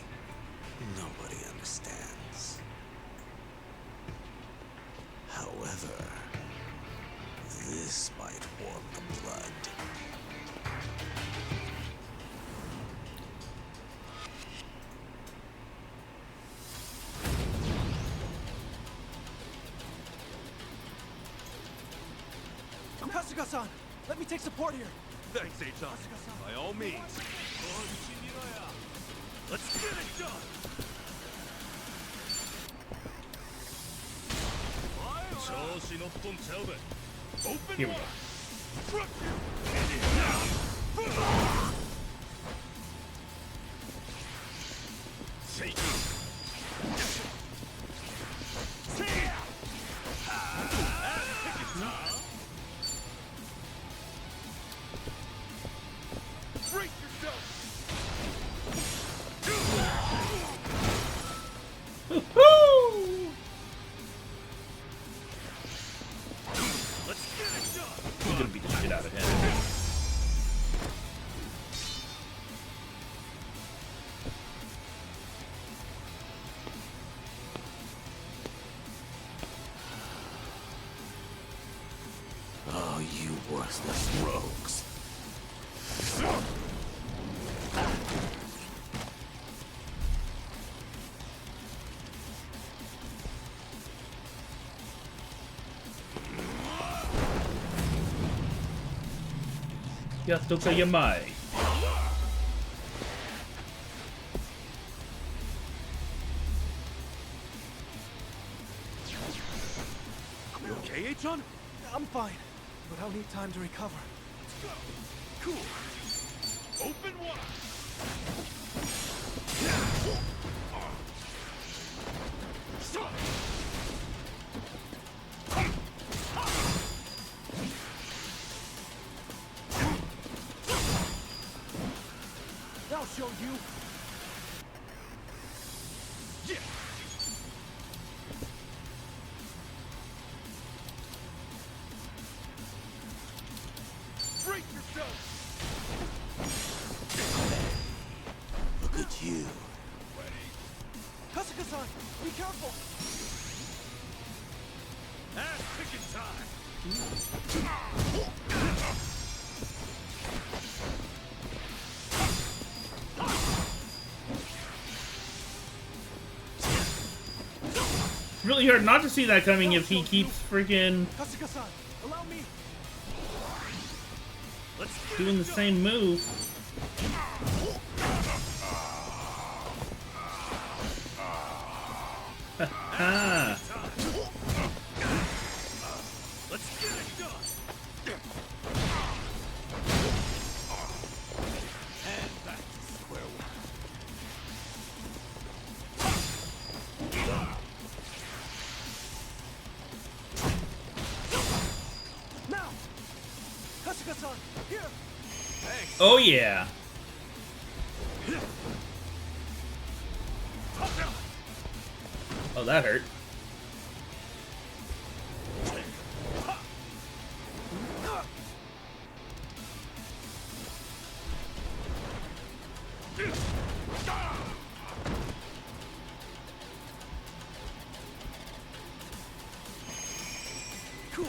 Nobody understands. However, this might warm the blood. Kasuga-san, let me take support here. Thanks, Achan. By all means. Let's get it done! Here we go. He's gonna beat the shit out of him. Oh, you worthless rogues. Yasuka Yamai. You okay, Achan? I'm fine, but I'll need time to recover. Let's go. Cool. Open wide. I'll show you. Yeah. Break yourself. Look at you. Kasuga-san, be careful. Ass-kicking time. really hard not to see that coming if he keeps freaking doing the same move. Ha. Let's get it done. And back to square one. Now! Kasuga-san, here! Thanks. Oh yeah. Oh, that hurt. Cool.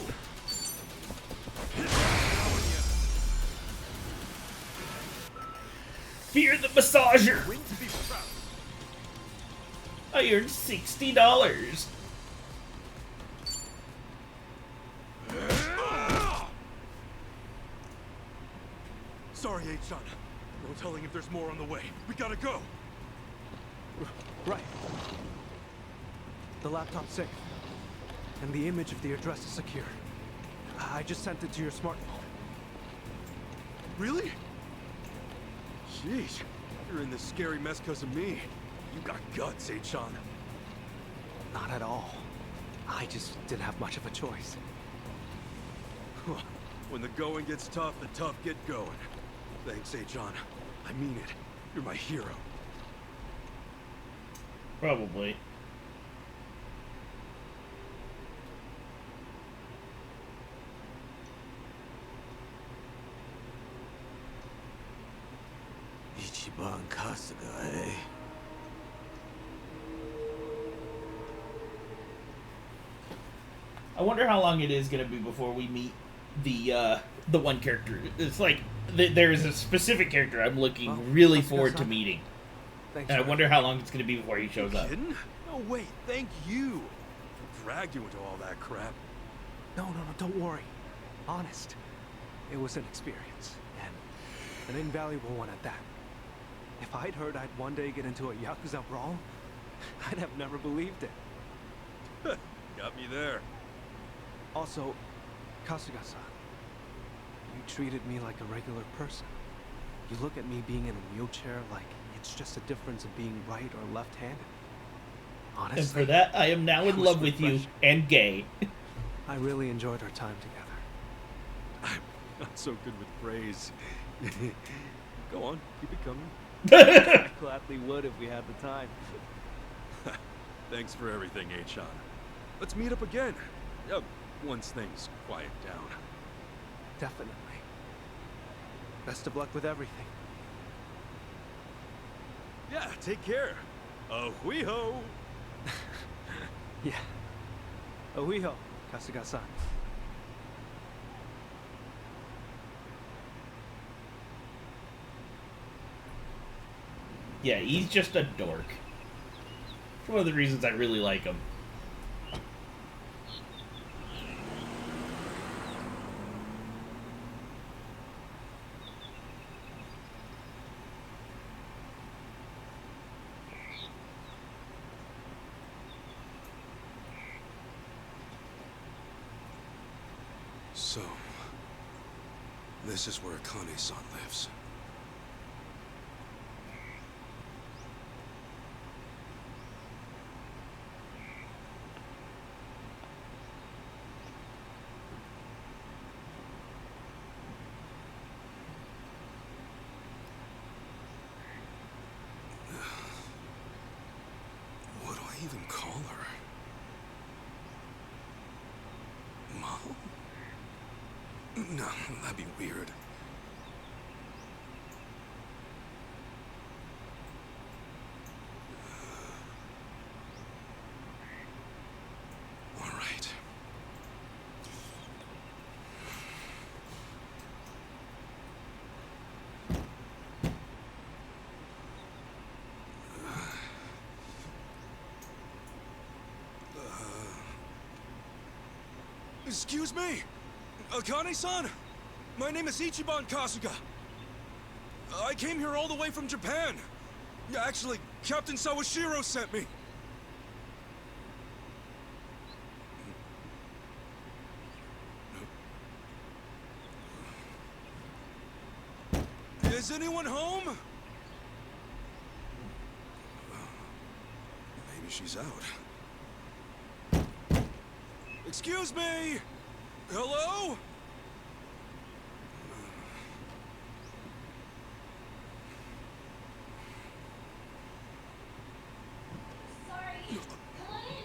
Fear the massager. Win to be proud. I earned $60. Sorry, H-Chan. No telling if there's more on the way. We gotta go. Right. The laptop's safe. And the image of the address is secure. I just sent it to your smartphone. Really? Jeez. You're in this scary mess because of me. You got guts, H-Chan. Not at all. I just didn't have much of a choice. When the going gets tough, the tough get going. Thanks, H-Chan. I mean it. You're my hero. Probably. Ichiban Kasuga, eh? I wonder how long it is going to be before we meet the one character. It's like there's a specific character I'm looking really forward to meeting. Thanks, and I wonder how long it's going to be before he shows up. Kidding? No, wait. Thank you. I dragged you into all that crap. No, don't worry. Honest. It was an experience, and an invaluable one at that. If I'd heard I'd one day get into a Yakuza brawl, I'd have never believed it. Got me there. Also, Kasuga-san, you treated me like a regular person. You look at me being in a wheelchair like it's just a difference of being right or left-handed. Honestly, And for that, I am now in love with you and gay. I really enjoyed our time together. I'm not so good with praise. Go on, keep it coming. I gladly would if we had the time. Thanks for everything, H-Chan. Let's meet up again. Once things quiet down. Definitely. Best of luck with everything. Yeah, take care. Ahuiho! Yeah. Ahuiho, Kasuga-san. Yeah, he's just a dork. It's one of the reasons I really like him. So, this is where Akane-san lives. What do I even call her? Mom? No, that'd be weird. All right. Excuse me? Akane-san? My name is Ichiban Kasuga. I came here all the way from Japan. Yeah, actually, Captain Sawashiro sent me. Is anyone home? Maybe she's out. Excuse me? Hello? Sorry. Come on in.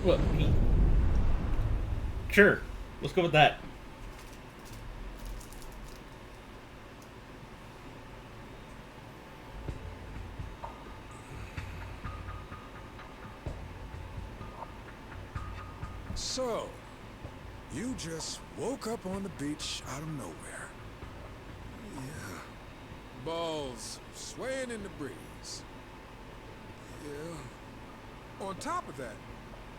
Well, sure. Let's go with that. So, you just woke up on the beach out of nowhere. Yeah. Balls swaying in the breeze. Yeah. On top of that,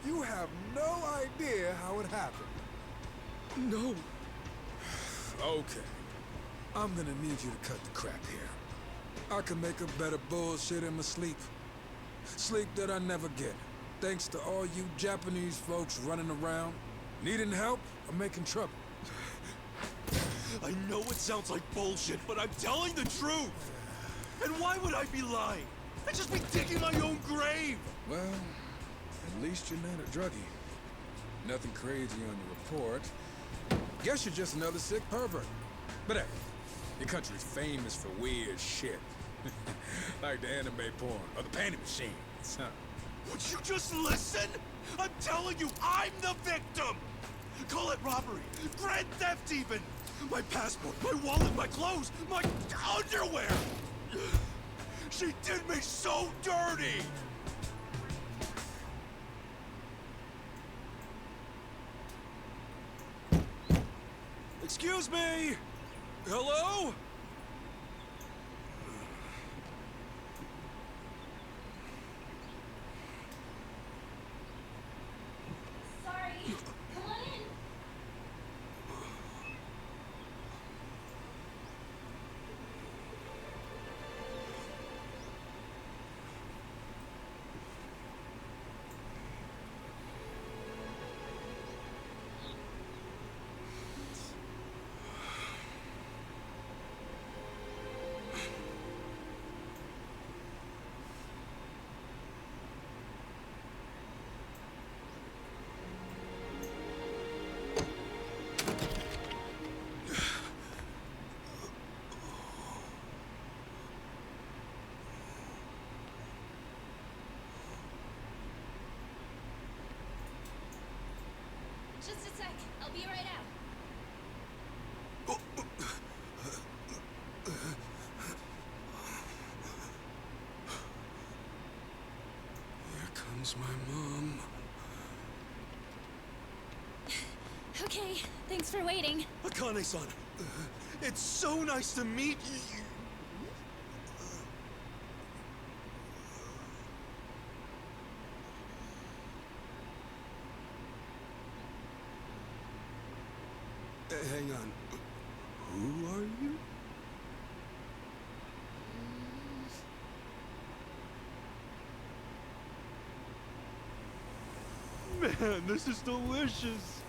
you have no idea how it happened. No. Okay. I'm gonna need you to cut the crap here. I can make up better bullshit in my sleep. Sleep that I never get. Thanks to all you Japanese folks running around, needing help or making trouble. I know it sounds like bullshit, but I'm telling the truth. And why would I be lying? I'd just be digging my own grave. Well, at least you're not a druggie. Nothing crazy on your report. Guess you're just another sick pervert. But hey, your country's famous for weird shit. Like the anime porn or the panty machines, huh? Would you just listen? I'm telling you, I'm the victim! Call it robbery, grand theft even! My passport, my wallet, my clothes, my underwear! She did me so dirty! Excuse me? Hello? Sorry. Come on in. Just a sec. I'll be right out. Here comes my mom. Okay, thanks for waiting. Akane-san, it's so nice to meet you. Hang on. Who are you? Man, this is delicious.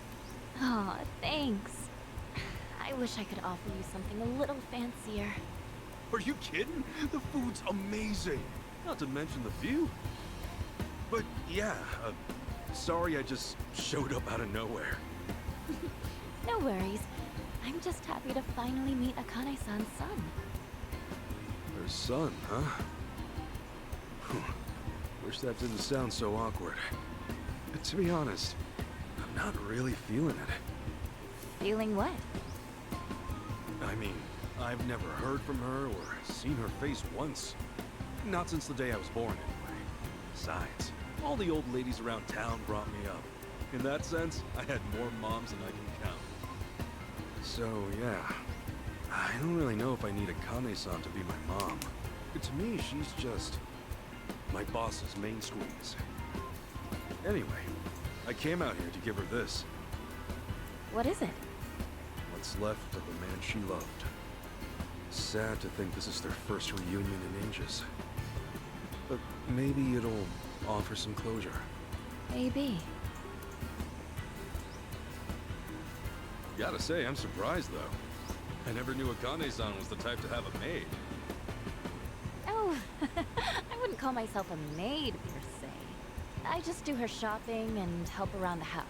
Aw, thanks. I wish I could offer you something a little fancier. Are you kidding? The food's amazing. Not to mention the view. But yeah, Sorry I just showed up out of nowhere. No worries. I'm just happy to finally meet Akane-san's son. Her son, huh? Whew. Wish that didn't sound so awkward. But to be honest, I'm not really feeling it. Feeling what? I mean, I've never heard from her or seen her face once. Not since the day I was born, anyway. Besides, all the old ladies around town brought me up. In that sense, I had more moms than I can count. So, yeah. I don't really know if I need Akane-san to be my mom. But to me, she's just my boss's main squeeze. Anyway, I came out here to give her this. What is it? What's left of the man she loved. Sad to think this is their first reunion in ages. But maybe it'll offer some closure. Maybe. Gotta say, I'm surprised though. I never knew Akane-san was the type to have a maid. Oh, I wouldn't call myself a maid per se. I just do her shopping and help around the house.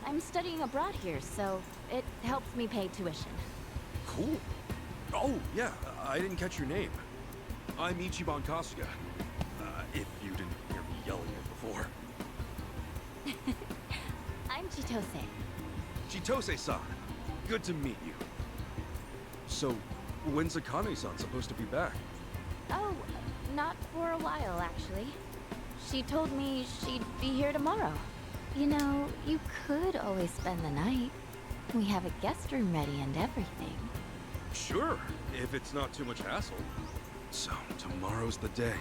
I'm studying abroad here, so it helps me pay tuition. Cool. Oh, yeah, I didn't catch your name. I'm Ichiban Kasuga. If you didn't hear me yelling it before. I'm Chitose. Chitose-san, good to meet you. So, when's Akane-san supposed to be back? Oh, not for a while, actually. She told me she'd be here tomorrow. You know, you could always spend the night. We have a guest room ready and everything. Sure, if it's not too much hassle. So, tomorrow's the day.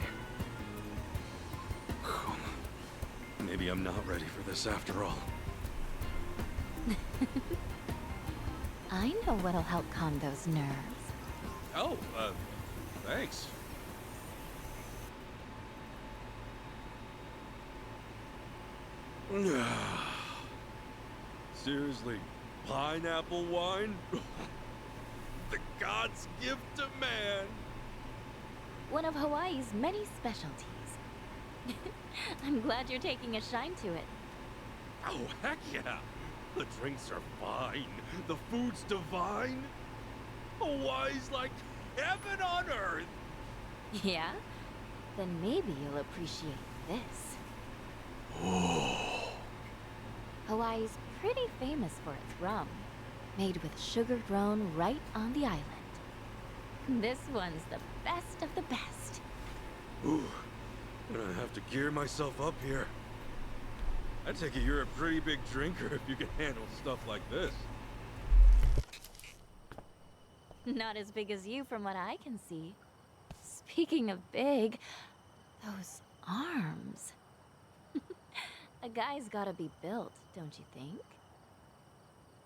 Maybe I'm not ready for this after all. I know what'll help calm those nerves. Oh, thanks. Seriously, pineapple wine? The gods' gift to man! One of Hawaii's many specialties. I'm glad you're taking a shine to it. Oh, heck yeah! The drinks are fine. The food's divine. Hawaii's like heaven on earth. Yeah? Then maybe you'll appreciate this. Oh. Hawaii's pretty famous for its rum, made with sugar grown right on the island. This one's the best of the best. Ooh, gonna have to gear myself up here. I take it you're a pretty big drinker if you can handle stuff like this. Not as big as you from what I can see. Speaking of big, those arms. A guy's gotta be built, don't you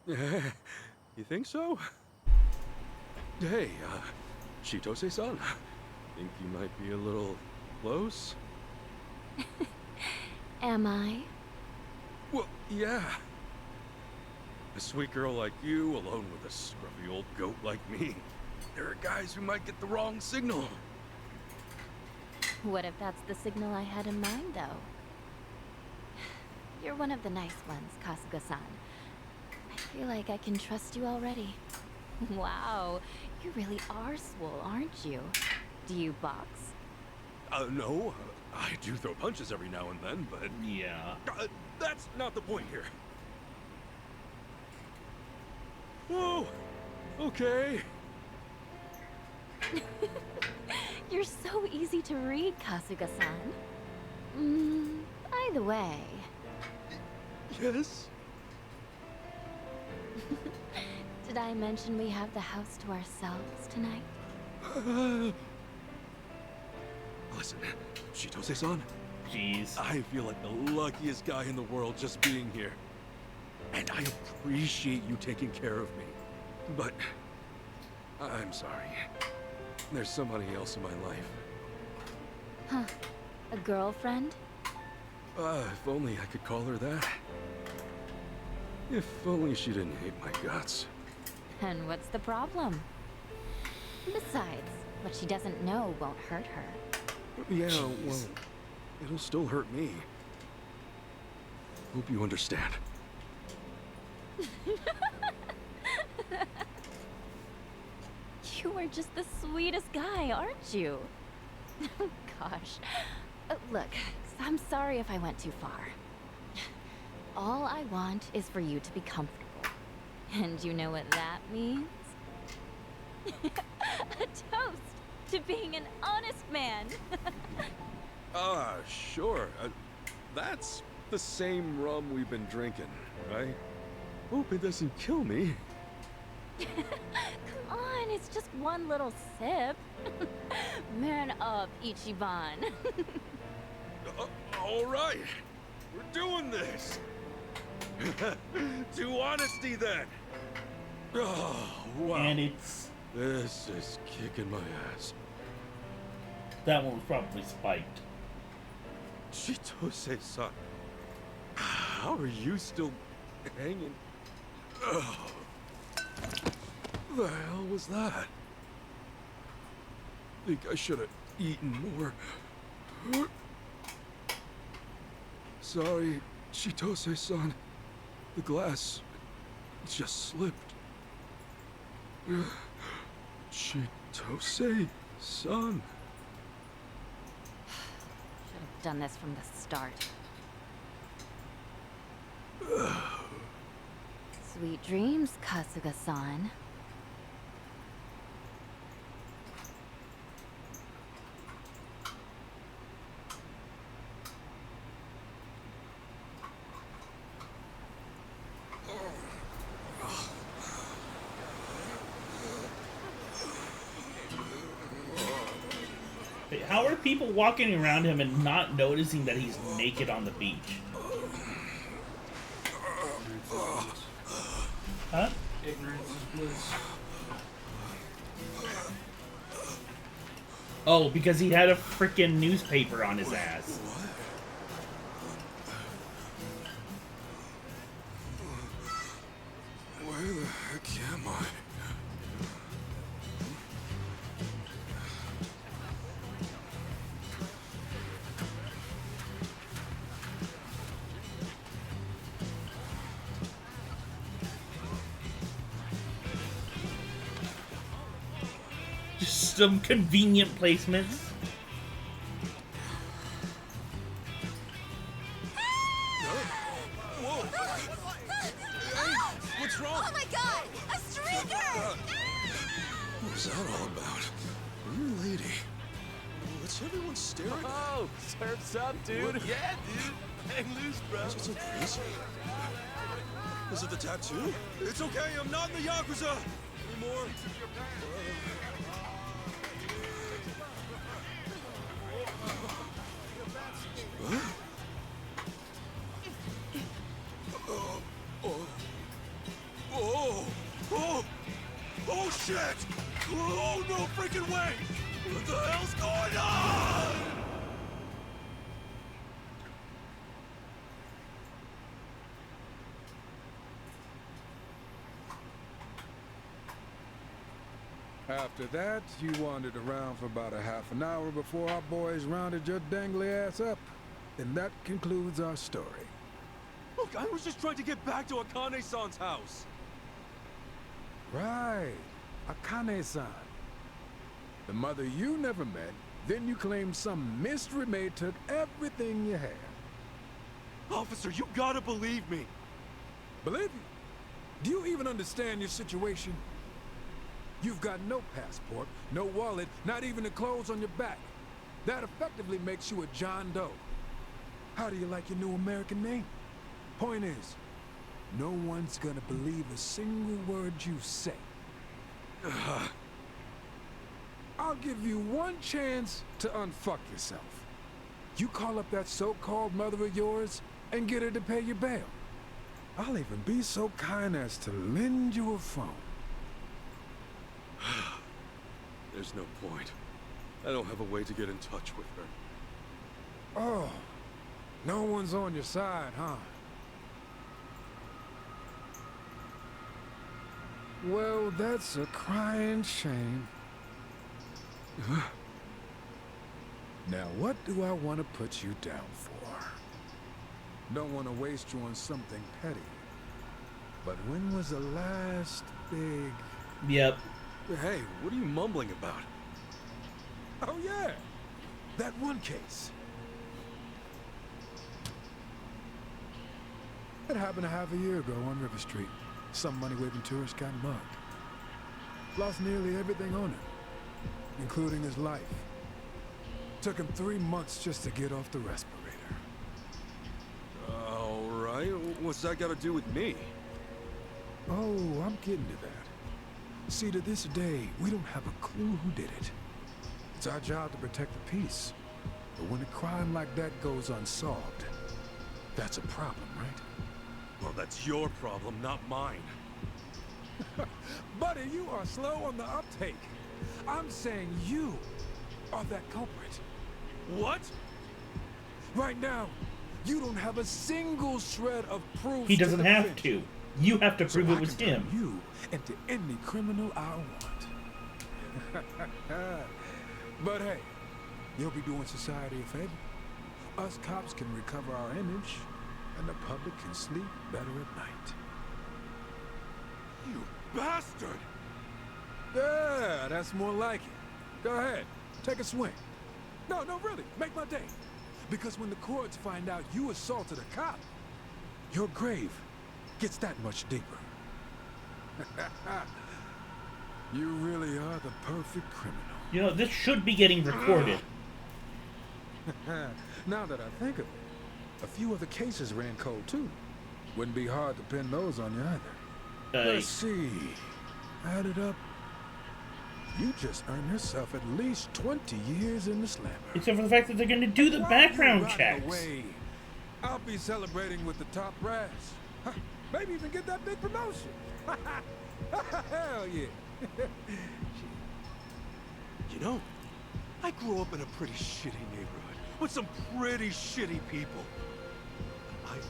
think? You think so? Hey, Chitose-san, think you might be a little close? Am I? Well, yeah. A sweet girl like you, alone with a scruffy old goat like me. There are guys who might get the wrong signal. What if that's the signal I had in mind, though? You're one of the nice ones, Kasuga-san. I feel like I can trust you already. Wow, you really are swole, aren't you? Do you box? No. I do throw punches every now and then, but... Yeah. That's not the point here. Oh, okay. You're so easy to read, Kasuga-san. By the way... Yes? Did I mention we have the house to ourselves tonight? Listen, Chitose-san. Jeez. I feel like the luckiest guy in the world just being here. And I appreciate you taking care of me. But... I'm sorry. There's somebody else in my life. Huh. A girlfriend? If only I could call her that. If only she didn't hate my guts. And what's the problem? Besides, what she doesn't know won't hurt her. Yeah, well, it'll still hurt me. Hope you understand. You are just the sweetest guy, aren't you? Gosh. Look, I'm sorry if I went too far. All I want is for you to be comfortable. And you know what that means? A toast to being an honest man. Sure. That's the same rum we've been drinking, right? Hope it doesn't kill me. Come on, it's just one little sip. Man up, Ichiban. All right. We're doing this. To honesty, then. Oh, wow. And it's... This is kicking my ass. That one was probably spiked. Chitose-san. How are you still hanging? Oh. The hell was that? Think I should have eaten more. Sorry, Chitose-san. The glass just slipped. Chitose-san. Should have done this from the start. Sweet dreams, Kasuga-san. How are people walking around him and not noticing that he's naked on the beach? Huh? Ignorance is bliss. Oh, because he had a freaking newspaper on his ass. Where the heck am I? Just some convenient placements. What's wrong? Oh my god! A streaker! What was that all about? Weird lady. What's everyone staring at? Oh, surf's up, dude. What? Yeah, dude. Hang loose, bro. What's so crazy? Is it the tattoo? It's okay, I'm not in the Yakuza anymore. Huh? Oh shit! Oh no freaking way! What the hell's going on? After that, you wandered around for about a half an hour before our boys rounded your dangly ass up. And that concludes our story. Look, I was just trying to get back to Akane-san's house. Right. Akane-san. The mother you never met, then you claimed some mystery maid took everything you had. Officer, you gotta believe me. Believe you? Do you even understand your situation? You've got no passport, no wallet, not even the clothes on your back. That effectively makes you a John Doe. How do you like your new American name? Point is, no one's gonna believe a single word you say. I'll give you one chance to unfuck yourself. You call up that so-called mother of yours and get her to pay your bail. I'll even be so kind as to lend you a phone. There's no point. I don't have a way to get in touch with her. Oh, no one's on your side, huh? Well, that's a crying shame. Now, what do I want to put you down for? Don't want to waste you on something petty. But when was the last big... Yep. Hey, what are you mumbling about? Oh yeah, that one case. It happened a half a year ago on River Street. Some money-waving tourist got mugged. Lost nearly everything on him, including his life. Took him 3 months just to get off the respirator. All right, what's that got to do with me? Oh, I'm getting to that. See, to this day, we don't have a clue who did it. It's our job to protect the peace. But when a crime like that goes unsolved, that's a problem, right? Well, that's your problem, not mine. Buddy, you are slow on the uptake. I'm saying you are that culprit. What? Right now, you don't have a single shred of proof. He doesn't have to. You have to prove it was him. You and to any criminal I want. But hey, you'll be doing society a favor. Us cops can recover our image, and the public can sleep better at night. You bastard! Yeah, that's more like it. Go ahead, take a swing. No, really, make my day. Because when the courts find out you assaulted a cop, your grave gets that much deeper. You really are the perfect criminal. You know, this should be getting recorded. Now that I think of it, a few other cases ran cold too. Wouldn't be hard to pin those on you either. Let's see. Add it up. You just earned yourself at least 20 years in the slammer. Except for the fact that they're going to do the background Right checks. away, I'll be celebrating with the top brass. Maybe even get that big promotion. Hell yeah. You know, I grew up in a pretty shitty neighborhood with some pretty shitty people. I've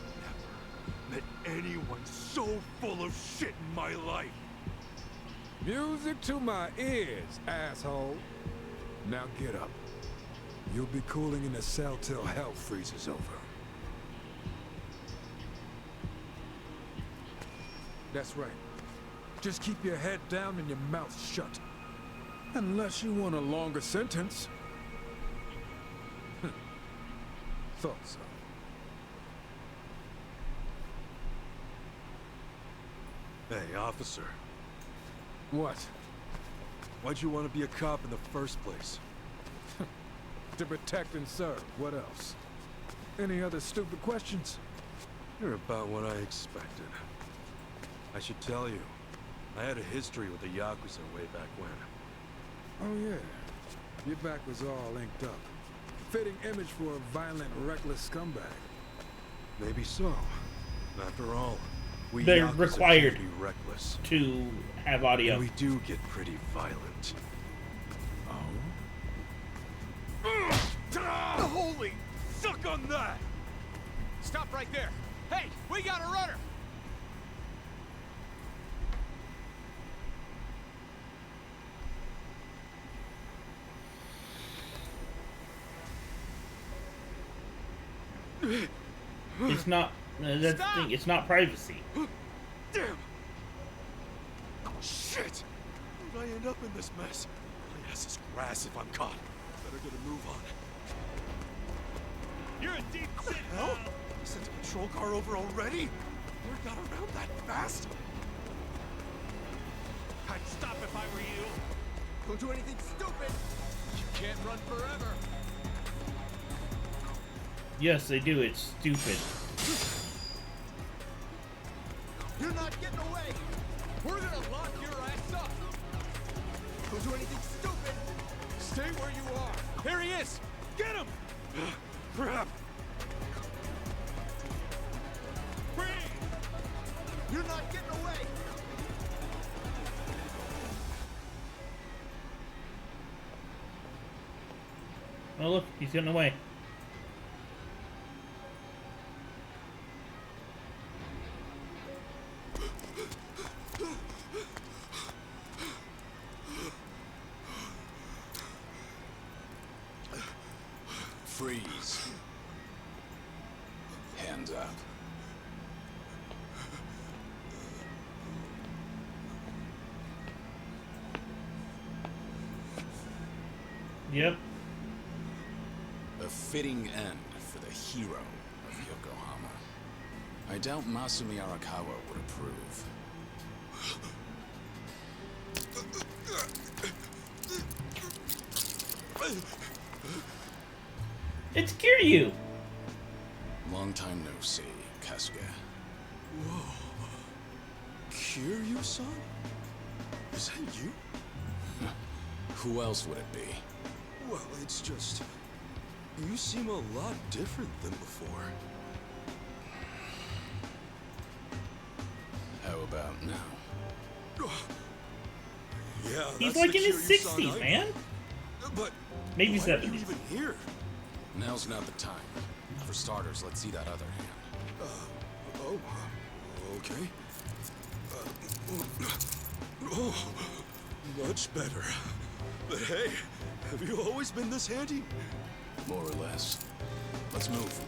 never met anyone so full of shit in my life. Music to my ears, asshole. Now get up. You'll be cooling in the cell till hell freezes over. That's right. Just keep your head down and your mouth shut. Unless you want a longer sentence. Thought so. Hey, officer. What? Why'd you want to be a cop in the first place? To protect and serve. What else? Any other stupid questions? You're about what I expected. I should tell you, I had a history with the Yakuza way back when. Oh yeah. Your back was all inked up. Fitting image for a violent, reckless scumbag. Maybe so. After all, we They're Yakuza required can be reckless. to have audio. And we do get pretty violent. Oh? Holy, suck on that! Stop right there. Hey, we got a runner. It's not. That's the thing. It's not privacy. Damn! Oh, shit! How did I end up in this mess? My ass is grass if I'm caught. Better get a move on. You're a deep shit. Hell? You sent a patrol car over already? Word got around that fast? I'd stop if I were you. Don't do anything stupid! You can't run forever. Yes, they do. It's stupid. You're not getting away. We're gonna lock your ass up. Don't do anything stupid! Stay where you are. There he is. Get him. Crap! Freeze. You're not getting away. Oh look, he's getting away. Freeze. Hands up. Yep. A fitting end for the hero of Yokohama. I doubt Masumi Arakawa would approve. It's Kiryu! Long time no see, Kasuga. Whoa. Kiryu-san? Is that you? Who else would it be? Well, it's just... You seem a lot different than before. How about now? Yeah, He's that's like the in his Kiryu-san 60s, I man. know. But maybe why 70s. are you even here? Now's not the time. For starters, let's see that other hand. Okay. Oh, much better. But hey, have you always been this handy? More or less. Let's move.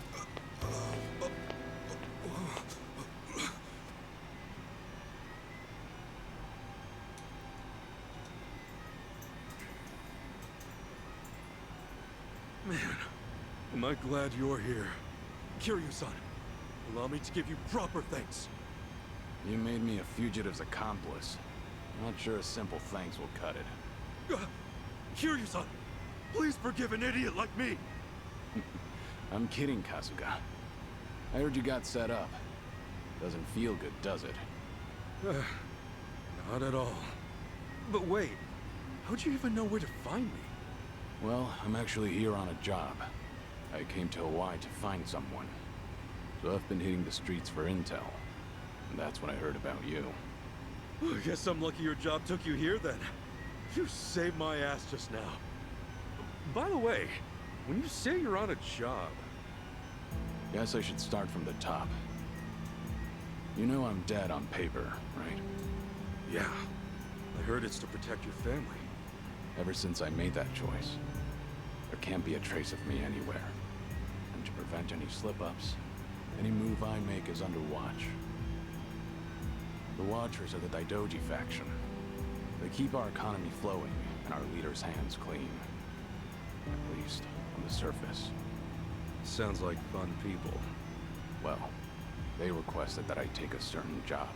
Man, am I glad you're here. Kiryu-san, allow me to give you proper thanks. You made me a fugitive's accomplice. Not sure a simple thanks will cut it. Kiryu-san, please forgive an idiot like me. I'm kidding, Kasuga. I heard you got set up. Doesn't feel good, does it? Not at all. But wait, how'd you even know where to find me? Well, I'm actually here on a job. I came to Hawaii to find someone. So I've been hitting the streets for intel. And that's when I heard about you. I guess I'm lucky your job took you here then. You saved my ass just now. By the way, when you say you're on a job... Guess I should start from the top. You know I'm dead on paper, right? Yeah. I heard it's to protect your family. Ever since I made that choice, there can't be a trace of me anywhere. And to prevent any slip-ups, any move I make is under watch. The Watchers are the Daidoji faction. They keep our economy flowing and our leaders' hands clean. At least, on the surface. Sounds like fun people. Well, they requested that I take a certain job.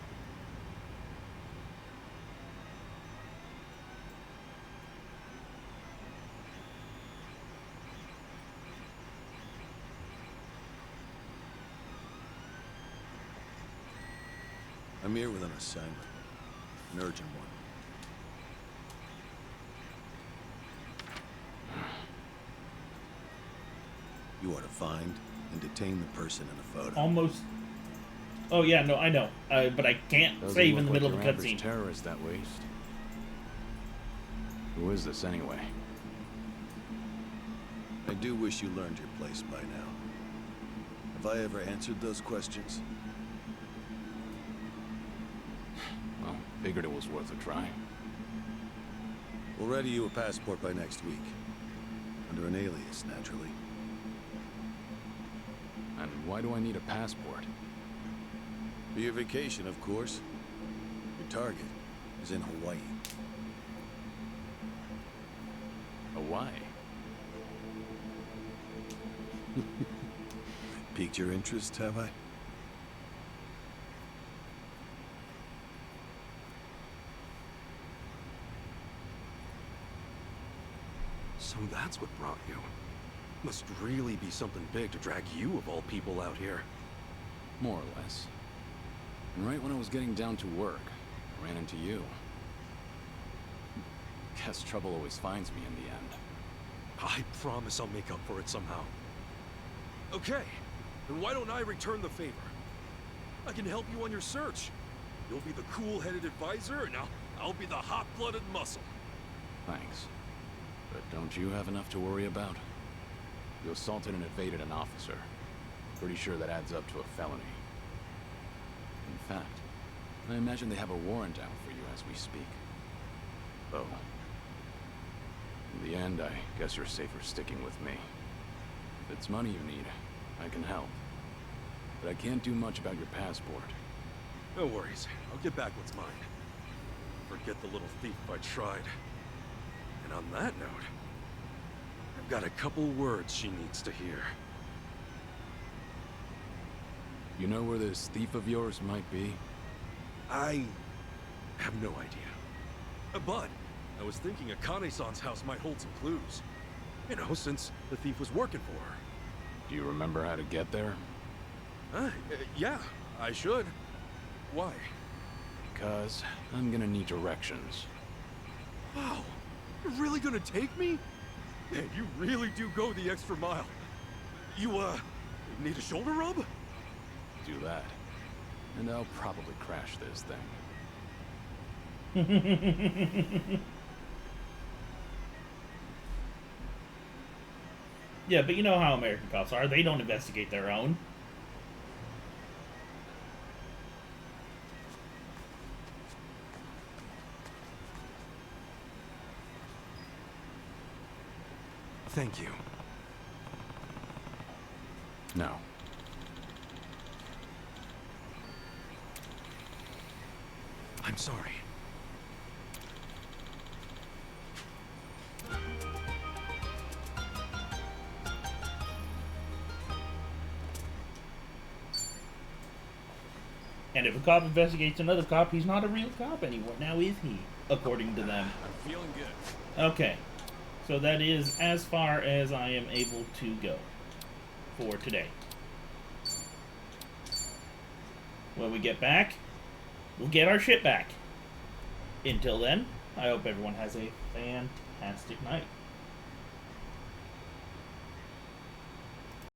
I'm here with an assignment. An urgent one. You are to find and detain the person in the photo. Almost. Oh yeah, no, I know. But I can't save in the middle of a cutscene. Terrorist that waste. Who is this anyway? I do wish you learned your place by now. Have I ever answered those questions? Well, figured it was worth a try. We'll ready you a passport by next week. Under an alias, naturally. And why do I need a passport? For your vacation, of course. Your target is in Hawaii. Hawaii? Piqued your interest, have I? So that's what brought you. Must really be something big to drag you of all people out here. More or less. And right when I was getting down to work, I ran into you. Guess trouble always finds me in the end. I promise I'll make up for it somehow. Okay, then why don't I return the favor? I can help you on your search. You'll be the cool-headed advisor, and I'll be the hot-blooded muscle. Thanks. But don't you have enough to worry about? You assaulted and evaded an officer. Pretty sure that adds up to a felony. In fact, I imagine they have a warrant out for you as we speak. Oh. In the end, I guess you're safer sticking with me. If it's money you need, I can help. But I can't do much about your passport. No worries. I'll get back what's mine. Forget the little thief if I tried. And on that note, got a couple words she needs to hear. You know where this thief of yours might be? I have no idea. But I was thinking Akane-san's house might hold some clues. You know, since the thief was working for her. Do you remember how to get there? Yeah, I should. Why? Because I'm gonna need directions. Wow, you're really gonna take me? Man, you really do go the extra mile. You, need a shoulder rub? Do that. And I'll probably crash this thing. Yeah, but you know how American cops are. They don't investigate their own. Thank you. No. I'm sorry. And if a cop investigates another cop, he's not a real cop anymore. Now is he? According to them. I'm feeling good. Okay. So that is as far as I am able to go for today. When we get back, we'll get our shit back. Until then, I hope everyone has a fantastic night.